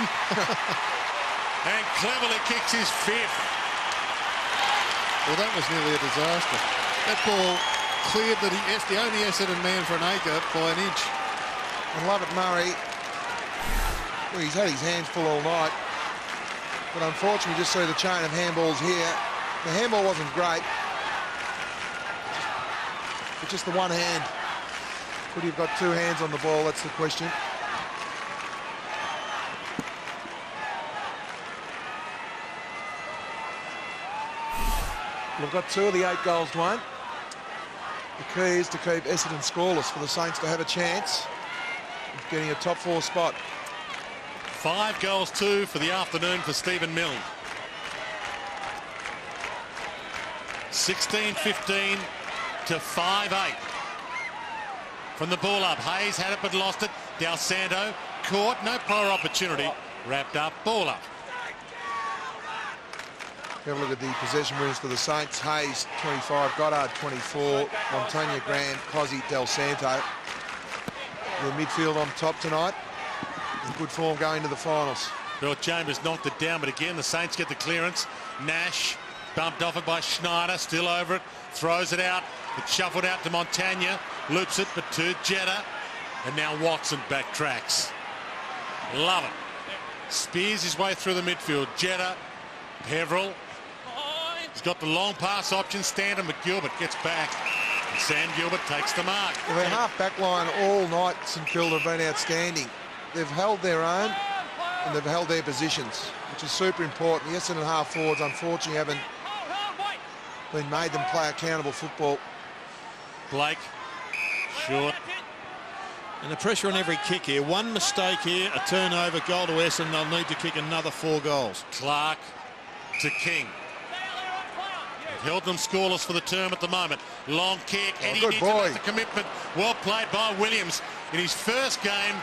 Speaker 1: And cleverly kicks his 5th.
Speaker 6: Well, that was nearly a disaster. That ball cleared the only Essendon man for an acre by an inch.
Speaker 3: And Lovett Murray, well, he's had his hands full all night. But unfortunately, just see the chain of handballs here. The handball wasn't great. But just the one hand. Could he have got 2 hands on the ball? That's the question. We've got 2 of the 8 goals, Dwayne. The key is to keep Essendon scoreless for the Saints to have a chance of getting a top 4 spot.
Speaker 1: 5 goals, 2 for the afternoon for Stephen Milne. 16-15 to 5-8. From the ball up, Hayes had it but lost it. Del Santo caught, no prior opportunity. Wrapped up, ball up.
Speaker 3: Have a look at the possession winners for the Saints. Hayes 25, Goddard 24, Montagna, Graham, Cozzy, Del Santo. The midfield on top tonight. In good form going to the finals.
Speaker 1: Bill Chambers knocked it down, but again the Saints get the clearance. Nash bumped off it by Schneider, still over it, throws it out. It's shuffled out to Montagna, loops it, but to Jetta, and now Watson backtracks. Love it. Spears his way through the midfield. Jetta, Peveril. He's got the long pass option. Stanton, but Gilbert gets back. And Sam Gilbert takes the mark.
Speaker 3: Well, their half-back line all night, St Kilda have been outstanding. They've held their own and they've held their positions, which is super important. The Essendon half-forwards, unfortunately, haven't been made them play accountable football.
Speaker 1: Blake, short.
Speaker 2: And the pressure on every kick here. One mistake here, a turnover, goal to Essendon. They'll need to kick another 4 goals.
Speaker 1: Clark to King. It held them scoreless for the term at the moment. Long kick. Eddie
Speaker 3: good
Speaker 1: needs
Speaker 3: boy.
Speaker 1: another commitment. Well played by Williams. In his first game,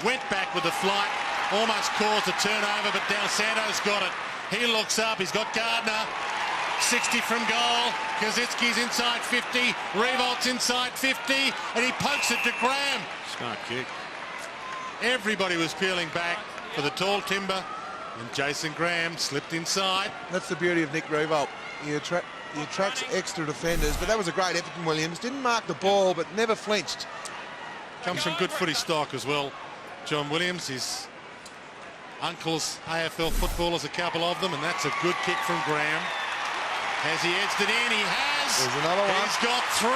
Speaker 1: went back with the flight. Almost caused a turnover, but Del Santo's got it. He looks up. He's got Gardner. 60 from goal. Kazitsky's inside 50. Revolt's inside 50. And he pokes it to Graham.
Speaker 2: Smart kick.
Speaker 1: Everybody was peeling back for the tall timber. And Jason Graham slipped inside.
Speaker 3: That's the beauty of Nick Revolt. He attracts extra defenders, but that was a great effort from Williams. Didn't mark the ball, but never flinched.
Speaker 1: Comes from good footy stock as well. John Williams, his uncle's AFL footballers, a couple of them, and that's a good kick from Graham. Has he edged it in? He has.
Speaker 3: There's another one.
Speaker 1: He's got 3.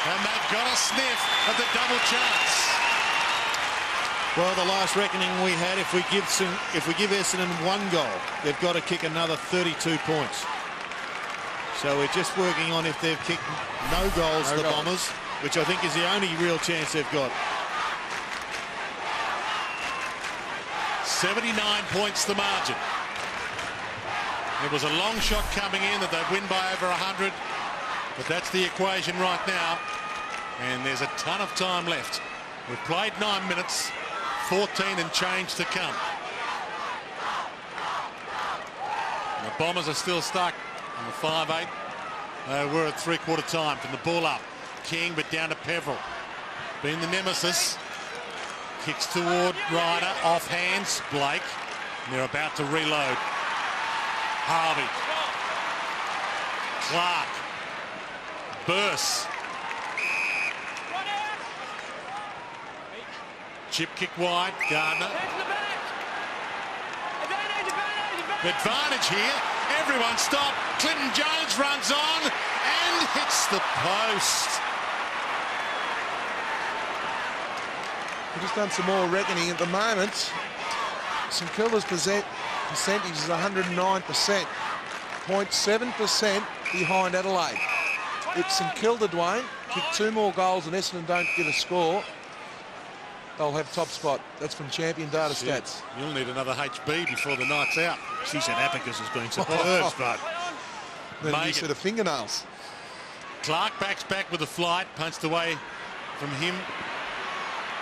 Speaker 1: And they've got a sniff at the double chance.
Speaker 2: Well, the last reckoning we had, if we give Essendon 1 goal, they've got to kick another 32 points. So we're just working on if they've kicked no goals, the Bombers, which I think is the only real chance they've got.
Speaker 1: 79 points the margin. It was a long shot coming in that they'd win by over 100, but that's the equation right now, and there's a ton of time left. We've played 9 minutes, 14 and change to come. And the Bombers are still stuck on the 5-8. They were at 3/4 time from the ball up. King, but down to Peveril. Being the nemesis. Kicks toward Ryder, off hands, Blake. And they're about to reload. Harvey. Clark. Burse. Chip kick wide, Gardner. Advantage here. Everyone stop. Clinton Jones runs on and hits the post.
Speaker 3: We've just done some more reckoning at the moment. St Kilda's percentage is 109%, 0.7% behind Adelaide. If St Kilda, Dwayne, kick 2 more goals and Essendon don't get a score, they'll have top spot. That's from Champion Data Stats.
Speaker 1: You'll need another HB before the night's out.
Speaker 2: She said Abacus has been superb, but
Speaker 3: Then a new set of fingernails.
Speaker 1: Clark backs back with the flight, punched away from him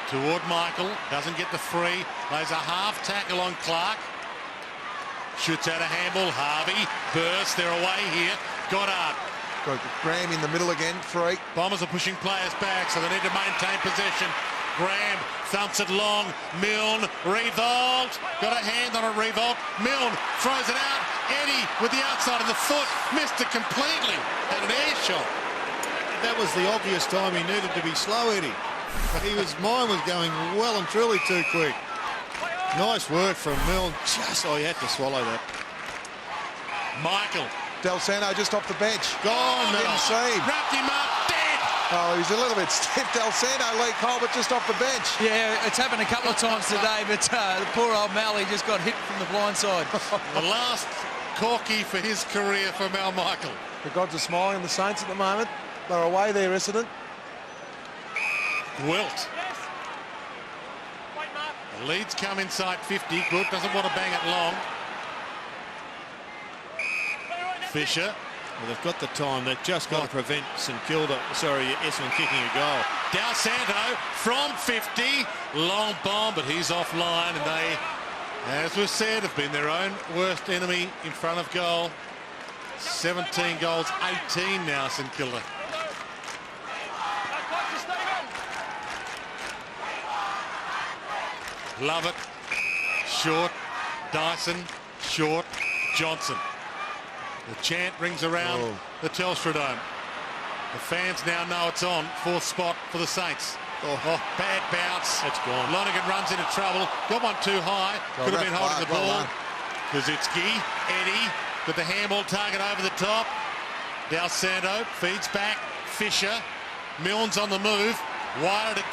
Speaker 1: toward Michael. Doesn't get the free. Lays a half tackle on Clark. Shoots out a handball. Harvey. Burst. They're away here. Goddard.
Speaker 3: Got Graham in the middle again. Free.
Speaker 1: Bombers are pushing players back, so they need to maintain possession. Graham thumps it long. Milne. Revolt. Got a hand on it. Revolt. Milne throws it out. Eddie with the outside of the foot. Missed it completely. Had an air shot.
Speaker 2: that was the obvious time he needed to be slow, Eddie. Mine was going well and truly too quick. Nice work from Milne. He had to swallow that.
Speaker 1: Michael.
Speaker 3: Del Santo just off the bench.
Speaker 1: Gone.
Speaker 3: Didn't see him.
Speaker 1: Wrapped him up. Dead.
Speaker 3: Oh, he's a little bit stiff. Del Santo, Lee Colbert just off the bench.
Speaker 4: Yeah, it's happened a couple of times today, but the poor old Malley just got hit from the blind side.
Speaker 1: The last corky for his career for Mal Michael.
Speaker 3: The gods are smiling on the Saints at the moment. They're away there, Essendon.
Speaker 1: Gwilt. The leads come inside 50. Gwilt doesn't want to bang it long. Fisher.
Speaker 2: Well, they've got the time. They've just got to prevent Essendon kicking a goal.
Speaker 1: Del Santo from 50. Long bomb, but he's offline, and they, as we've said, have been their own worst enemy in front of goal. 17 goals, 18 now, St Kilda. Love it. Short, Dyson, short, Johnson. The chant rings around the Telstra Dome. The fans now know it's on. 4th spot for the Saints. Oh, bad bounce.
Speaker 2: That's gone.
Speaker 1: Lonergan runs into trouble. Got one too high. Could have been holding the ball. Kazitsky, Eddie, with the handball target over the top. Del Santo feeds back. Fisher. Milne's on the move. Wider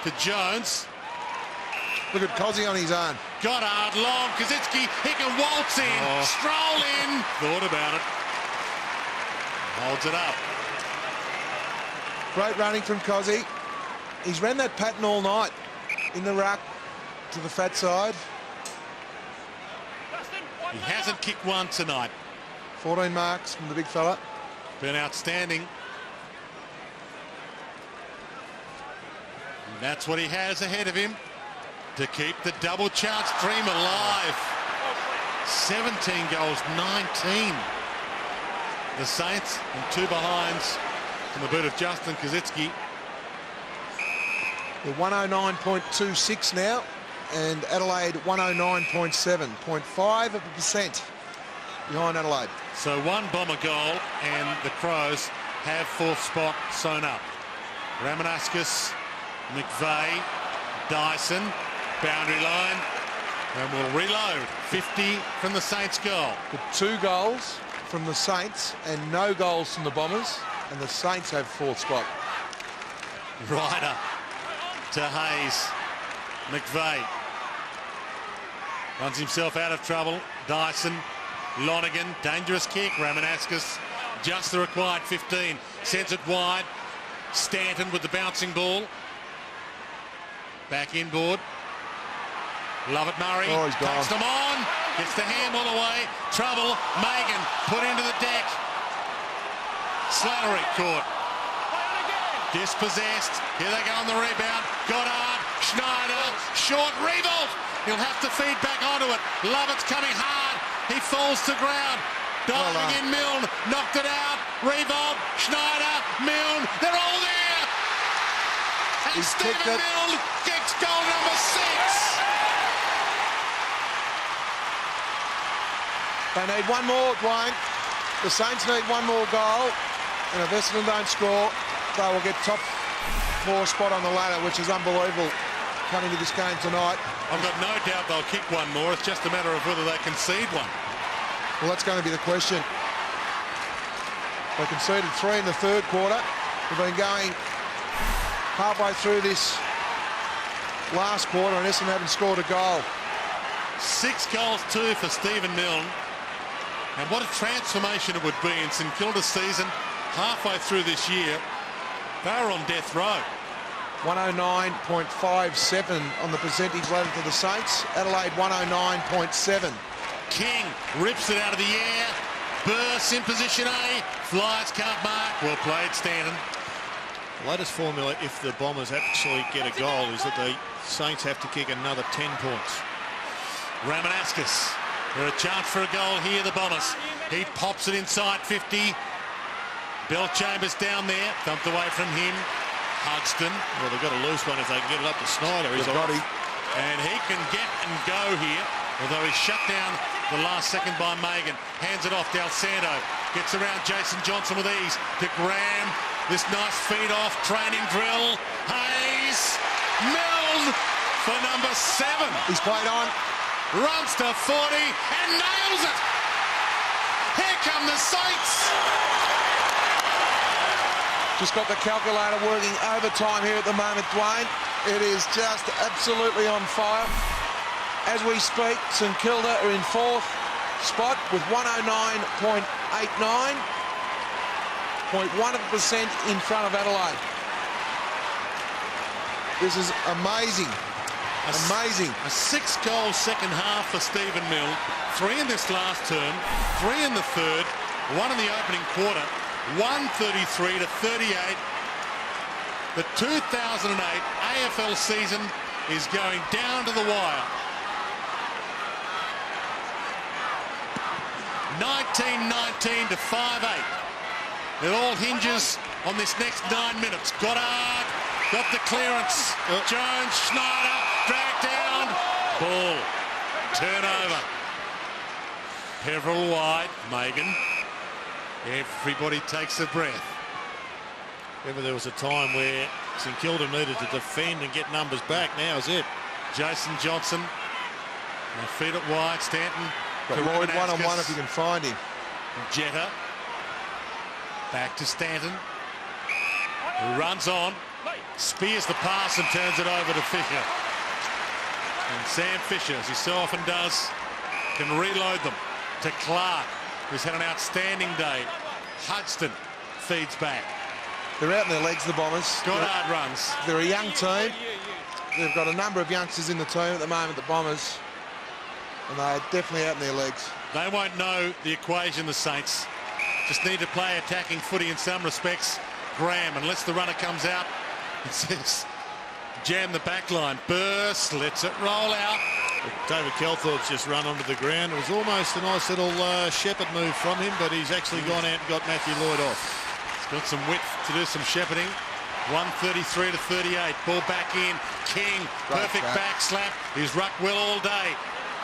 Speaker 1: to Jones.
Speaker 3: Look at Cozzy on his own.
Speaker 1: Goddard, long. Kazitsky, he can waltz in. Stroll in. Thought about it. Holds it up.
Speaker 3: Great running from Cozzy. He's ran that pattern all night in the ruck to the fat side.
Speaker 1: He hasn't kicked one tonight.
Speaker 3: 14 marks from the big fella.
Speaker 1: Been outstanding. And that's what he has ahead of him to keep the double chance dream alive. 17 goals, 19. The Saints and 2 behinds from the boot of Justin Kazitsky.
Speaker 3: They're 109.26 now, and Adelaide 109.7, 0.5% behind Adelaide.
Speaker 1: So 1 Bomber goal, and the Crows have 4th spot sewn up. Ramanaskas, McVeigh, Dyson, boundary line, and we'll reload. 50 from the Saints goal.
Speaker 3: With 2 goals from the Saints and no goals from the Bombers, and the Saints have 4th spot.
Speaker 1: Ryder to Hayes. McVeigh runs himself out of trouble. Dyson, Lonergan, dangerous kick. Ramanaskas, just the required 15. Sends it wide. Stanton with the bouncing ball. Back inboard. Lovett Murray.
Speaker 3: Oh, he's gone.
Speaker 1: Takes them on. Gets the handball away. Trouble. Megan put into the deck. Slattery caught. Dispossessed. Here they go on the rebound. Goddard, Schneider, short revolt. He'll have to feed back onto it. Lovett's coming hard. He falls to ground. Diving in Milne. Knocked it out. Revolt, Schneider, Milne. They're all there. And
Speaker 3: He's
Speaker 1: Stephen Milne gets goal number 6.
Speaker 3: They need 1 more, Dwayne. The Saints need 1 more goal, and if Essendon don't score, they will get top 4 spot on the ladder, which is unbelievable coming to this game tonight.
Speaker 1: I've got no doubt they'll kick 1 more. It's just a matter of whether they concede 1.
Speaker 3: Well, that's going to be the question. They conceded 3 in the 3rd quarter. We've been going halfway through this last quarter, and Essendon haven't scored a goal.
Speaker 1: 6 goals, 2 for Stephen Milne. And what a transformation it would be in St Kilda's season halfway through this year. They were on death row.
Speaker 3: 109.57 on the percentage ladder to the Saints. Adelaide 109.7.
Speaker 1: King rips it out of the air. Bursts in position A. Flyers can't mark. Well played, Stanton.
Speaker 2: The latest formula, if the Bombers actually get a goal, is that the Saints have to kick another 10 points.
Speaker 1: Ramanaskas. They're a chance for a goal here, the Bombers. He pops it inside 50. Bell Chambers down there. Thumped away from him. Hugston.
Speaker 2: Well, they've got a loose one if they can get it up to Snyder. He's
Speaker 3: body.
Speaker 1: And he can get and go here, although he's shut down the last second by Megan. Hands it off. Del Santo gets around Jason Johnson with ease to Graham. This nice feed off training drill. Hayes. Milne for number 7.
Speaker 3: He's played on.
Speaker 1: Runs to 40 and nails it. Here come the Saints.
Speaker 3: Just got the calculator working overtime here at the moment, Dwayne. It is just absolutely on fire. As we speak, St Kilda are in 4th spot with 109.89. 0.1% in front of Adelaide. This is amazing. Amazing.
Speaker 1: A 6-goal second half for Stephen Milne. 3 in this last term, 3 in the 3rd, 1 in the opening quarter. 133 to 38. The 2008 AFL season is going down to the wire. 19-19 to 5-8. It all hinges on this next 9 minutes. Goddard got the clearance. Jones, Schneider, dragged down. Ball. Turnover. Peveril wide. Megan. Everybody takes a breath.
Speaker 2: Remember, there was a time where St Kilda needed to defend and get numbers back. Now is it.
Speaker 1: Jason Johnson. Now feed it wide. Stanton.
Speaker 3: Got Lloyd one-on-one if you can find him.
Speaker 1: Jetta. Back to Stanton. Who runs on. Spears the pass and turns it over to Fisher. And Sam Fisher, as he so often does, can reload them to Clark, who's had an outstanding day. Hudson feeds back.
Speaker 3: They're out in their legs, the Bombers.
Speaker 1: Goddard runs.
Speaker 3: They're a young team. They've got a number of youngsters in the team at the moment, the Bombers. And they're definitely out in their legs.
Speaker 1: They won't know the equation, the Saints. Just need to play attacking footy in some respects. Graham, unless the runner comes out, it says jam the back line. Burst, lets it roll out.
Speaker 2: David Kelthorpe's just run onto the ground. It was almost a nice little shepherd move from him, but he's actually gone out and got Matthew Lloyd off.
Speaker 1: He's got some width to do some shepherding. 133 to 38. Ball back in. King, perfect back slap. He's rucked well all day.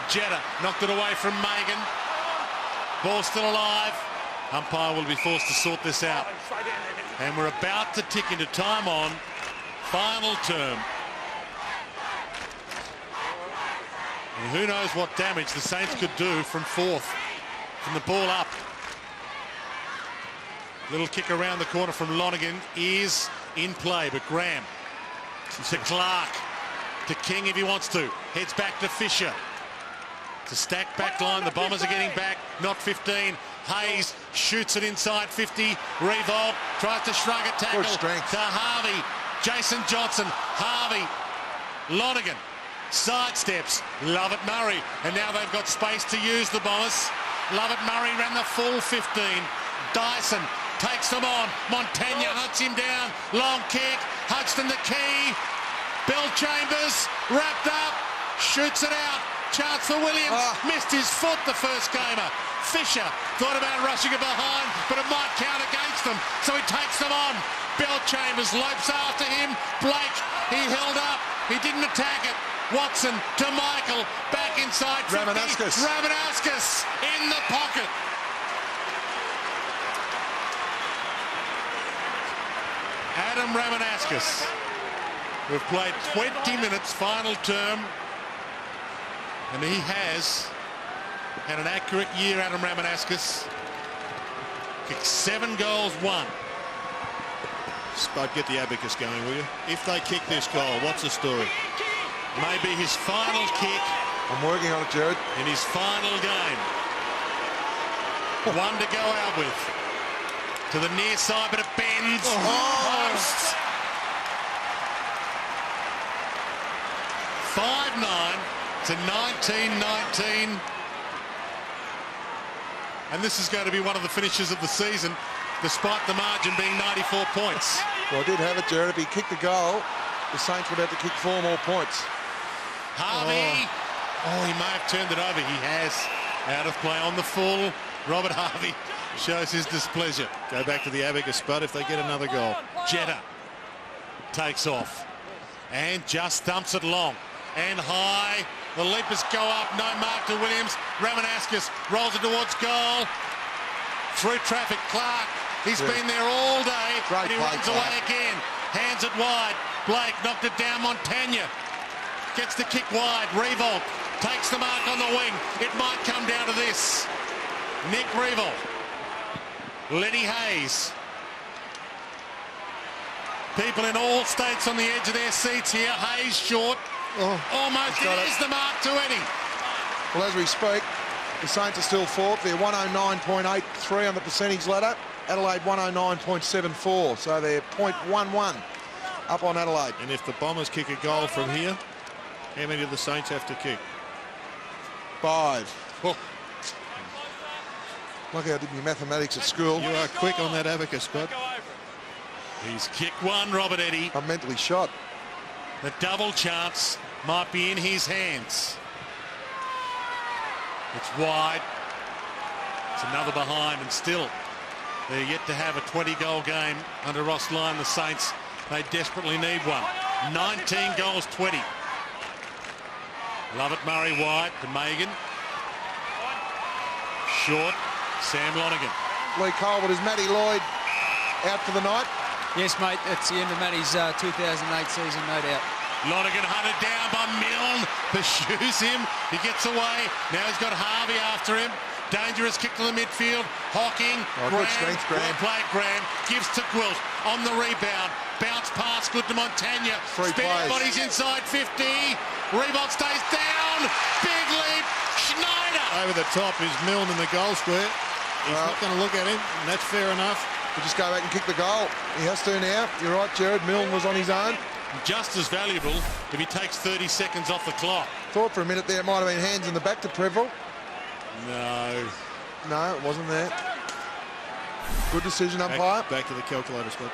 Speaker 1: Jetta knocked it away from Megan. Ball still alive. Umpire will be forced to sort this out. And we're about to tick into time on final term. And who knows what damage the Saints could do from fourth, from the ball up. Little kick around the corner from Lonergan is in play, but Graham to Clark, to King if he wants to. Heads back to Fisher. It's a stacked back line. The Bombers are getting back, not 15. Hayes shoots it inside 50. Revolt tries to shrug a tackle to Harvey. Jason Johnson, Harvey, Lonergan sidesteps. Lovett Murray, and now they've got space to use the Bombers. Lovett Murray ran the full 15. Dyson takes them on. Montagna hunts him down. Long kick. Hodgson the key. Bill Chambers wrapped up. Shoots it out. Chance for Williams. Missed his foot the first gamer. Fisher thought about rushing it behind, but it might count against them. So he takes them on. Bill Chambers lopes after him. Blake, he held up. He didn't attack it. Watson to Michael. Back inside 50. Ramanauskas in the pocket. Adam Ramanauskas, we've played 20 minutes final term, and he has had an accurate year. Adam Ramanauskas kicked 7 goals, 1.
Speaker 2: Spud, get the abacus going, will you? If they kick this goal, what's the story?
Speaker 1: Maybe his final kick.
Speaker 3: I'm working on it, Jared.
Speaker 1: In his final game. 1 to go out with. To the near side, but it bends. Posts. 5-9 to 19-19. And this is going to be one of the finishes of the season, despite the margin being 94 points.
Speaker 3: Well, I did have it, Jared. If he kicked the goal, the Saints would have to kick 4 more points.
Speaker 1: Harvey. Oh, he may have turned it over. He has. Out of play on the full. Robert Harvey shows his displeasure.
Speaker 2: Go back to the abacus, Spud, if they get another goal.
Speaker 1: Jetta takes off and just thumps it long and high. The leapers go up. No mark to Williams. Ramanauskas rolls it towards goal. Through traffic, Clark. He's been there all day. And he runs away again. Hands it wide. Blake knocked it down. Montagna gets the kick wide. Revolt takes the mark on the wing. It might come down to this. Nick Revolt. Lenny Hayes. People in all states on the edge of their seats here. Hayes short. Almost. It is the mark to Eddie.
Speaker 3: Well, as we speak, the Saints are still 4th. They're 109.83 on the percentage ladder. Adelaide 109.74. So they're 0.11 up on Adelaide.
Speaker 2: And if the Bombers kick a goal from here, how many do the Saints have to kick?
Speaker 3: 5.
Speaker 1: Oh.
Speaker 3: Lucky I did my mathematics at school.
Speaker 2: You are quick on that abacus, Spud.
Speaker 1: He's kicked 1, Robert Eddie.
Speaker 3: I'm mentally shot.
Speaker 1: The double chance might be in his hands. It's wide. It's another behind, and still they're yet to have a 20-goal game under Ross Lyon. The Saints, they desperately need one. 19 goals, 20. Love it, Murray wide to Megan. Short, Sam Lonigan.
Speaker 3: Lee Colbert, is Matty Lloyd out for the night?
Speaker 4: Yes, mate, that's the end of Matty's 2008 season, no doubt.
Speaker 1: Lonigan hunted down by Milne, pursues him, he gets away, now he's got Harvey after him. Dangerous kick to the midfield, Hocking,
Speaker 3: good strength, Graham.
Speaker 1: Well played, Graham, gives to Gwilt, on the rebound, bounce pass, good to Montagna, spare bodies inside 50, Reebok stays down, big leap, Schneider!
Speaker 2: Over the top is Milne in the goal square. He's not going to look at him, and that's fair enough.
Speaker 3: We'll just go back and kick the goal. He has to now. You're right, Jared. Milne was on his own.
Speaker 1: Just as valuable if he takes 30 seconds off the clock.
Speaker 3: Thought for a minute there it might have been hands in the back to Preville.
Speaker 1: No.
Speaker 3: No, it wasn't there. Good decision, umpire.
Speaker 2: Back to the calculator, Scott.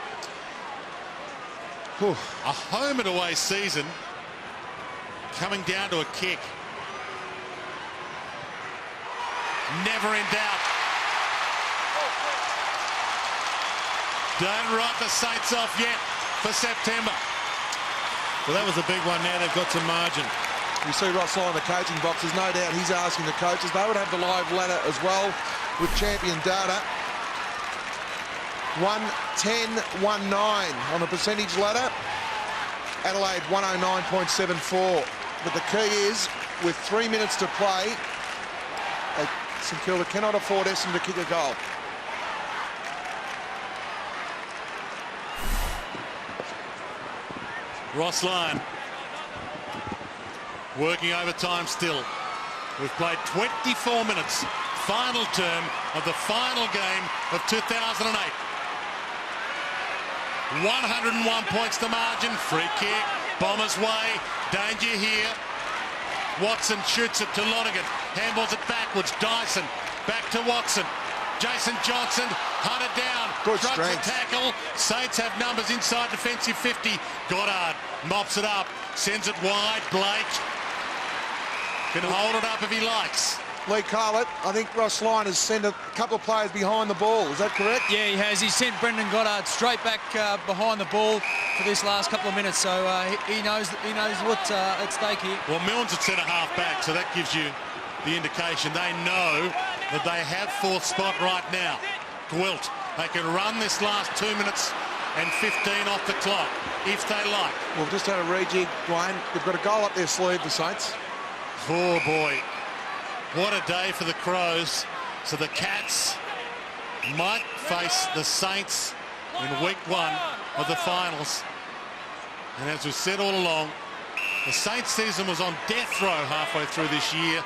Speaker 1: A home and away season coming down to a kick. Never in doubt. Don't write the Saints off yet for September.
Speaker 2: Well, that was a big one. Now they've got some margin.
Speaker 3: You see Ross Lyon in the coaching box. There's no doubt he's asking the coaches. They would have the live ladder as well with champion data. 110-19 on the percentage ladder. Adelaide 109.74. But the key is, with 3 minutes to play, St Kilda cannot afford Essendon to kick a goal.
Speaker 1: Ross Lyon working overtime still. We've played 24 minutes. Final term of the final game of 2008. 101 points to margin. Free kick. Bombers way. Danger here. Watson shoots it to Lonigan. Handballs it backwards. Dyson back to Watson. Jason Johnson hunted down.
Speaker 3: Good
Speaker 1: Drugs
Speaker 3: strength.
Speaker 1: the tackle. Saints have numbers inside defensive 50. Goddard mops it up. Sends it wide. Blake can hold it up if he likes.
Speaker 3: Lee Carlett, I think Ross Lyon has sent a couple of players behind the ball. Is that correct?
Speaker 4: Yeah, he has. He sent Brendan Goddard straight back behind the ball for this last couple of minutes, so he knows what's at stake here.
Speaker 1: Well, Milne's at centre-half back, so that gives you the indication. They know that they have fourth spot right now. Gwilt, they can run this last 2 minutes and 15 off the clock, if they like.
Speaker 3: We've just had a rejig, Dwayne. They've got a goal up their sleeve, the Saints.
Speaker 1: Oh, boy. What a day for the Crows. So the Cats might face the Saints in week 1 of the finals. And as we said all along, the Saints season was on death row halfway through this year,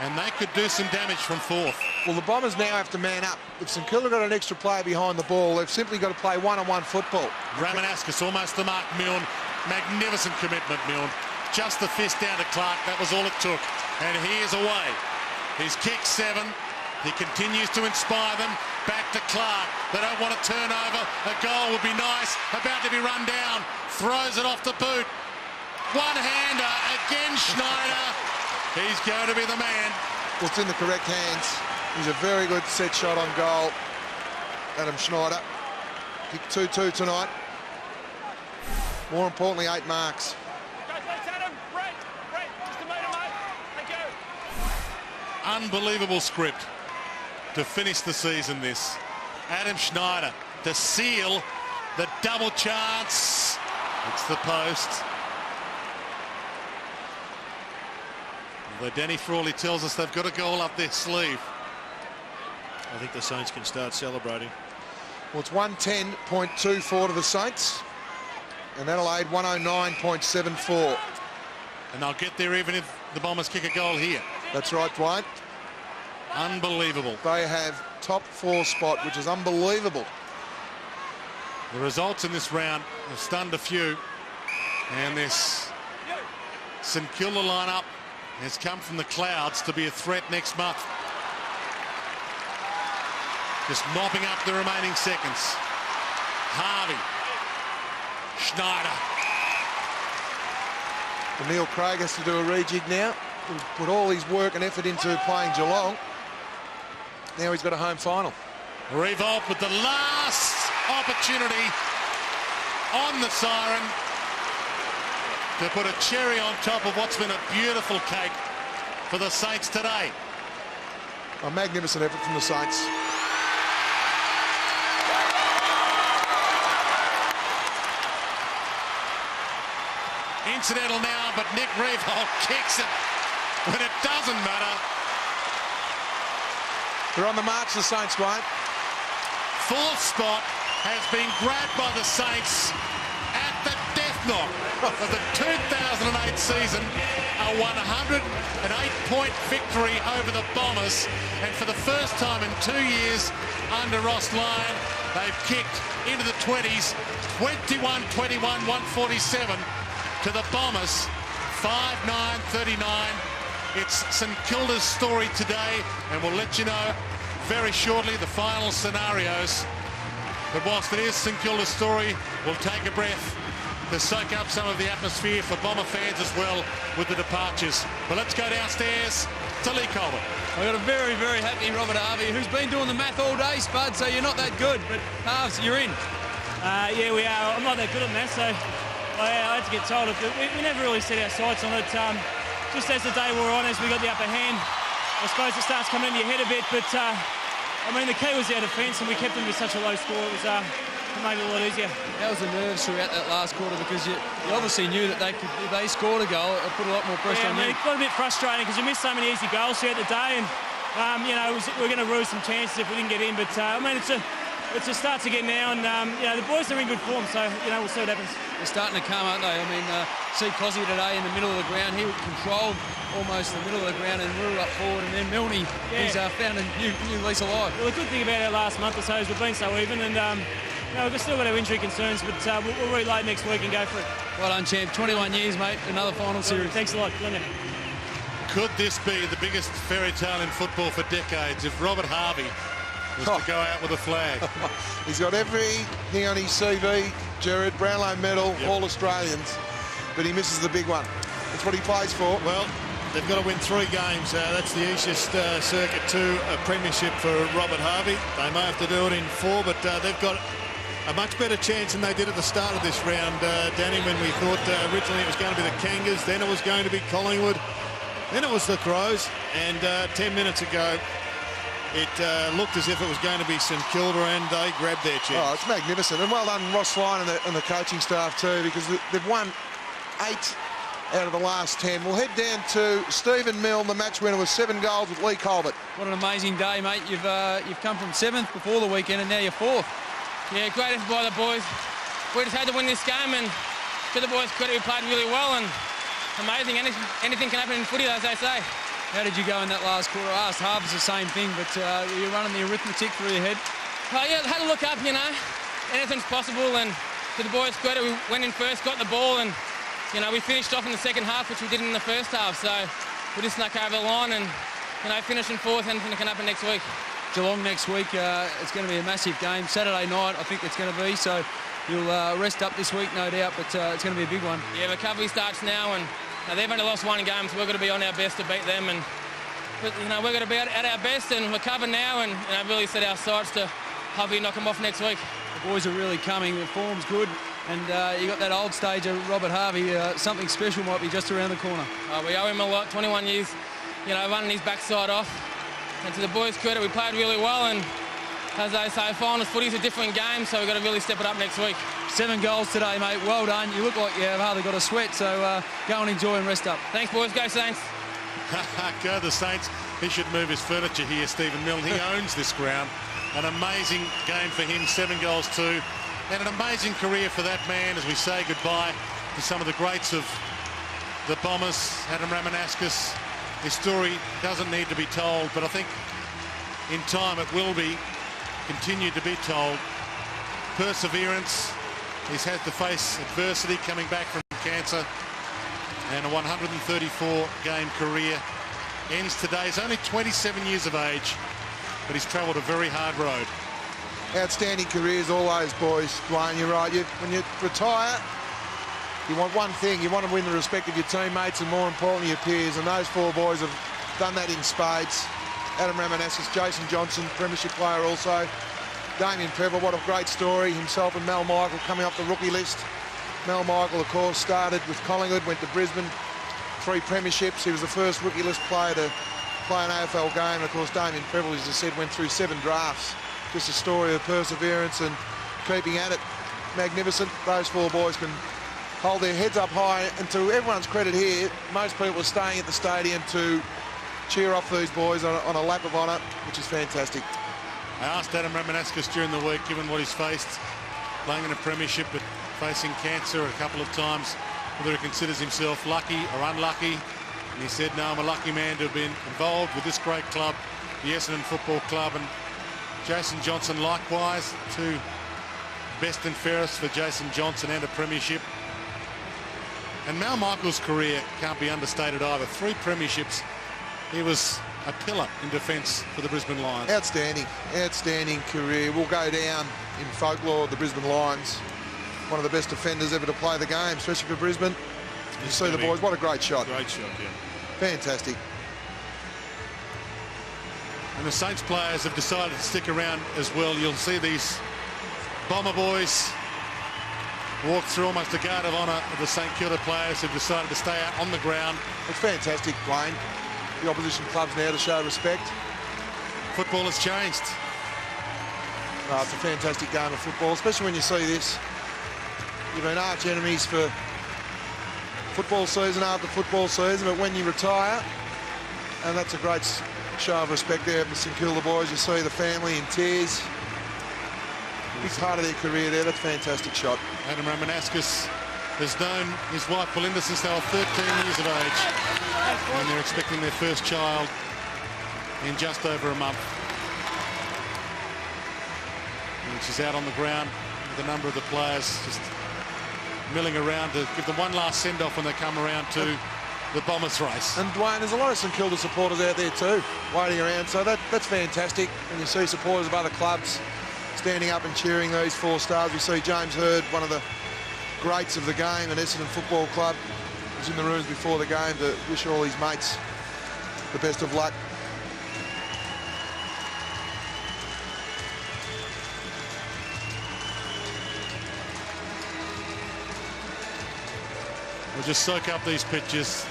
Speaker 1: and they could do some damage from fourth.
Speaker 3: Well, the Bombers now have to man up. If St Kilda got an extra player behind the ball, they've simply got to play one-on-one football.
Speaker 1: Ramanaskas almost to mark Milne. Magnificent commitment, Milne. Just the fist down to Clark. That was all it took. And he is away. He's kicked 7. He continues to inspire them. Back to Clark. They don't want to turn over. A goal would be nice. About to be run down. Throws it off the boot. One-hander. Again, Schneider. He's going to be the man.
Speaker 3: Well, it's in the correct hands. He's a very good set shot on goal. Adam Schneider. Kicked 2-2 tonight. More importantly, 8 marks.
Speaker 1: Unbelievable script to finish the season, this. Adam Schneider to seal the double chance. It's the post. Although Danny Frawley tells us they've got a goal up their sleeve.
Speaker 2: I think the Saints can start celebrating.
Speaker 3: Well, it's 110.24 to the Saints. And Adelaide 109.74.
Speaker 1: And they'll get there even if the Bombers kick a goal here.
Speaker 3: That's right, Dwayne.
Speaker 1: Unbelievable.
Speaker 3: They have top 4 spot, which is unbelievable.
Speaker 1: The results in this round have stunned a few. And this St Kilda lineup has come from the clouds to be a threat next month. Just mopping up the remaining seconds. Harvey. Schneider.
Speaker 3: Neil Craig has to do a rejig now. He's put all his work and effort into playing Geelong. Now he's got a home final.
Speaker 1: Revolt with the last opportunity on the siren. to put a cherry on top of what's been a beautiful cake for the Saints today.
Speaker 3: A magnificent effort from the Saints.
Speaker 1: Incidental now, but Nick Revolt kicks it when it doesn't matter.
Speaker 3: They're on the march, the Saints, Dwayne.
Speaker 1: Fourth spot has been grabbed by the Saints at the death knock of the 2008 season. A 108-point victory over the Bombers, and for the first time in 2 years under Ross Lyon, they've kicked into the 20s, 21-21, 147 to the Bombers, 5-9-39. It's St Kilda's story today, and we'll let you know very shortly the final scenarios. But whilst it is St Kilda's story, we'll take a breath to soak up some of the atmosphere for Bomber fans as well with the departures. But let's go downstairs to Lee Colbert.
Speaker 4: I've got a very, very happy Robert Harvey, who's been doing the math all day, Spud, so you're not that good, but Harves, you're in.
Speaker 5: Yeah, we are. I'm not that good at math, so I had to get told. We never really set our sights on it. Just as the day wore on, as we got the upper hand, I suppose it starts coming into your head a bit, but I mean, the key was our defence, and we kept them with such a low score. It made it a lot easier.
Speaker 4: How was the nerves throughout that last quarter? Because you obviously knew that if they scored a goal, it put a lot more pressure on you.
Speaker 5: It got a bit frustrating because you missed so many easy goals throughout the day, and you know, we're going to lose some chances if we didn't get in. But I mean, it's a start to get now, and you know, the boys are in good form, so you know, we'll see what happens.
Speaker 4: They're starting to come, aren't they? I mean, see Cozzy today in the middle of the ground. He controlled almost the middle of the ground and ruled up forward, and then Milne, he's found a new lease of life.
Speaker 5: Well, the good thing about our last month or so is we've been so even, and you know, we've still got our injury concerns, but we'll reload next week and go for it.
Speaker 4: Well done, champ. 21 years, mate. Another final series.
Speaker 5: Thanks a lot. Good on you.
Speaker 1: Could this be the biggest fairy tale in football for decades if Robert Harvey was to go out with a flag?
Speaker 3: He's got everything on his CV, Jared, Brownlow medal, all Australians, but he misses the big one. That's what he plays for.
Speaker 2: Well, they've got to win 3 games. That's the easiest circuit to a premiership for Robert Harvey. They may have to do it in 4, but they've got a much better chance than they did at the start of this round, Danny, when we thought originally it was going to be the Kangas, then it was going to be Collingwood, then it was the Crows, and 10 minutes ago it looked as if it was going to be St Kilda, and they grabbed their chance.
Speaker 3: Oh, it's magnificent. And well done Ross Lyon and the coaching staff too, because they've won 8 out of the last 10. We'll head down to Stephen Milne, the match winner with 7 goals with Lee Colbert.
Speaker 4: What an amazing day, mate. You've come from 7th before the weekend, and now you're 4th. Yeah, great effort by the boys. We just had to win this game, and to the boys' credit, we played really well, and amazing. Anything can happen in footy, as they say. How did you go in that last quarter? I asked Harvey the same thing, but you're running the arithmetic through your head. Yeah, had to look up, you know. Anything's possible, and to the boys' credit, we went in first, got the ball, and, you know, we finished off in the second half, which we did in the first half, so we just snuck over the line and, you know, finishing 4th, anything can happen next week. Geelong next week, it's going to be a massive game. Saturday night, I think it's going to be, so you'll rest up this week, no doubt, but it's going to be a big one. Yeah, recovery starts now, and they've only lost 1 game, so we're going to be on our best to beat them, but you know, we're going to be at our best and recover now, and you know, really set our sights to hopefully knock them off next week. The boys are really coming, the form's good, and you got that old stage of Robert Harvey. Something special might be just around the corner. We owe him a lot, 21 years, you know, running his backside off. And to the boys' credit, we played really well, and as they say, finals footy's a different game, so we've got to really step it up next week. 7 goals today, mate. Well done. You look like you have hardly got a sweat, so go and enjoy and rest up. Thanks, boys. Go Saints.
Speaker 1: Go the Saints. He should move his furniture here, Stephen Milne. He owns this ground. An amazing game for him, 7 goals too. And an amazing career for that man as we say goodbye to some of the greats of the Bombers, Adam Ramanauskas. His story doesn't need to be told, but I think in time it will be continued to be told. Perseverance. He's had to face adversity coming back from cancer, and a 134-game career ends today. He's only 27 years of age, but he's travelled a very hard road.
Speaker 3: Outstanding careers, all those boys, Dwayne, you're right. When you retire, you want one thing. You want to win the respect of your teammates and, more importantly, your peers. And those 4 boys have done that in spades. Adam Ramanauskas, Jason Johnson, premiership player also. Damien Pevell, what a great story. Himself and Mal Michael coming up the rookie list. Mel Michael, of course, started with Collingwood, went to Brisbane, 3 premierships. He was the first rookie list player to play an AFL game. And of course, Damien Prebble, as I said, went through 7 drafts. Just a story of perseverance and keeping at it. Magnificent. Those 4 boys can hold their heads up high. And to everyone's credit here, most people are staying at the stadium to cheer off these boys on a lap of honour, which is fantastic.
Speaker 1: I asked Adam Ramanauskas during the week, given what he's faced, playing in a premiership but facing cancer a couple of times, whether he considers himself lucky or unlucky. And he said, no, I'm a lucky man to have been involved with this great club, the Essendon Football Club. And Jason Johnson likewise, 2 best and fairest for Jason Johnson and a premiership. And Mal Michael's career can't be understated either. 3 premierships. He was a pillar in defence for the Brisbane Lions. Outstanding career. Will go down in folklore, the Brisbane Lions. One of the best defenders ever to play the game, especially for Brisbane. You see the boys, what a great shot.
Speaker 2: Great shot, yeah.
Speaker 3: Fantastic.
Speaker 1: And the Saints players have decided to stick around as well. You'll see these Bomber boys walk through almost a guard of honour of the St Kilda players who've decided to stay out on the ground.
Speaker 3: It's fantastic, Wayne. The opposition clubs now to show respect.
Speaker 1: Football has changed.
Speaker 3: It's a fantastic game of football, especially when you see this. You've been arch enemies for football season after football season, but when you retire, and that's a great show of respect there for St Kilda boys. You see the family in tears. Big part of their career there. That's a fantastic shot.
Speaker 1: Adam Ramanauskas has known his wife Belinda since they were 13 years of age, and they're expecting their first child in just over a month. And she's out on the ground with a number of the players just milling around to give them one last send-off when they come around to the Bombers race.
Speaker 3: And Dwayne, there's a lot of St Kilda supporters out there too, waiting around, so that's fantastic. And you see supporters of other clubs standing up and cheering these 4 stars. We see James Hird, one of the greats of the game at Essendon Football Club, was in the rooms before the game to wish all his mates the best of luck.
Speaker 1: We'll just soak up these pictures.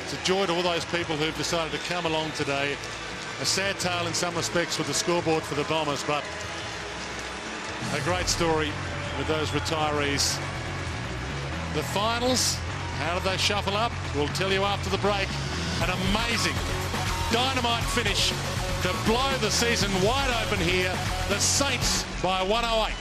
Speaker 1: It's a joy to all those people who've decided to come along today. A sad tale in some respects with the scoreboard for the Bombers, but a great story with those retirees. The finals, how did they shuffle up? We'll tell you after the break. An amazing dynamite finish to blow the season wide open here. The Saints by 108.